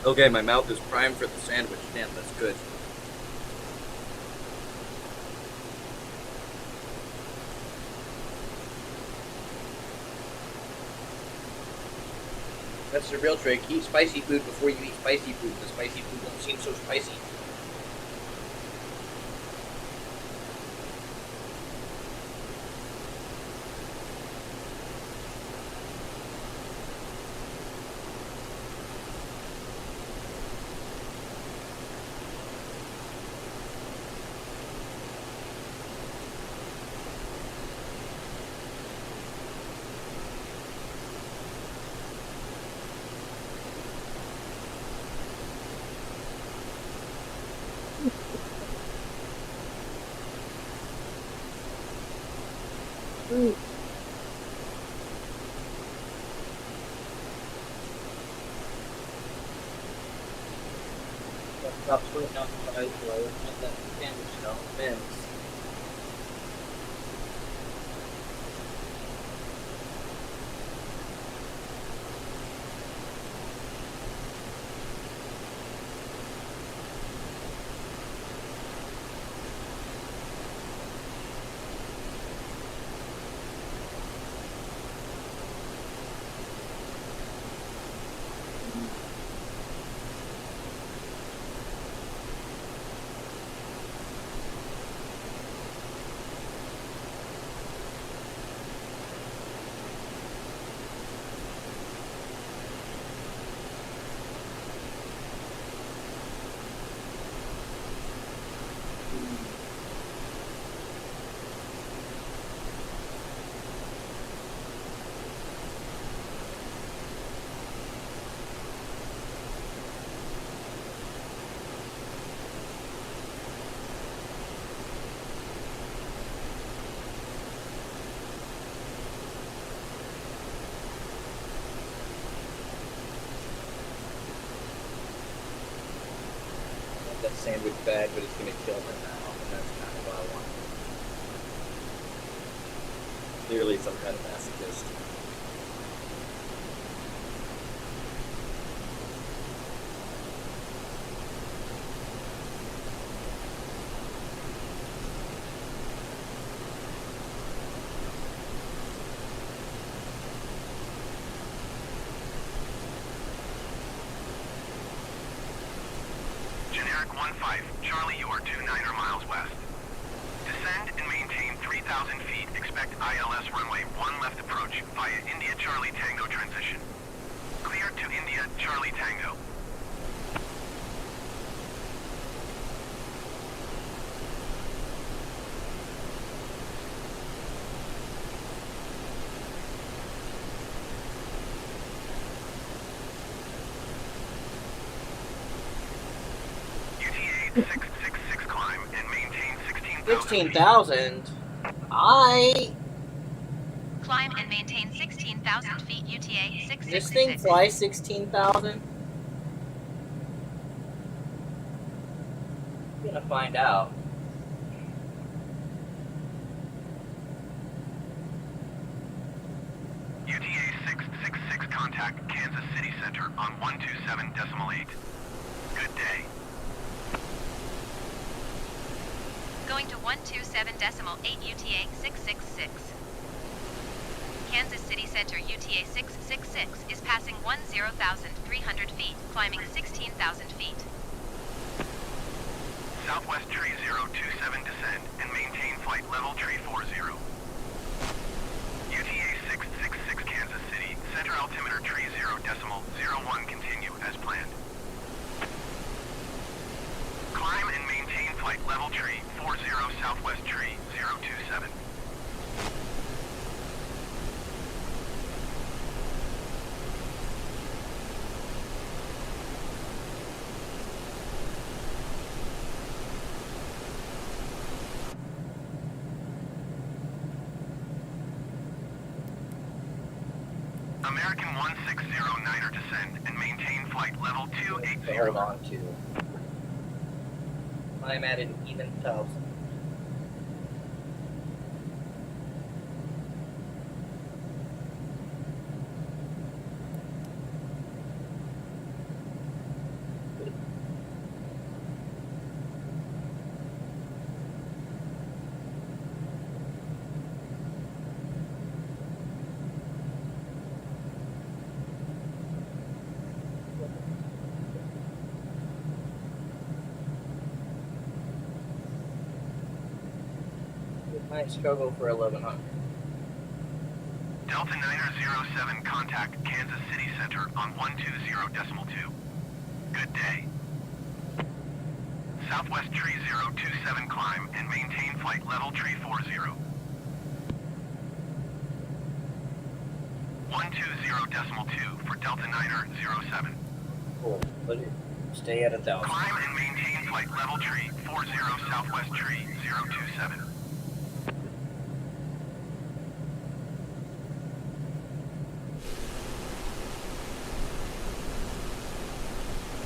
Okay, my mouth is primed for the sandwich. Damn, that's good. That's the real trick. Eat spicy food before you eat spicy food. The spicy food won't seem so spicy. Stop sweating out the ice while I let that sandwich down the fence. sandwich bag, but it's gonna kill her now, and that's kind of what I want. Clearly some kind of masochist. Generic 1-5, Charlie, you are 29 miles west. Descend and maintain 3,000 feet. Expect ILS runway 1 left approach via India Charlie Tango transition. Clear to India Charlie Tango. UTA 666 climb and maintain 16,000 feet. 16,000? I... Climb and maintain 16,000 feet UTA 666. This thing flies 16,000? I'm gonna find out. UTA 666 contact Kansas City Center on 127.8. Good day. Going to 127.8 UTA 666. Kansas City Center UTA 666 is passing 10,300 feet, climbing 16,000 feet. Southwest tree 027 descend and maintain flight level tree 40. UTA 666 Kansas City, center altimeter tree 0.01 continue as planned. Climb and maintain flight level tree 40 southwest tree 027. American 1609er descend and maintain flight level 280. Hold on to. I'm at an even 1,000. Might struggle for 1,100. Delta 907 contact Kansas City Center on 120.2. Good day. Southwest tree 027 climb and maintain flight level tree 40. 120.2 for Delta 907. Cool. Let it stay at 1,000. Climb and maintain flight level tree 40 southwest tree 027.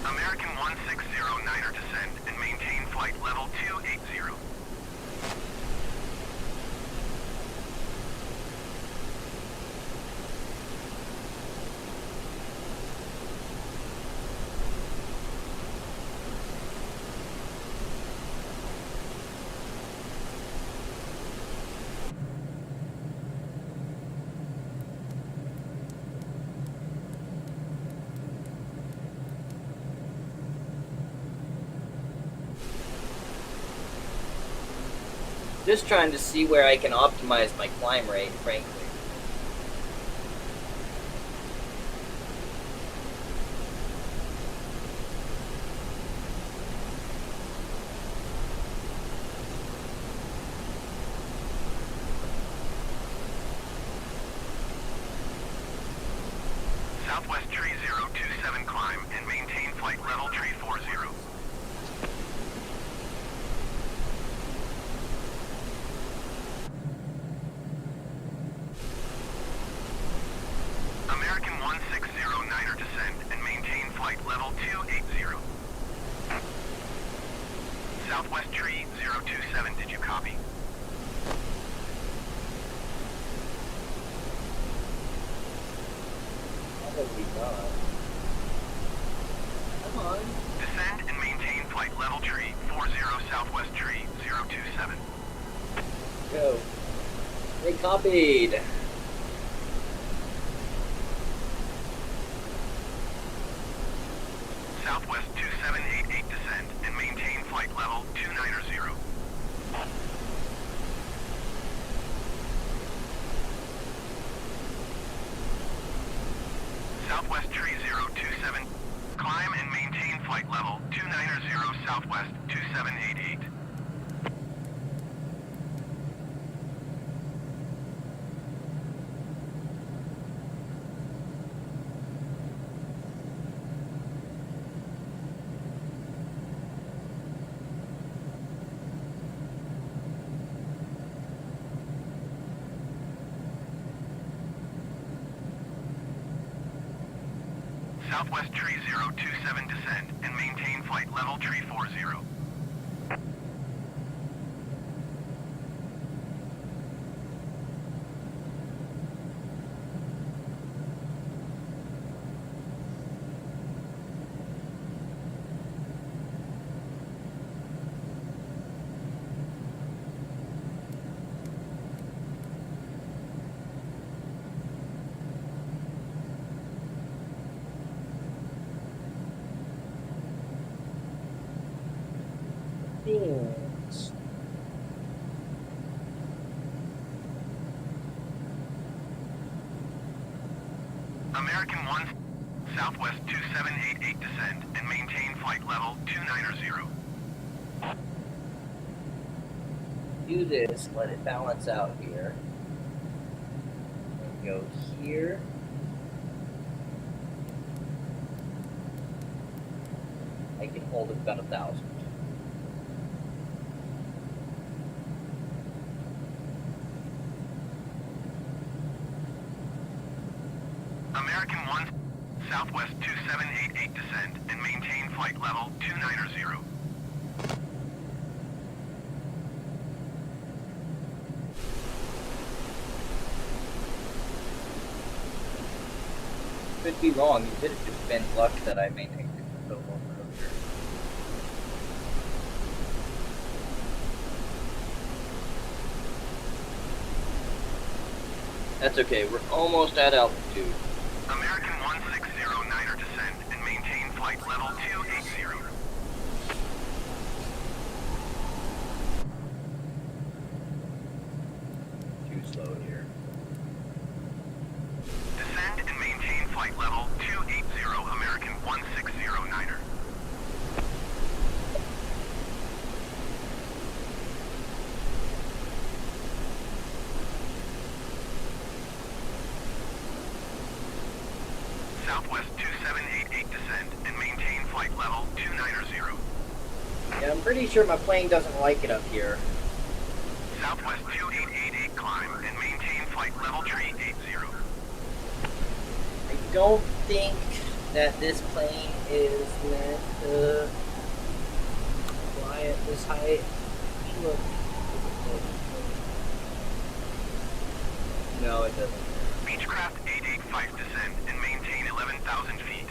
American 1609er descend and maintain flight level 280. Just trying to see where I can optimize my climb rate, frankly. Southwest tree 027 climb and maintain flight level tree 40. American 1609er descend and maintain flight level 280. Southwest tree 027, did you copy? Probably not. Come on. Descend and maintain flight level tree 40 Southwest tree 027. Go. They copied. Southwest 2788 descend and maintain flight level 290. Southwest tree 027, climb and maintain flight level 290 Southwest 2788. Southwest tree 027 descend and maintain flight level tree 40. Yes. American 1, Southwest 2788 descend and maintain flight level 290. Do this, let it balance out here. And go here. I can hold about 1,000. American 1, Southwest 2788 descend and maintain flight level 290. Could be wrong. You could have just been luck that I maintained it for so long earlier. That's okay, we're almost at altitude. American 1609er descend and maintain flight level 280. Too slow here. Descend and maintain flight level 280, American 1609er. Southwest 2788 descend and maintain flight level 290. Yeah, I'm pretty sure my plane doesn't like it up here. Southwest 2888 climb and maintain flight level tree 80. I don't think that this plane is meant to fly at this height. Look. No, it doesn't. Beechcraft 885 descend and maintain 11,000 feet.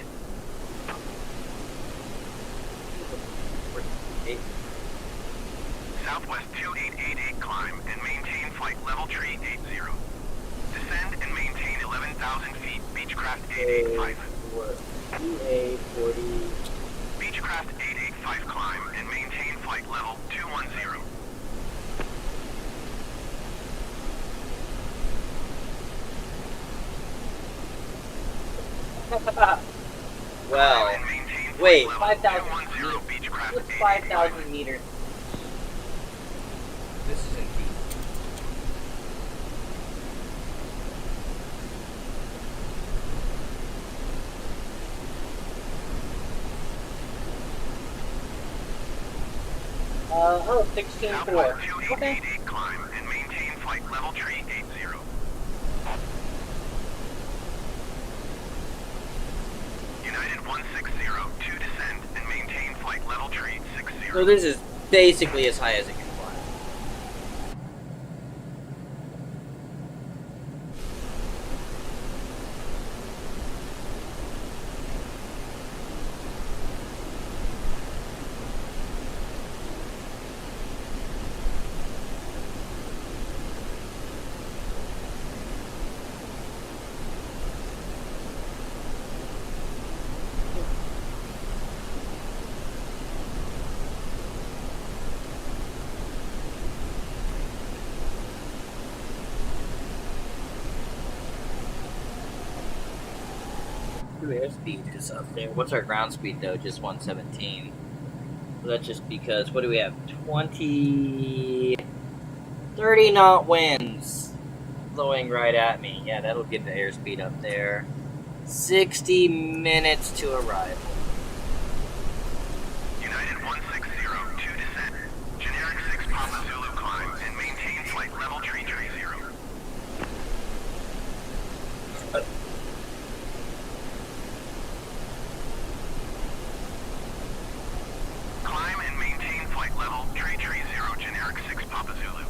Southwest 2888 climb and maintain flight level tree 80. Descend and maintain 11,000 feet. Beechcraft 885. EA40. Beechcraft 885 climb and maintain flight level 210. Well, And maintain flight wait, level 5,000 210 Beechcraft What's 885. 5,000 meters? This is in feet. Oh, 16.4. Southwest Okay. 2888 climb and maintain flight level tree 80. United 160 to descend and maintain flight level tree 60. So this is basically as high as it can fly. Airspeed is up there. What's our ground speed though? Just 117. So that's just because, what do we have? 30 knot winds blowing right at me. Yeah, that'll get the airspeed up there. 60 minutes to arrival. United 160 to descent. Generic 6 Papa Zulu climb and maintain flight level tree 0. Climb and maintain flight level tree 0, generic 6 Papa Zulu.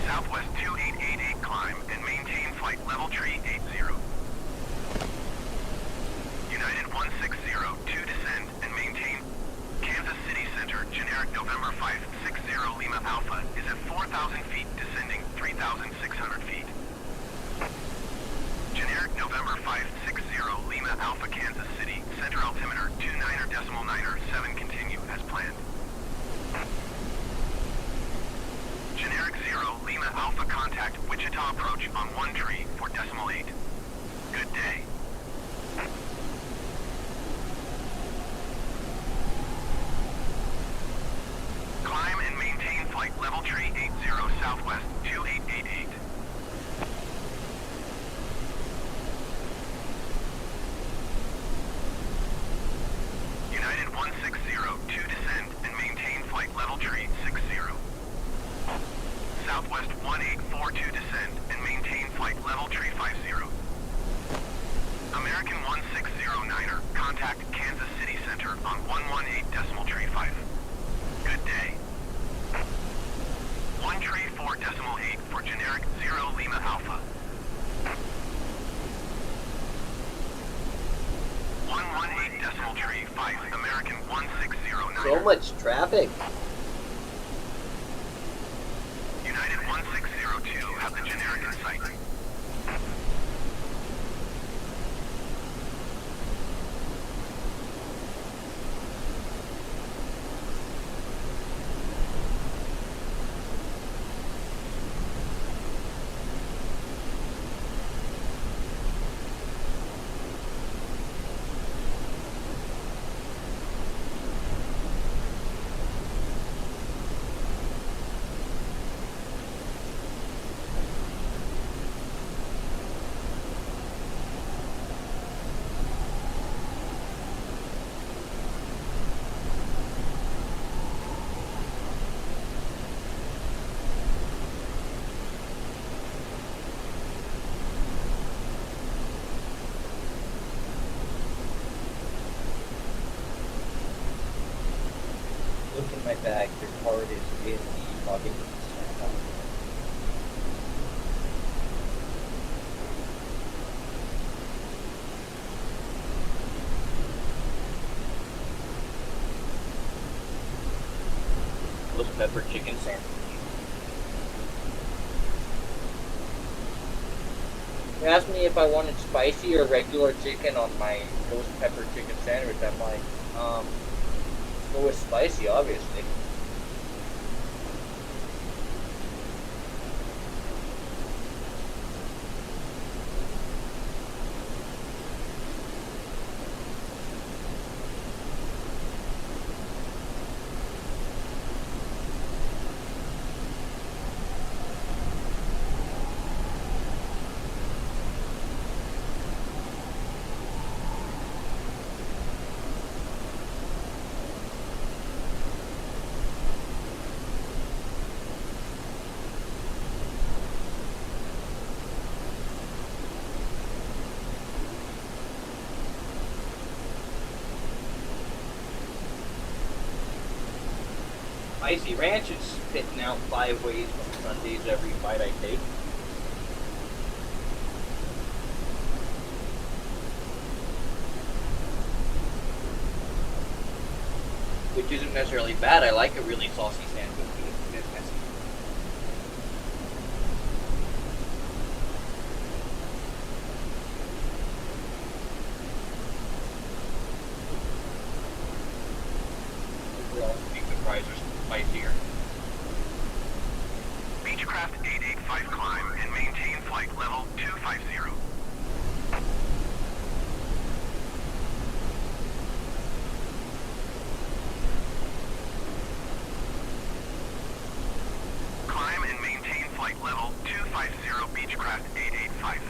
Southwest 2888 climb and maintain flight level tree 80. United 160 to descend and maintain Kansas City Center, generic November 560 Lima Alpha is at 4,000 feet, descending 3,600 feet. Generic November 560 Lima Alpha Kansas City, center altimeter 29.997 continue as planned. Generic 0 Lima Alpha contact Wichita approach on 1 tree for decimal 8. Good day. Climb and maintain flight level tree 80 Southwest 2888. United 160 to descend and maintain flight level tree 60. Southwest 184 to descend and maintain flight level tree 50. American 1609er, contact Kansas City Center on 118 decimal tree 5. Good day. 1 tree 4 decimal 8 for generic 0 Lima Alpha. 118 decimal tree 5, American 1609er. So much traffic. United 1602 have the generic in sight. Look in my bag. Your card is in the login. Ghost pepper chicken sandwich. They asked me if I wanted spicy or regular chicken on my ghost pepper chicken sandwich. I'm like, go with spicy, obviously. Spicy Ranch is spitting out 5 ways from Sundays every bite I take. Which isn't necessarily bad. I like a really saucy sandwich. It's a bit messy. Overall, I think the fries are spicier. Beechcraft 885 climb and maintain flight level 250. Climb and maintain flight level 250 Beechcraft 885.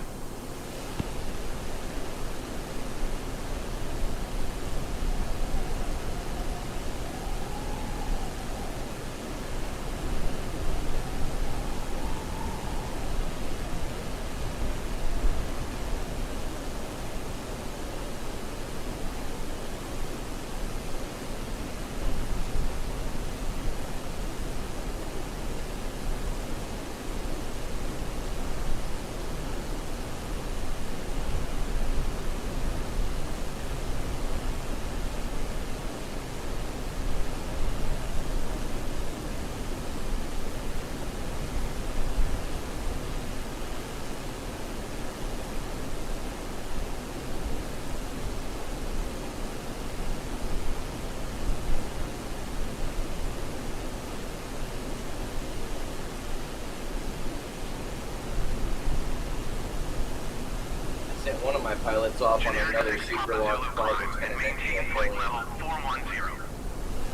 Sent one of my pilots off on another super long flight that's gonna make me a Flight million. level 410.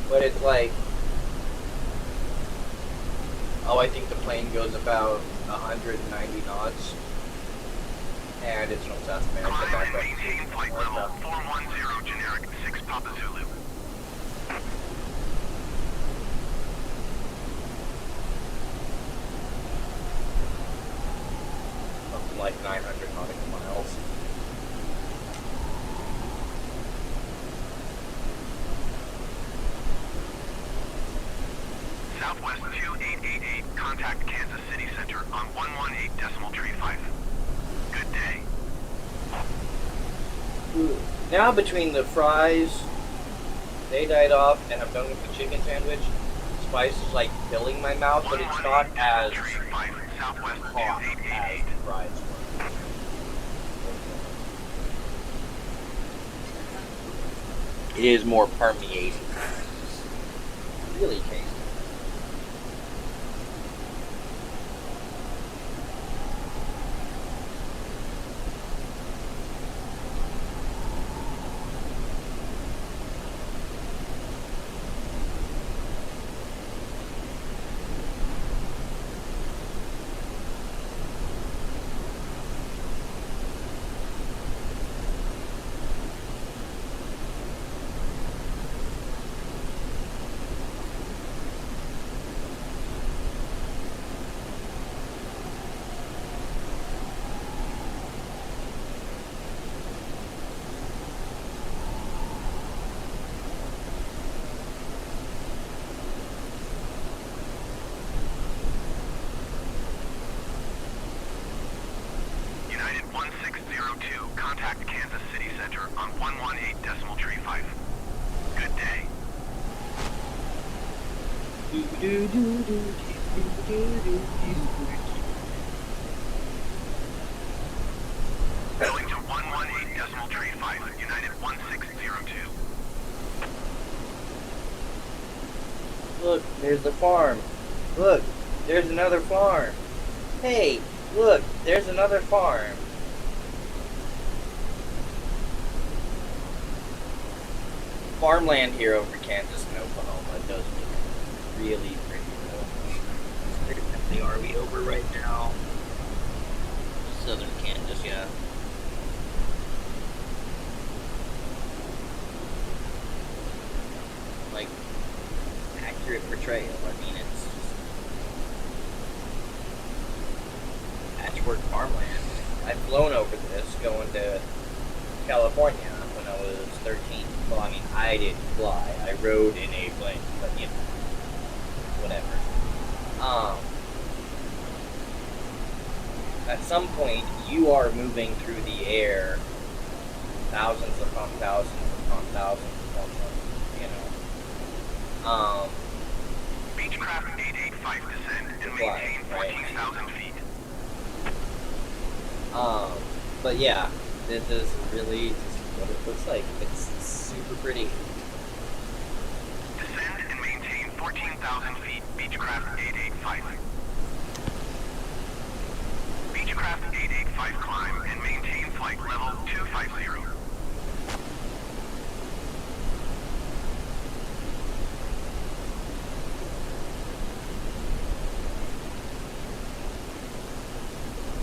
But it's like, oh, I think the plane goes about 190 knots, and it's from South America Climb back and up maintain to flight North level Africa. 410 generic 6 Papa Zulu. Something like 900 nautical miles. Southwest 2888, contact Kansas City Center on 118.35. Good day. Now between the fries, they died off, and I'm done with the chicken sandwich. Spice is like filling my mouth, but it's not as 118.35, Southwest hot as 2888. the fries were. It is more permeated. Really tasty. United 1602, contact Kansas City Center on 118.35. Good day. Going to 118.35, United 1602. Look, there's the farm. Look, there's another farm. Hey, look, there's another farm. Farmland here over Kansas and Oklahoma does look really pretty though. Where exactly are we over right now? Southern Kansas, yeah. Like, accurate portrayal. I mean, it's just patchwork farmland. I've flown over this going to California when I was 13. Well, I mean, I didn't fly. I rode in a plane, but you know. whatever. At some point, you are moving through the air, thousands upon thousands upon thousands upon thousands, you know. Beechcraft 885 descend and maintain 14,000 feet. But yeah, this is really just what it looks like. It's super pretty. Descend and maintain 14,000 feet. Beechcraft 885. Beechcraft 885 climb and maintain flight level 250.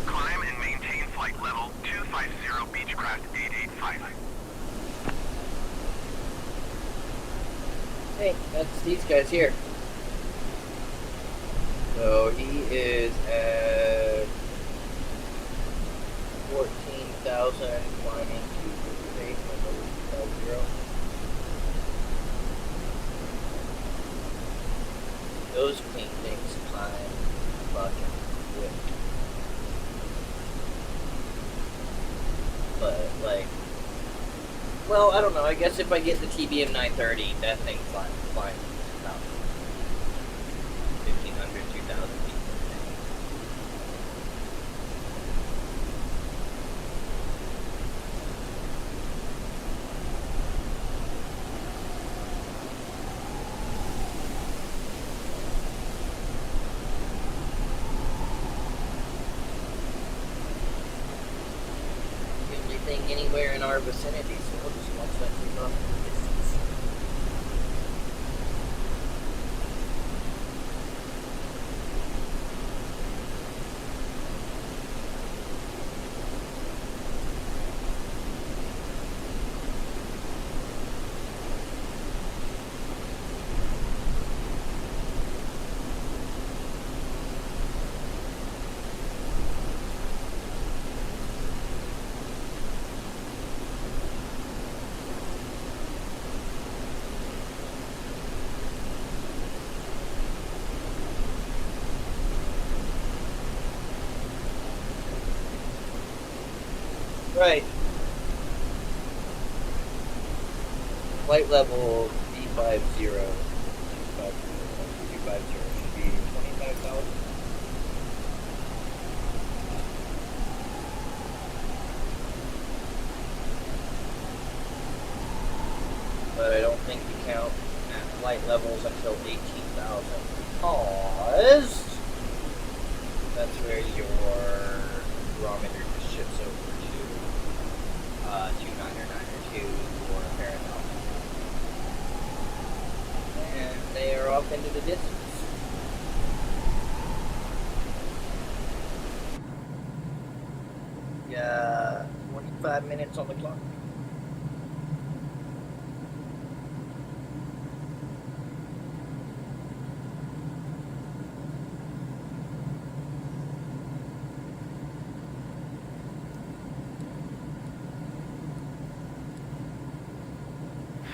Climb and maintain flight level 250. Beechcraft 885. Hey, that's these guys here. So he is at 14,000 climbing to base level 0. Those clean things climb fucking quick. But like, well, I don't know. I guess if I get the TBM 930, that thing flies about 1,500, 2,000 feet. Everything anywhere in our vicinity, so we'll just watch that thing off in the distance. Right. Flight level B50, 250 should be 25,000. But I don't think you count at flight levels until 18,000 because that's where your barometer just shifts over to 299 or 2 for parallel. And they are off into the distance. Yeah, 45 minutes on the clock.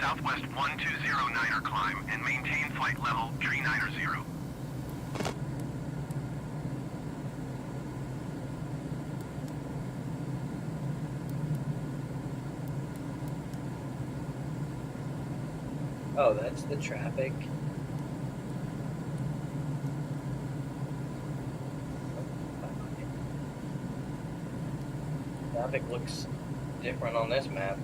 Southwest 1209er climb and maintain flight level 390. Oh, that's the traffic. Traffic looks different on this map.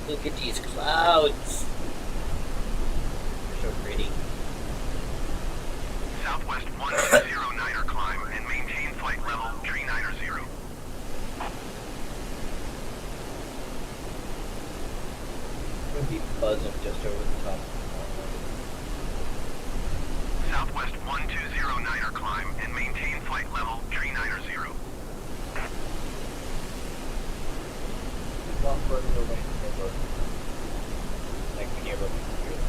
Look at these clouds. They're so pretty. Southwest 1209er climb and maintain flight level 390. We'll be buzzing just over the top. Southwest 1209er climb and maintain flight level 390. Walk further away from the road. Like when you're looking through.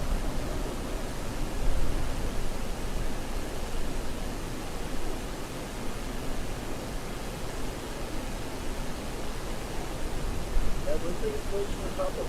Looks like it's close to the top of it.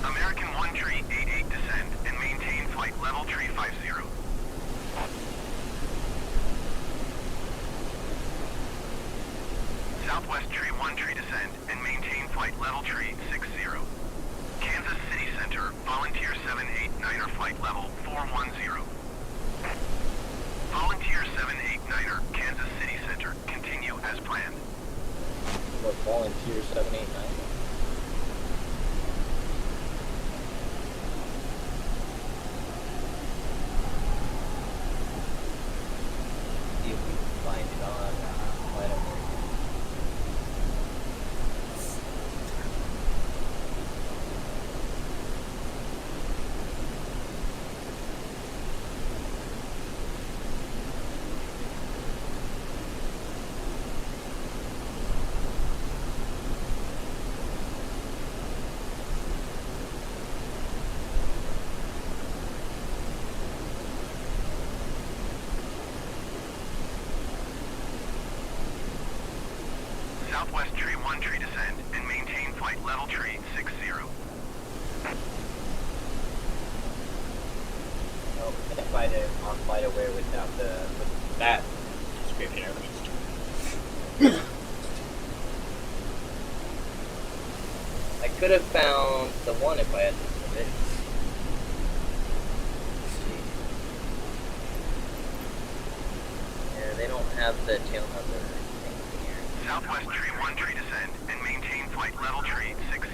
American 1 tree 88 descend and maintain flight level tree 50. Southwest tree 1 tree descend and maintain flight level tree 60. Kansas City Center, Volunteer 789er flight level 410. Volunteer 789er, Kansas City Center, continue as planned. What, Volunteer 789? See if we can find it on Flight Aware. Southwest tree 1 tree descend and maintain flight level tree 60. Oh, we can't find it on Flight Aware without that description at least. I could have found the one if I had looked at it. Let's see. Yeah, they don't have the tail number thing here. Southwest tree 1 tree descend and maintain flight level tree 60.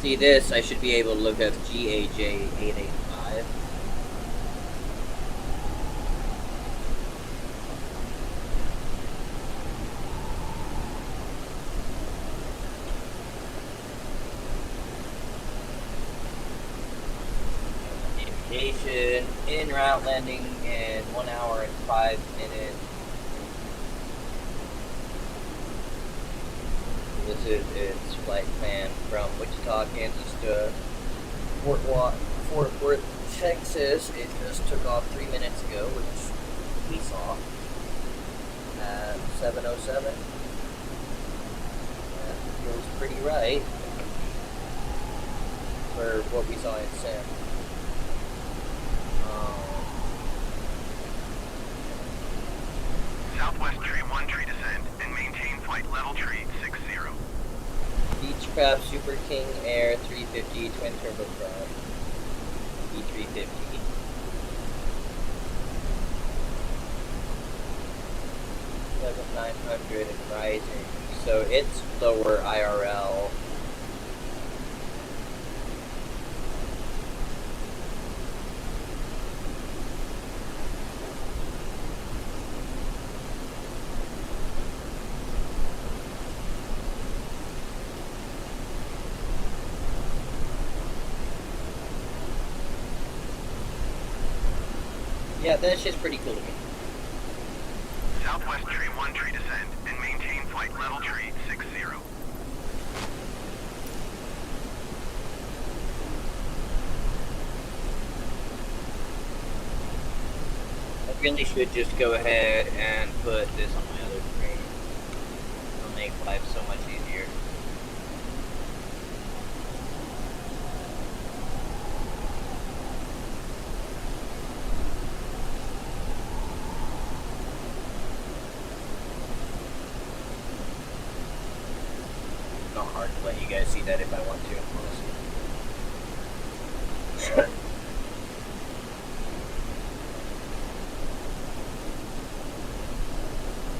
See this, I should be able to look up GAJ885. Navigation, in route landing in 1 hour and 5 minutes. This is its flight plan from Wichita, Kansas to Fort Worth, Texas. It just took off 3 minutes ago, which we saw at 7:07. That feels pretty right for what we saw in Sim. Southwest tree 1 tree descend and maintain flight level tree 60. Beechcraft Super King Air 350 twin turboprop E350. Level 900 and rising, so it's lower IRL. Yeah, that's just pretty cool to me. Southwest tree 1 tree descend and maintain flight level tree 60. I really should just go ahead and put this on my other screen. It'll make life so much easier. Not hard to let you guys see that if I want to, honestly.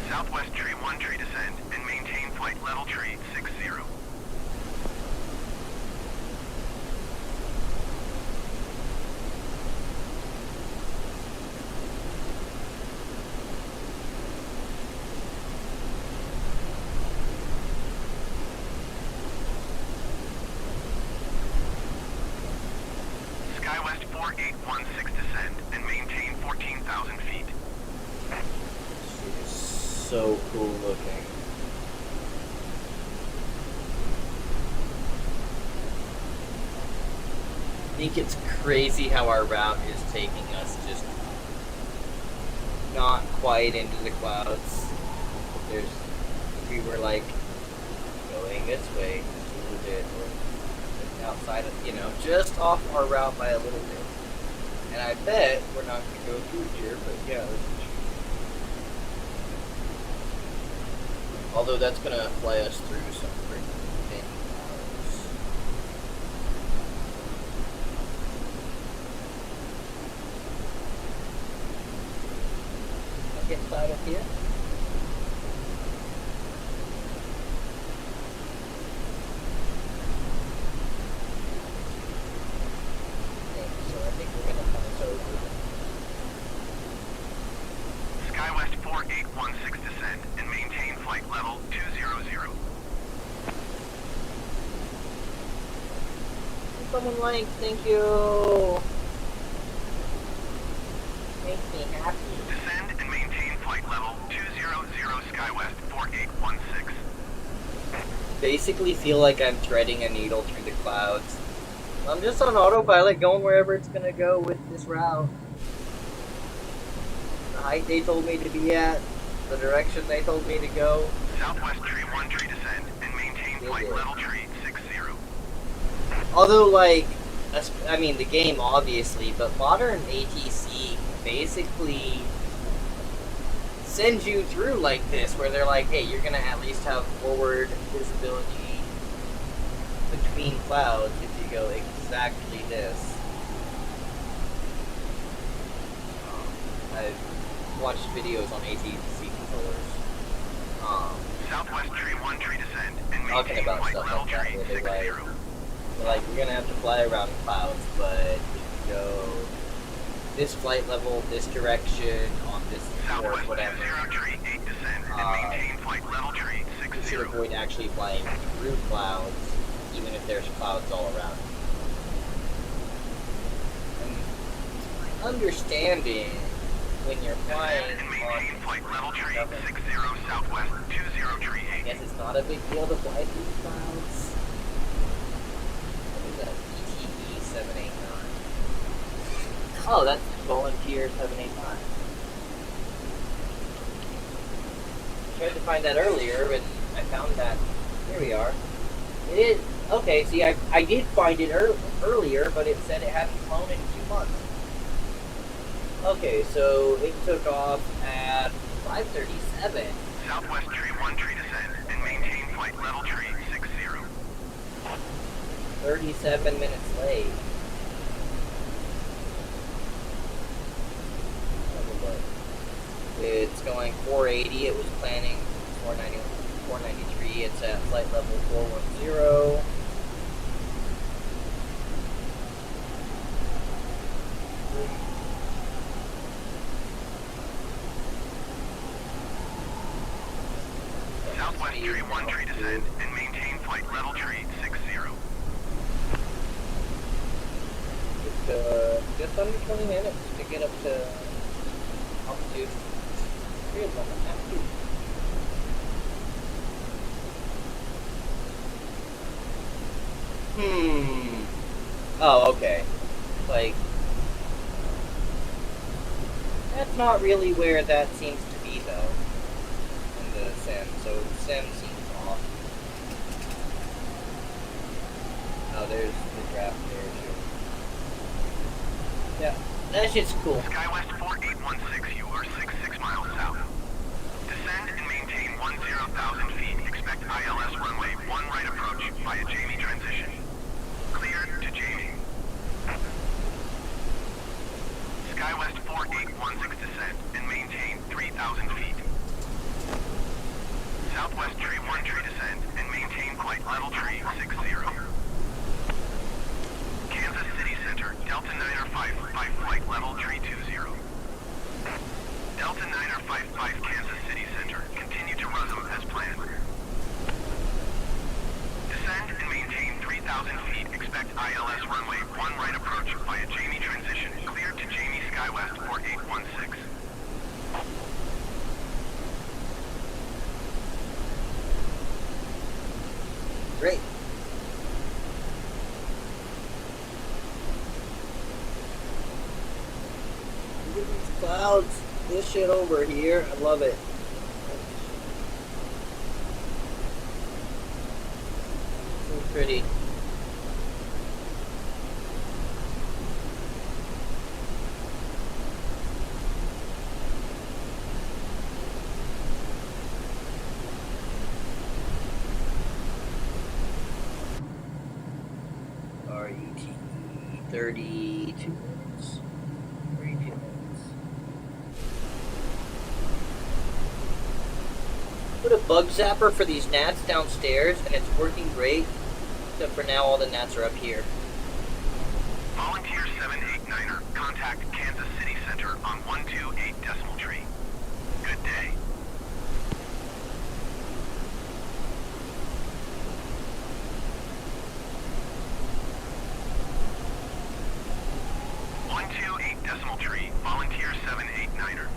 Southwest tree 1 tree descend and maintain flight level tree 60. Skywest 4816 descend and maintain 14,000 feet. Jeez. so cool looking. I think it's crazy how our route is taking us just not quite into the clouds. We were like going this way just a little bit, or outside of, just off our route by a little bit. And I bet we're not going to go through here, but yeah. Although that's going to fly us through some pretty thin clouds. I'll get cloud up here. SkyWest 4816 descend and maintain flight level 200. Someone likes, thank you. Makes me happy. Descend and maintain flight level 200 SkyWest 4816. Basically feel like I'm threading a needle through the clouds. I'm just on autopilot going wherever it's gonna go with this route. The height they told me to be at, the direction they told me to go. Southwest tree 1 tree descend and maintain flight level tree 60. Although, like, I mean, the game obviously, but modern ATC basically sends you through like this, where they're like, hey, you're gonna at least have forward visibility between clouds if you go exactly this. I've watched videos on ATC controllers. Southwest tree 1 tree descend and Talking maintain about flight stuff level like that, tree where they're 60. like, you're gonna have to fly around clouds, but if you go this flight level, this direction, on this course, Southwest whatever, 20 tree 8 descend and maintain flight level tree you 60. should avoid actually flying through clouds, even if there's clouds all around. And my understanding, when you're flying Descend and maintain on flight level tree government, 60 Southwest 20 tree I 8. guess it's not a big deal to fly through clouds. What is that? ETE 789. Oh, that's Volunteer 789. I tried to find that earlier, but I found that. Here we are. It is. Okay, see, I did find it earlier, but it said it hadn't flown in 2 months. Okay, so it took off at 5:37. Southwest tree 1 tree descend and maintain flight level tree 60. 37 minutes late. It's going 480. It was planning 490, 493. It's at flight level 410. Southwest tree 1 tree descend and maintain flight level tree 60. Just under 20 minutes to get up to altitude. Here's one that's altitude. Oh, okay. Like, that's not really where that seems to be, though, in the sim. So the sim seems off. Oh, there's the draft there, too. Yeah, that shit's cool. SkyWest 4816, you are 66 miles south. Descend and maintain 10,000 feet. Expect ILS runway 1 right approach via Jamie transition. Cleared to Jamie. SkyWest 4816 descend and maintain 3,000 feet. Southwest tree 1 tree descend and maintain flight level tree 60. Kansas City Center, Delta 955 flight level tree 20. Delta 955 Kansas City Center, continue to RUSM as planned. Descend and maintain 3,000 feet, expect ILS runway 1 right approach via Jamie transition, cleared to Jamie SkyWest 4816. Great. Look at these clouds. This shit over here. I love it. So pretty. RET 32 minutes. 32 minutes. Put a bug zapper for these gnats downstairs, and it's working great. Except for now, all the gnats are up here. Volunteer 789er, contact Kansas City Center on 128 decimal tree. Good day. Decimal tree, volunteer 789er.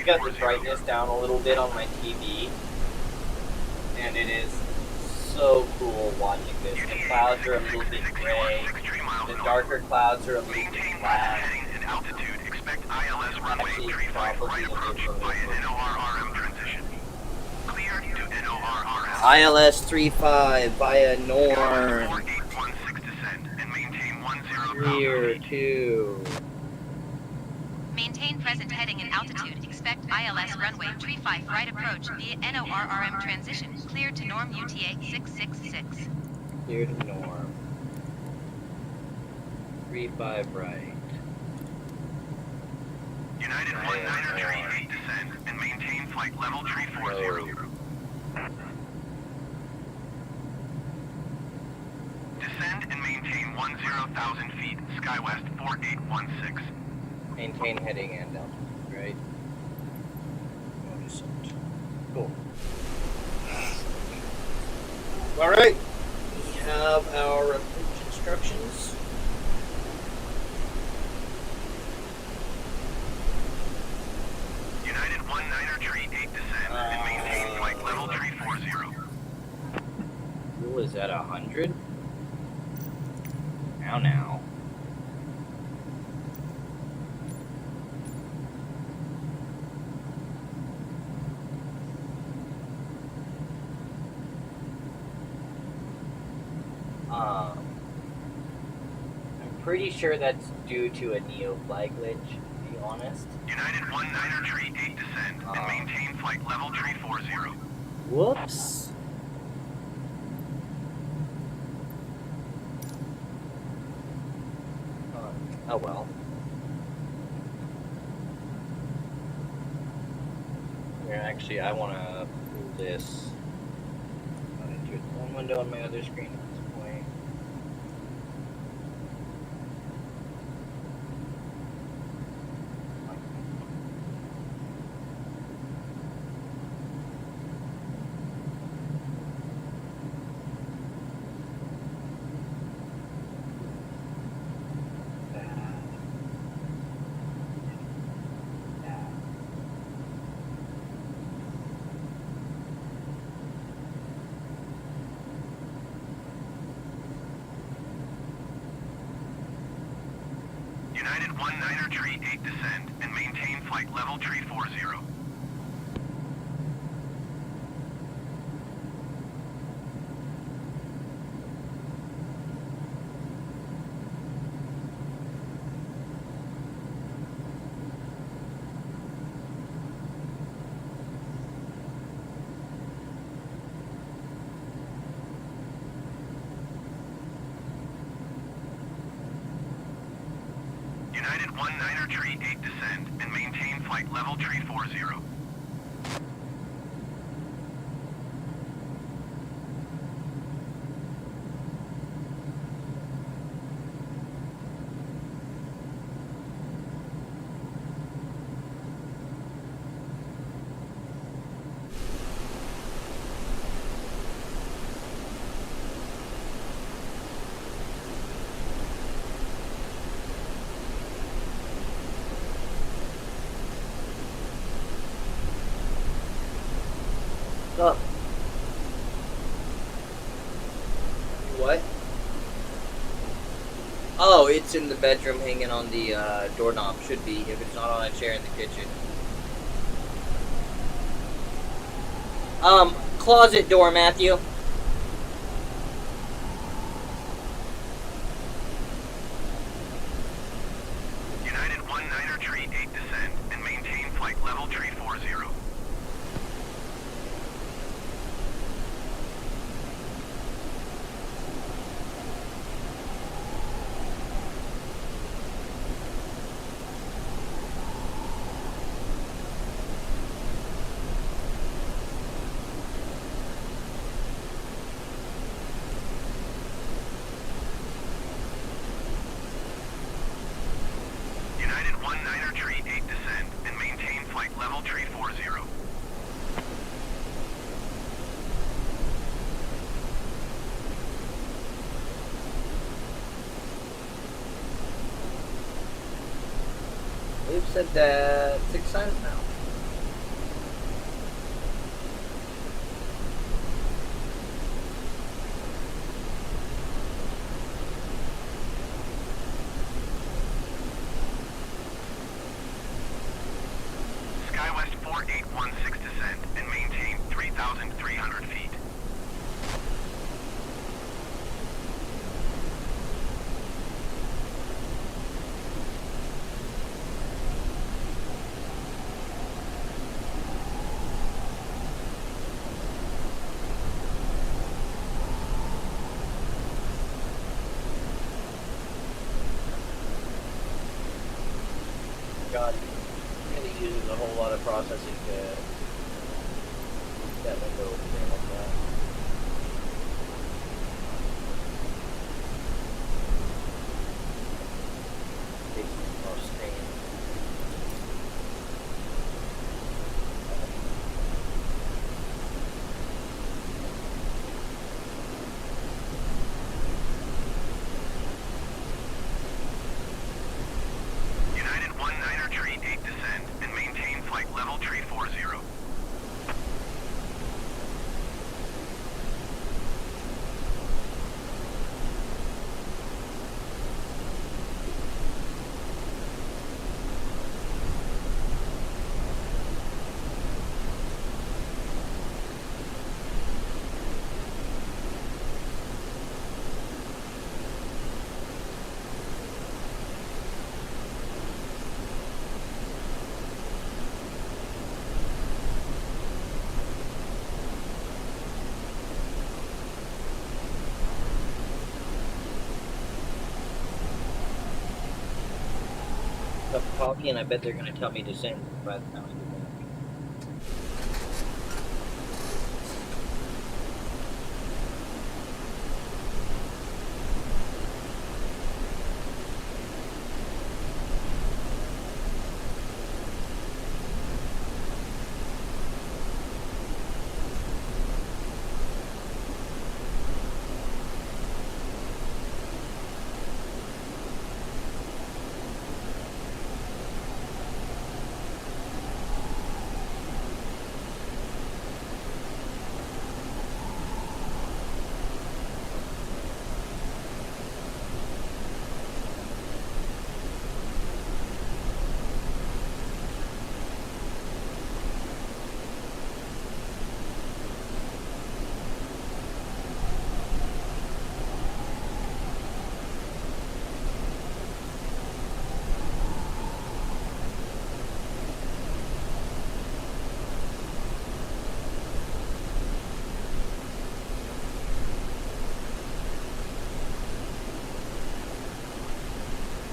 got the brightness down a little bit on my TV, and it is so cool watching this. The clouds are a little bit gray, the darker clouds are a little bit black. Actually, probably ILS 35 via norm. Clear 2. Maintain present heading and altitude. Expect ILS runway 35 right approach via NORRM transition. Clear to norm UTA 666. Clear to norm. 35 right. United 19er tree 8 descend and maintain flight level tree 40. Descend and maintain 10,000 feet, SkyWest 4816. Maintain heading and altitude, right? Cool. Alright. We have our approach instructions. United 19er tree 8 descend and maintain flight level tree 40. Fuel is at 100. Now. pretty sure that's due to a NeoFly glitch, to be honest. United 19er tree 8 descend and maintain flight level tree 40. Whoops. Oh well. Here, actually, I want to pull this into its own window on my other screen at this point. United 19er tree 8 descend and maintain flight level tree 40. United 19er tree 8 descend and maintain flight level tree 40. Up. What? Oh, it's in the bedroom hanging on the doorknob. Should be, if it's not on a chair in the kitchen. Closet door, Matthew. United 19er tree 8 descend and maintain flight level tree 40. United 19er tree 8 descend and maintain flight level tree 40. We've said that 6 times now. SkyWest 4816 descend and maintain 3,300 feet. God, it really uses a whole lot of processing to get that window open like that. Takes more strain. United 19er tree 8 descend and maintain flight level tree 40. cup of coffee, and I bet they're going to tell me to send by the time I get back.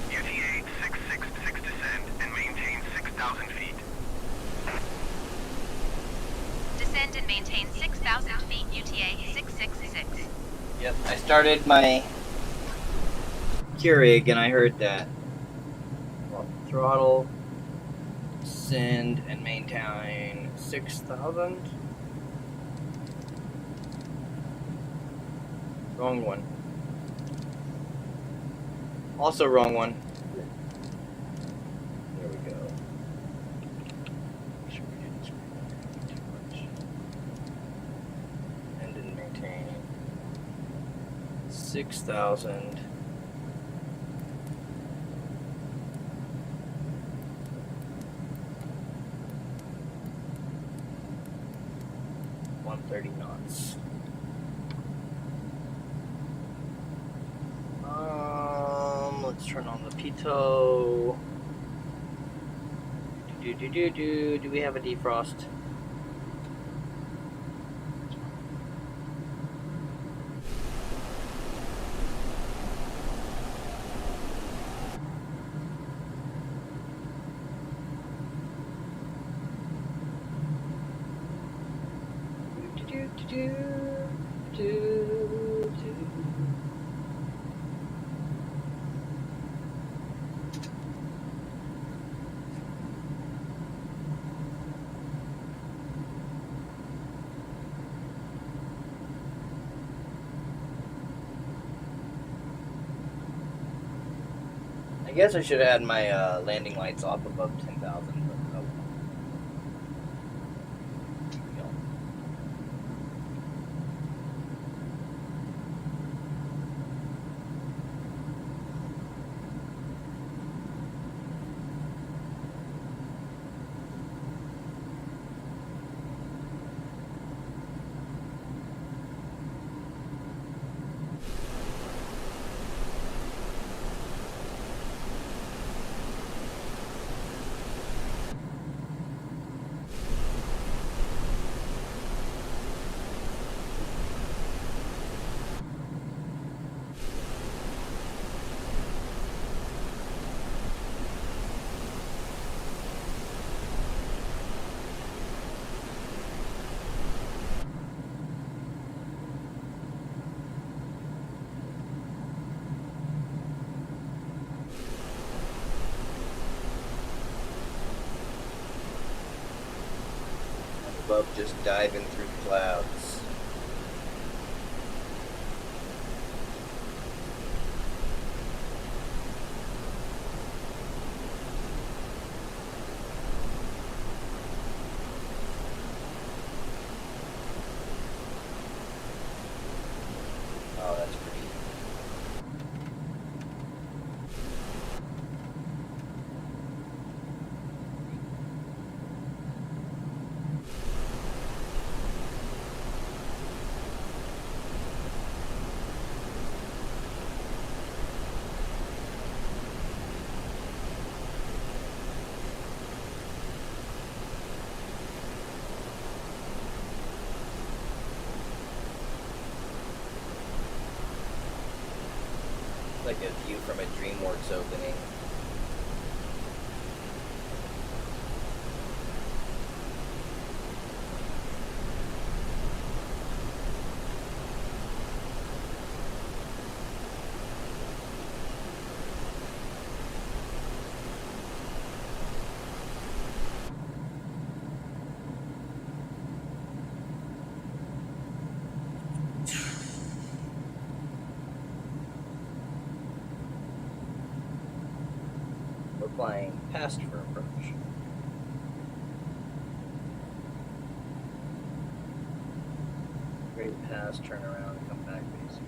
UTA 666 descend and maintain 6,000 feet. Descend and maintain 6,000 feet, UTA 666. Yep, I started my Keurig and I heard that. Well, throttle, send, and maintain 6,000. Wrong one. Also wrong one. There we go. Make sure we didn't screw that too much. And didn't maintain 6,000. knots. Let's turn on the pitot. Do we have a defrost? I guess I should have had my landing lights off above 10,000, but oh. Above, just diving through the clouds. Oh, that's pretty. Like a view from a DreamWorks opening. We're flying past for approach. Straight past, turn around, and come back basically.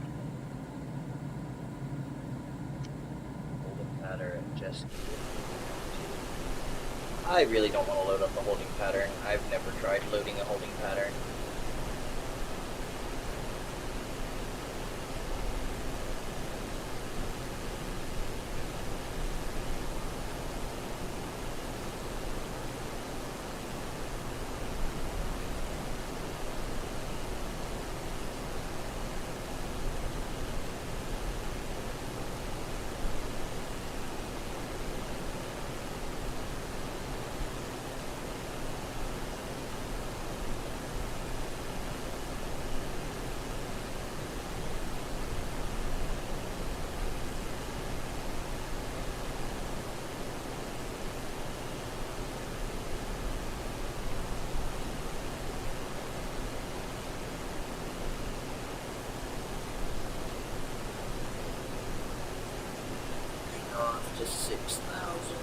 Holding pattern, just I really don't want to load up a holding pattern. I've never tried loading a holding pattern. Off to 6,000.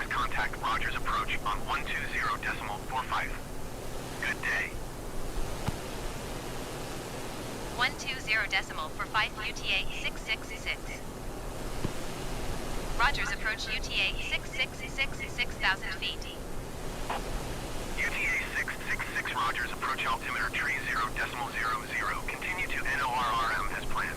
Contact Rogers approach on 120.45. Good day. 120.45 UTA 666. Rogers approach UTA 666 6,000 feet. UTA 666 Rogers approach altimeter tree 0.00. Continue to NORRM as planned.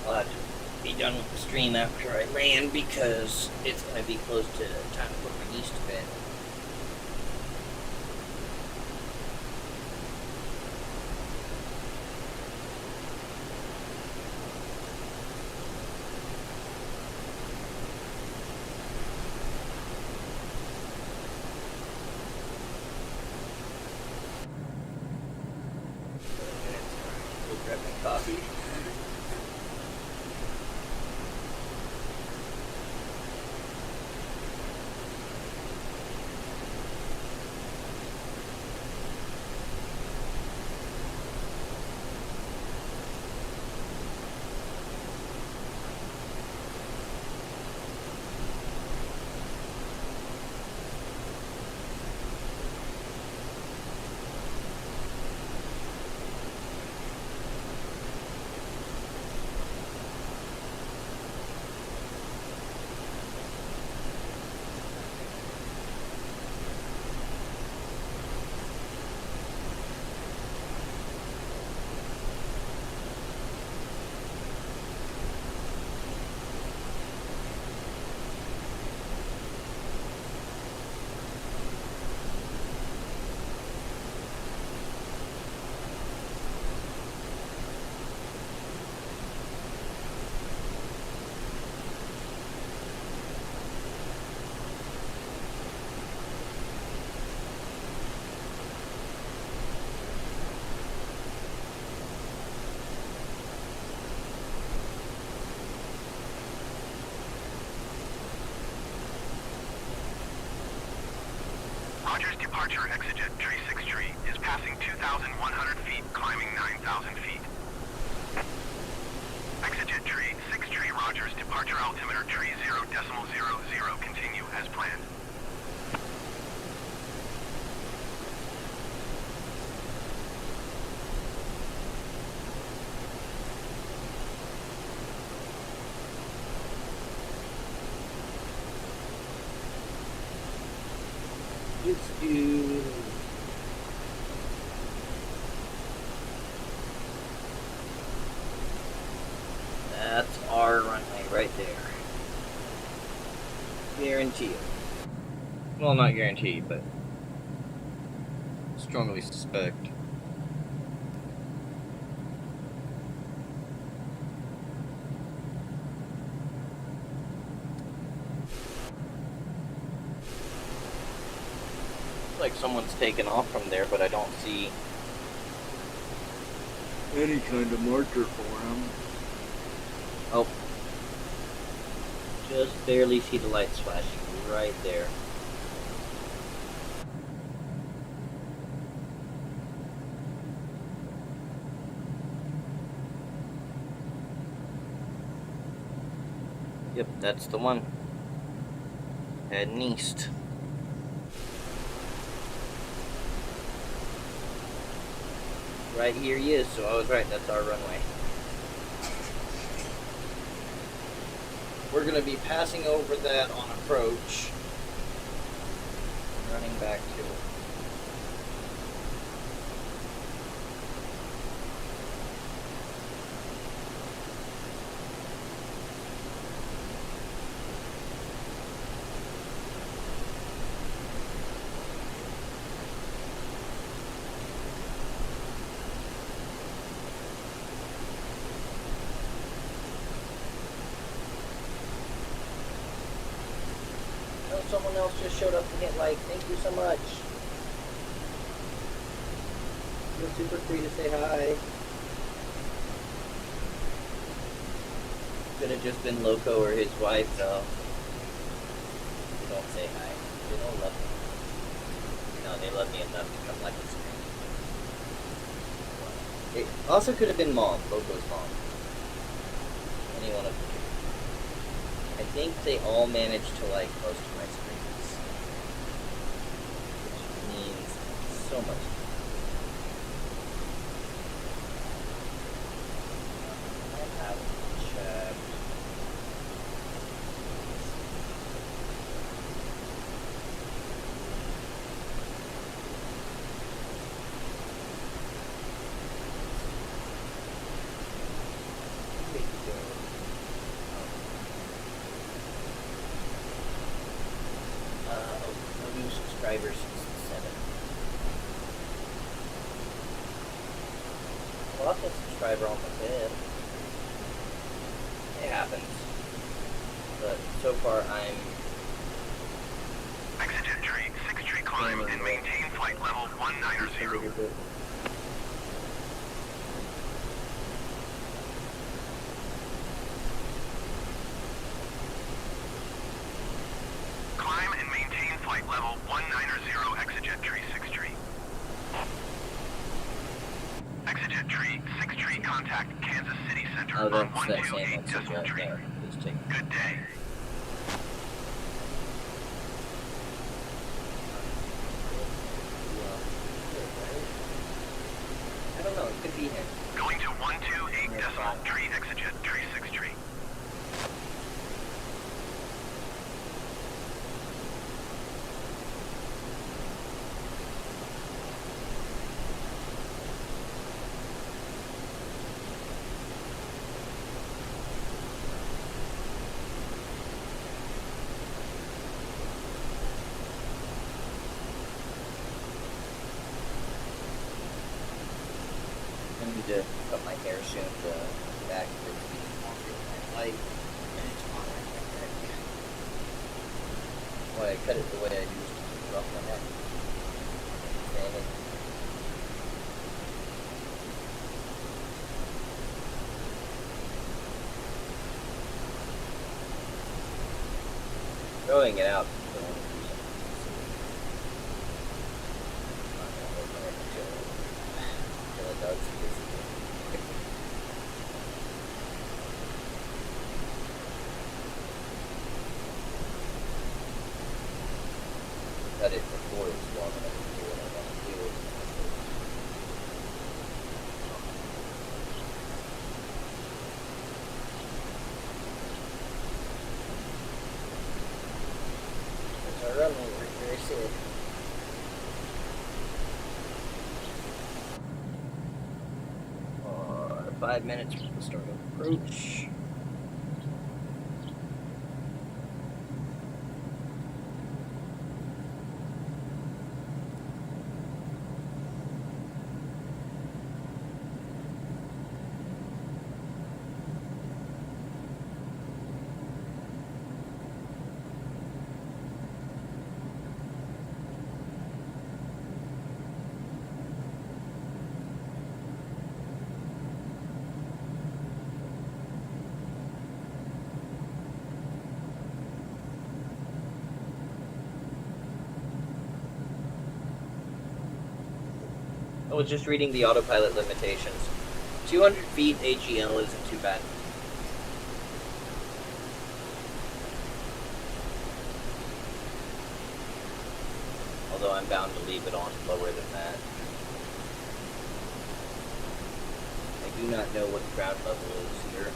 I'll have to be done with the stream after I land because it's going to be close to time to put my niece to bed. Departure exit tree 6 tree is passing 2,100 feet, climbing 9,000 feet. Exit tree 6 tree Rogers, departure altimeter tree 0.00, continue as planned. Let's do. That's our runway right there. Guarantee it. Well, not guarantee, but strongly suspect. Like someone's taken off from there, but I don't see any kind of marker for him. Oh. Just barely see the lights flashing right there. Yep, that's the one. Heading east. Right here he is, so I was right, that's our runway. We're going to be passing over that on approach. Running back to it. Someone else just showed up to hit like, thank you so much. Feel super free to say hi. Could have just been Loco or his wife, though. They don't say hi. They don't love me. No, they love me enough to come like a stranger. It also could have been Mom, Loco's mom. Any one of them. I think they all managed to like most of my screens, which means so much. I haven't checked. Subscribers 67. Lost a subscriber on the bed. It happens. But so far I'm Exit tree 6 tree climb and maintain flight level 190. Climb and maintain flight level 190, exit tree 6 tree. Exit tree 6 tree, contact Kansas City Center oh, on that's that same 128 message decimal right tree. there. Let's take Good day. I don't know, it could be here. Going to 128 decimal tree, exit tree 6 tree. I need to cut my hair soon to back for it to be longer than I like. And it's on right there. Why I cut it the way I do is to keep it off my neck. Dang it. Throwing it out. does physically. Cut it before it's long enough to do what I want to do. There's our runway right there, I see it. 5 minutes from the start of approach. I was just reading the autopilot limitations. 200 feet AGL isn't too bad. Although I'm bound to leave it on lower than that. I do not know what the ground level is here.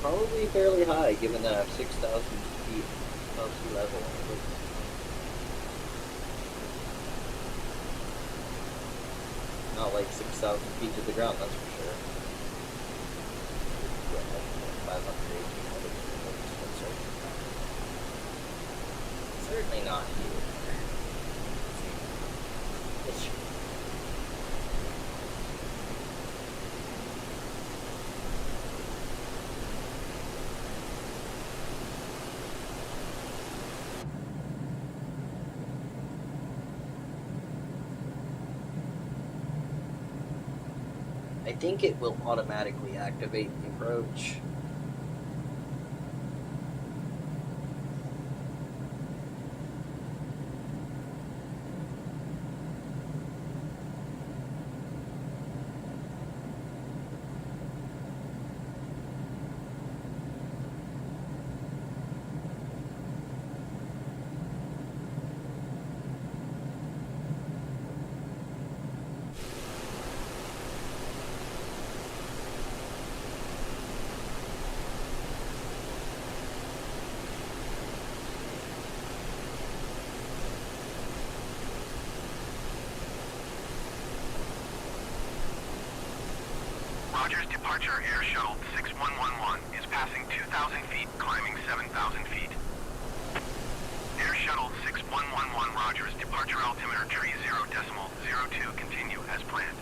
Probably fairly high, given that I have 6,000 feet above sea level. Not like 6,000 feet to the ground, that's for sure. Yeah, like 500, 1,800 feet. Certainly not here. I think it will automatically activate the approach. Rogers departure air shuttle 6111 is passing 2,000 feet, climbing 7,000 feet. Air shuttle 6111 Rogers departure altimeter tree 0.02 continue as planned.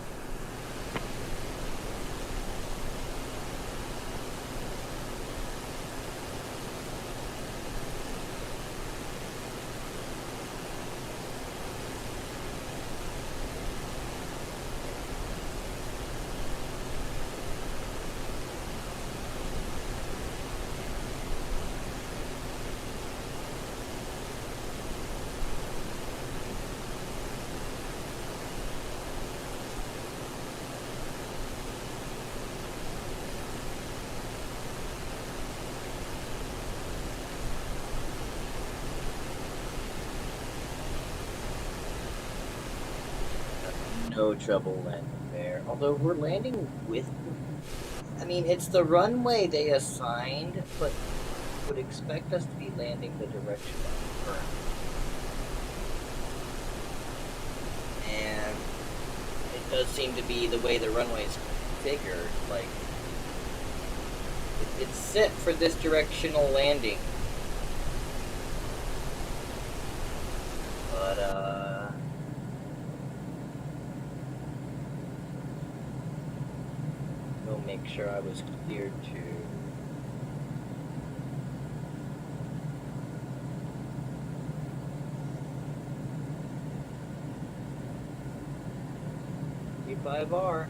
No trouble landing there. Although we're landing with... I mean, it's the runway they assigned, but would expect us to be landing the direction of the current. And it does seem to be the way the runway is configured. Like, it's set for this directional landing. But, we'll make sure I was cleared to... T5R.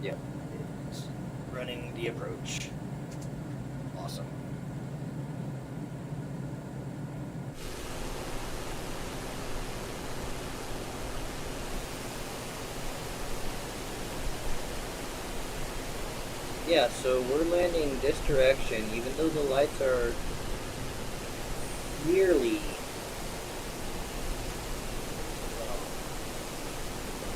Yep. It's running the approach. Awesome. Yeah, so we're landing this direction, even though the lights are clearly... Well,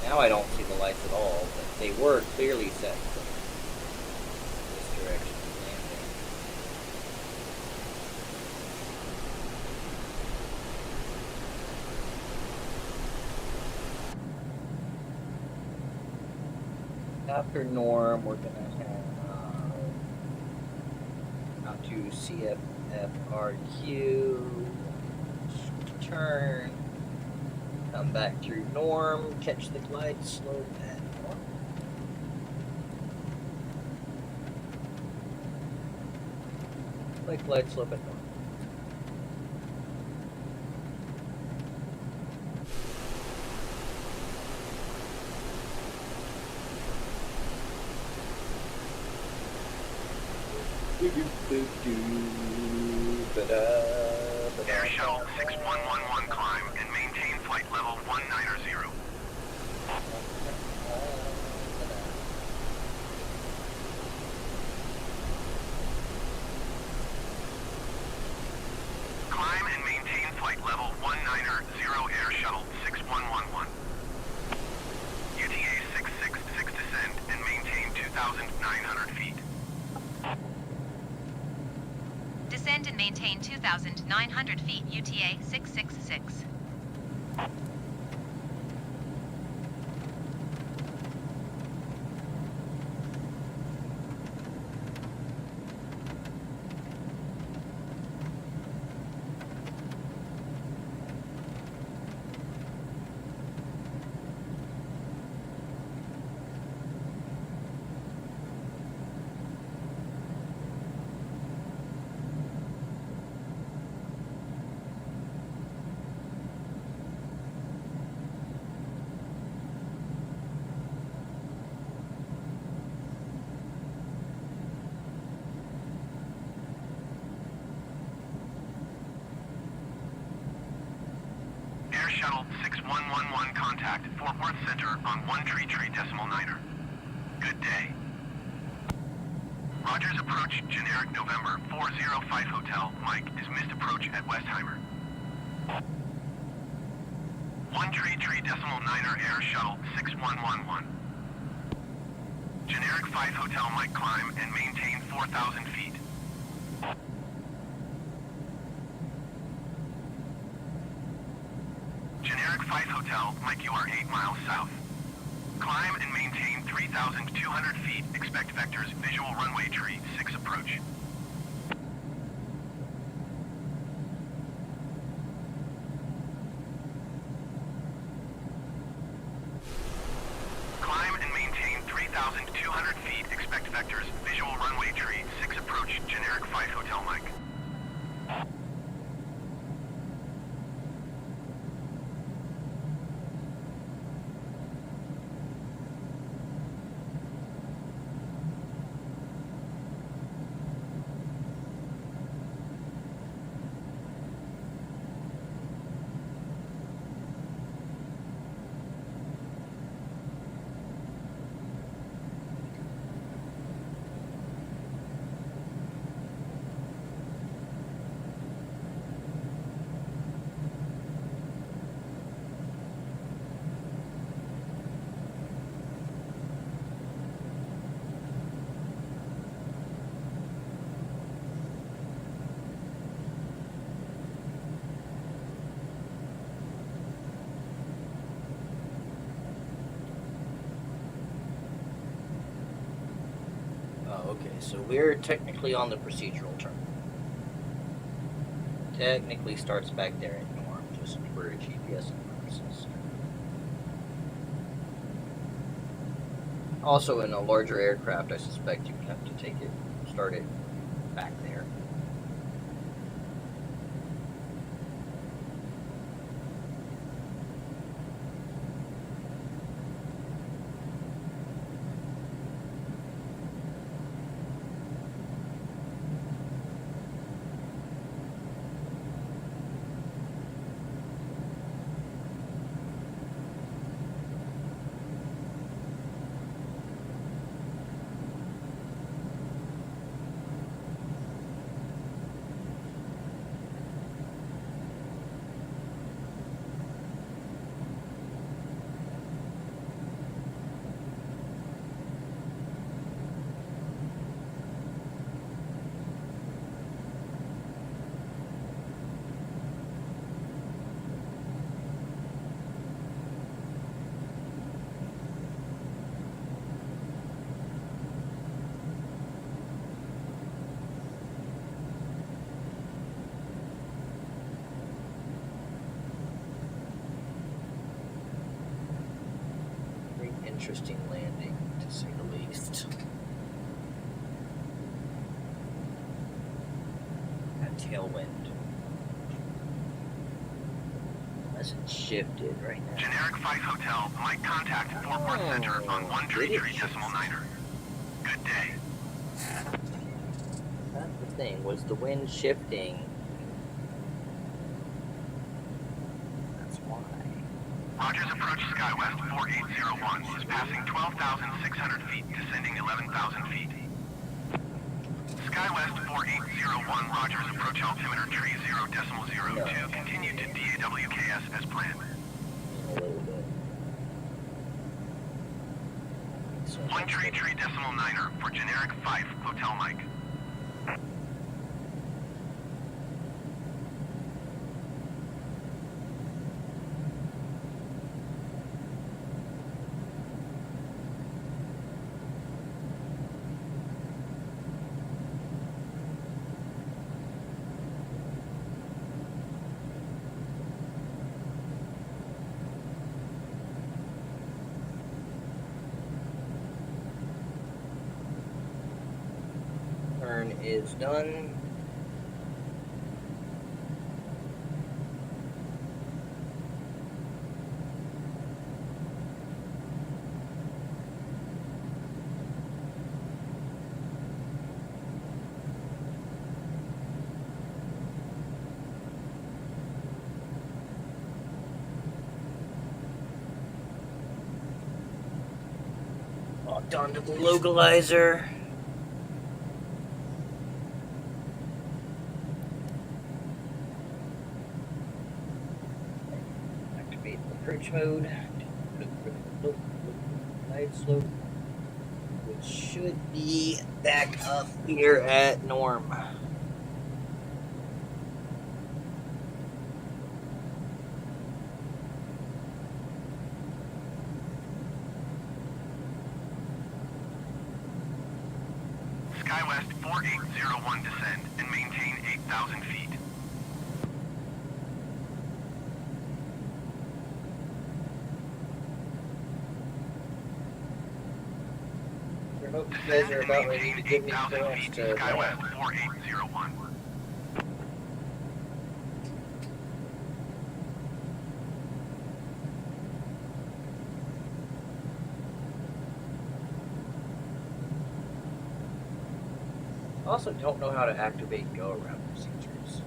now I don't see the lights at all, but they were clearly set for this direction of landing. After norm, we're gonna have out to CFFRQ, turn, come back through norm, catch the glide slope at norm. Like glide slope at norm. Air Shuttle 6111 climb and maintain flight level 190. Climb and maintain flight level 190 Air Shuttle 6111. UTA 666 descend and maintain 2,900 feet. Descend and maintain 2,900 feet, UTA 666. Air Shuttle 6111 contact Fort Worth Center on 133.9. Good day. Rogers approach generic November 405 Hotel. Mike is missed approach at Westheimer. 133.9 Air Shuttle 6111. Generic 5 Hotel Mike climb and maintain 4,000 feet. Generic 5 Hotel, Mike, you are 8 miles south. Climb and maintain 3,200 feet. Expect vectors, visual runway tree, 6 approach. Climb and maintain 3,200 feet. Expect vectors, visual runway tree, 6 approach. Generic 5 Hotel, Mike. Okay, so we're technically on the procedural turn. Technically starts back there in norm, just for GPS purposes. Also, in a larger aircraft, I suspect you would have to start it back there. interesting landing, to say the least. That tailwind. Unless it shifted right now. Generic 5 Hotel might contact Fort Worth Center on 133.9er. Good day. That's the thing, was the wind shifting? That's why. Rogers approach SkyWest 4801 is passing 12,600 feet, descending 11,000 feet. SkyWest 4801 Rogers approach altimeter tree 0.02, continue to DAWKS as planned. A little bit. So 133.9er for generic 5 Hotel Mike. turn is done. Locked onto the localizer. Activate approach mode. Glide slope, which should be back up here at norm. SkyWest 4801 descend and maintain 8,000 feet. I hope you guys are about ready to give me the 8,000 clearance feet to to SkyWest land. 4801. I also don't know how to activate go-around procedures.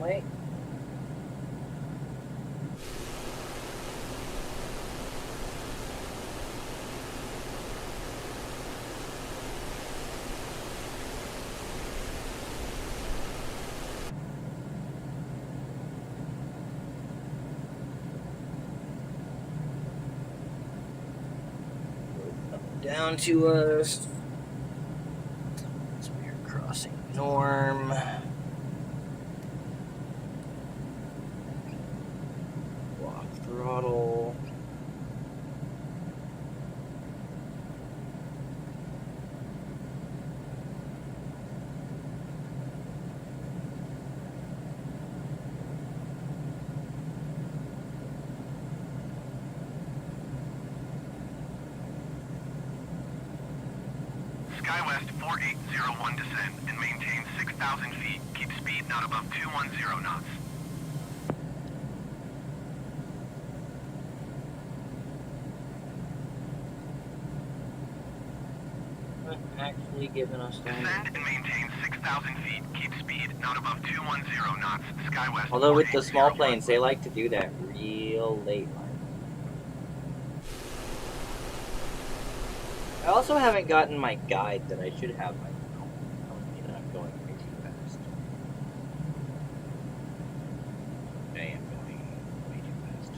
Wait. Down to us. So we're crossing norm. Lock throttle. SkyWest 4801 descend and maintain 6,000 feet. Keep speed not above 210 knots. actually giving us Descend that. and maintain 6,000 feet. Keep speed not above 210 knots. SkyWest. Although with the small 480. planes, they like to do that real late. I also haven't gotten my guide that I should have. I'm going way too fast. I am going way too fast.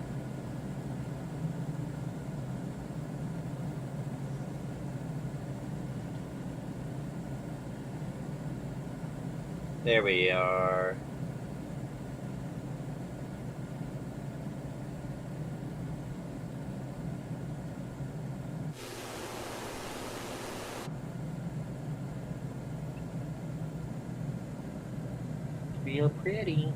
There we are. Feel pretty.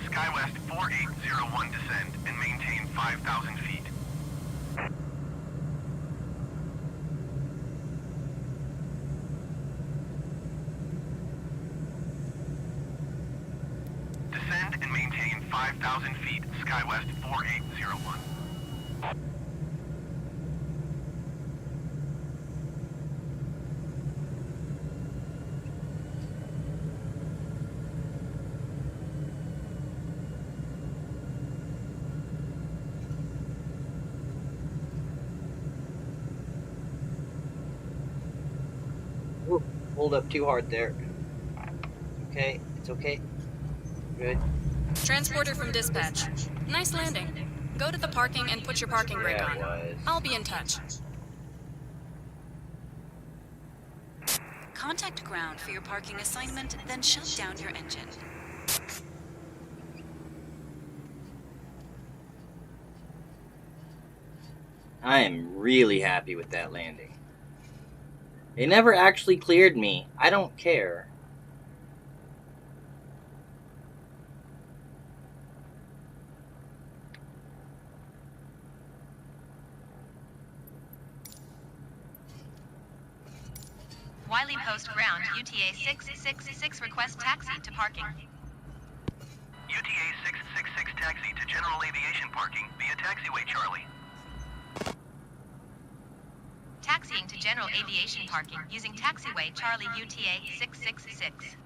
SkyWest 4801 descend and maintain 5,000 feet. Descend and maintain 5,000 feet. SkyWest 4801. Whoop, hold up too hard there. Okay, it's okay. Good. Transporter from dispatch. Nice landing. Go to the parking and put your parking brake Yeah, it on. was. I'll be in touch. Contact ground for your parking assignment, then shut down your engine. I am really happy with that landing. It never actually cleared me. I don't care. Wiley Post Ground, UTA 666 request taxi to parking. UTA 666 taxi to general aviation parking via taxiway Charlie. Taxiing to general aviation parking using taxiway Charlie UTA 666.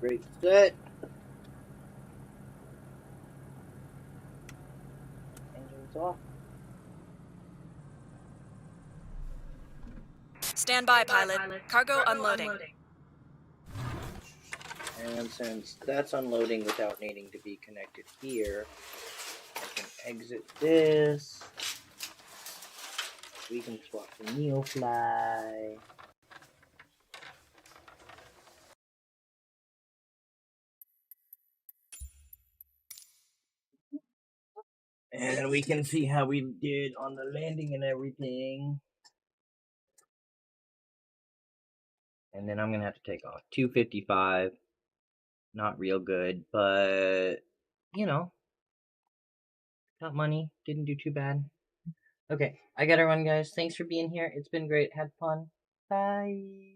brake set. Engine's off. Stand by, pilot. Cargo unloading. And since that's unloading without needing to be connected here, I can exit this. We can swap to NeoFly. And we can see how we did on the landing and everything. And then I'm going to have to take off 255. Not real good, but, you know, got money. Didn't do too bad. Okay, I gotta run, guys. Thanks for being here. It's been great. Had fun. Bye.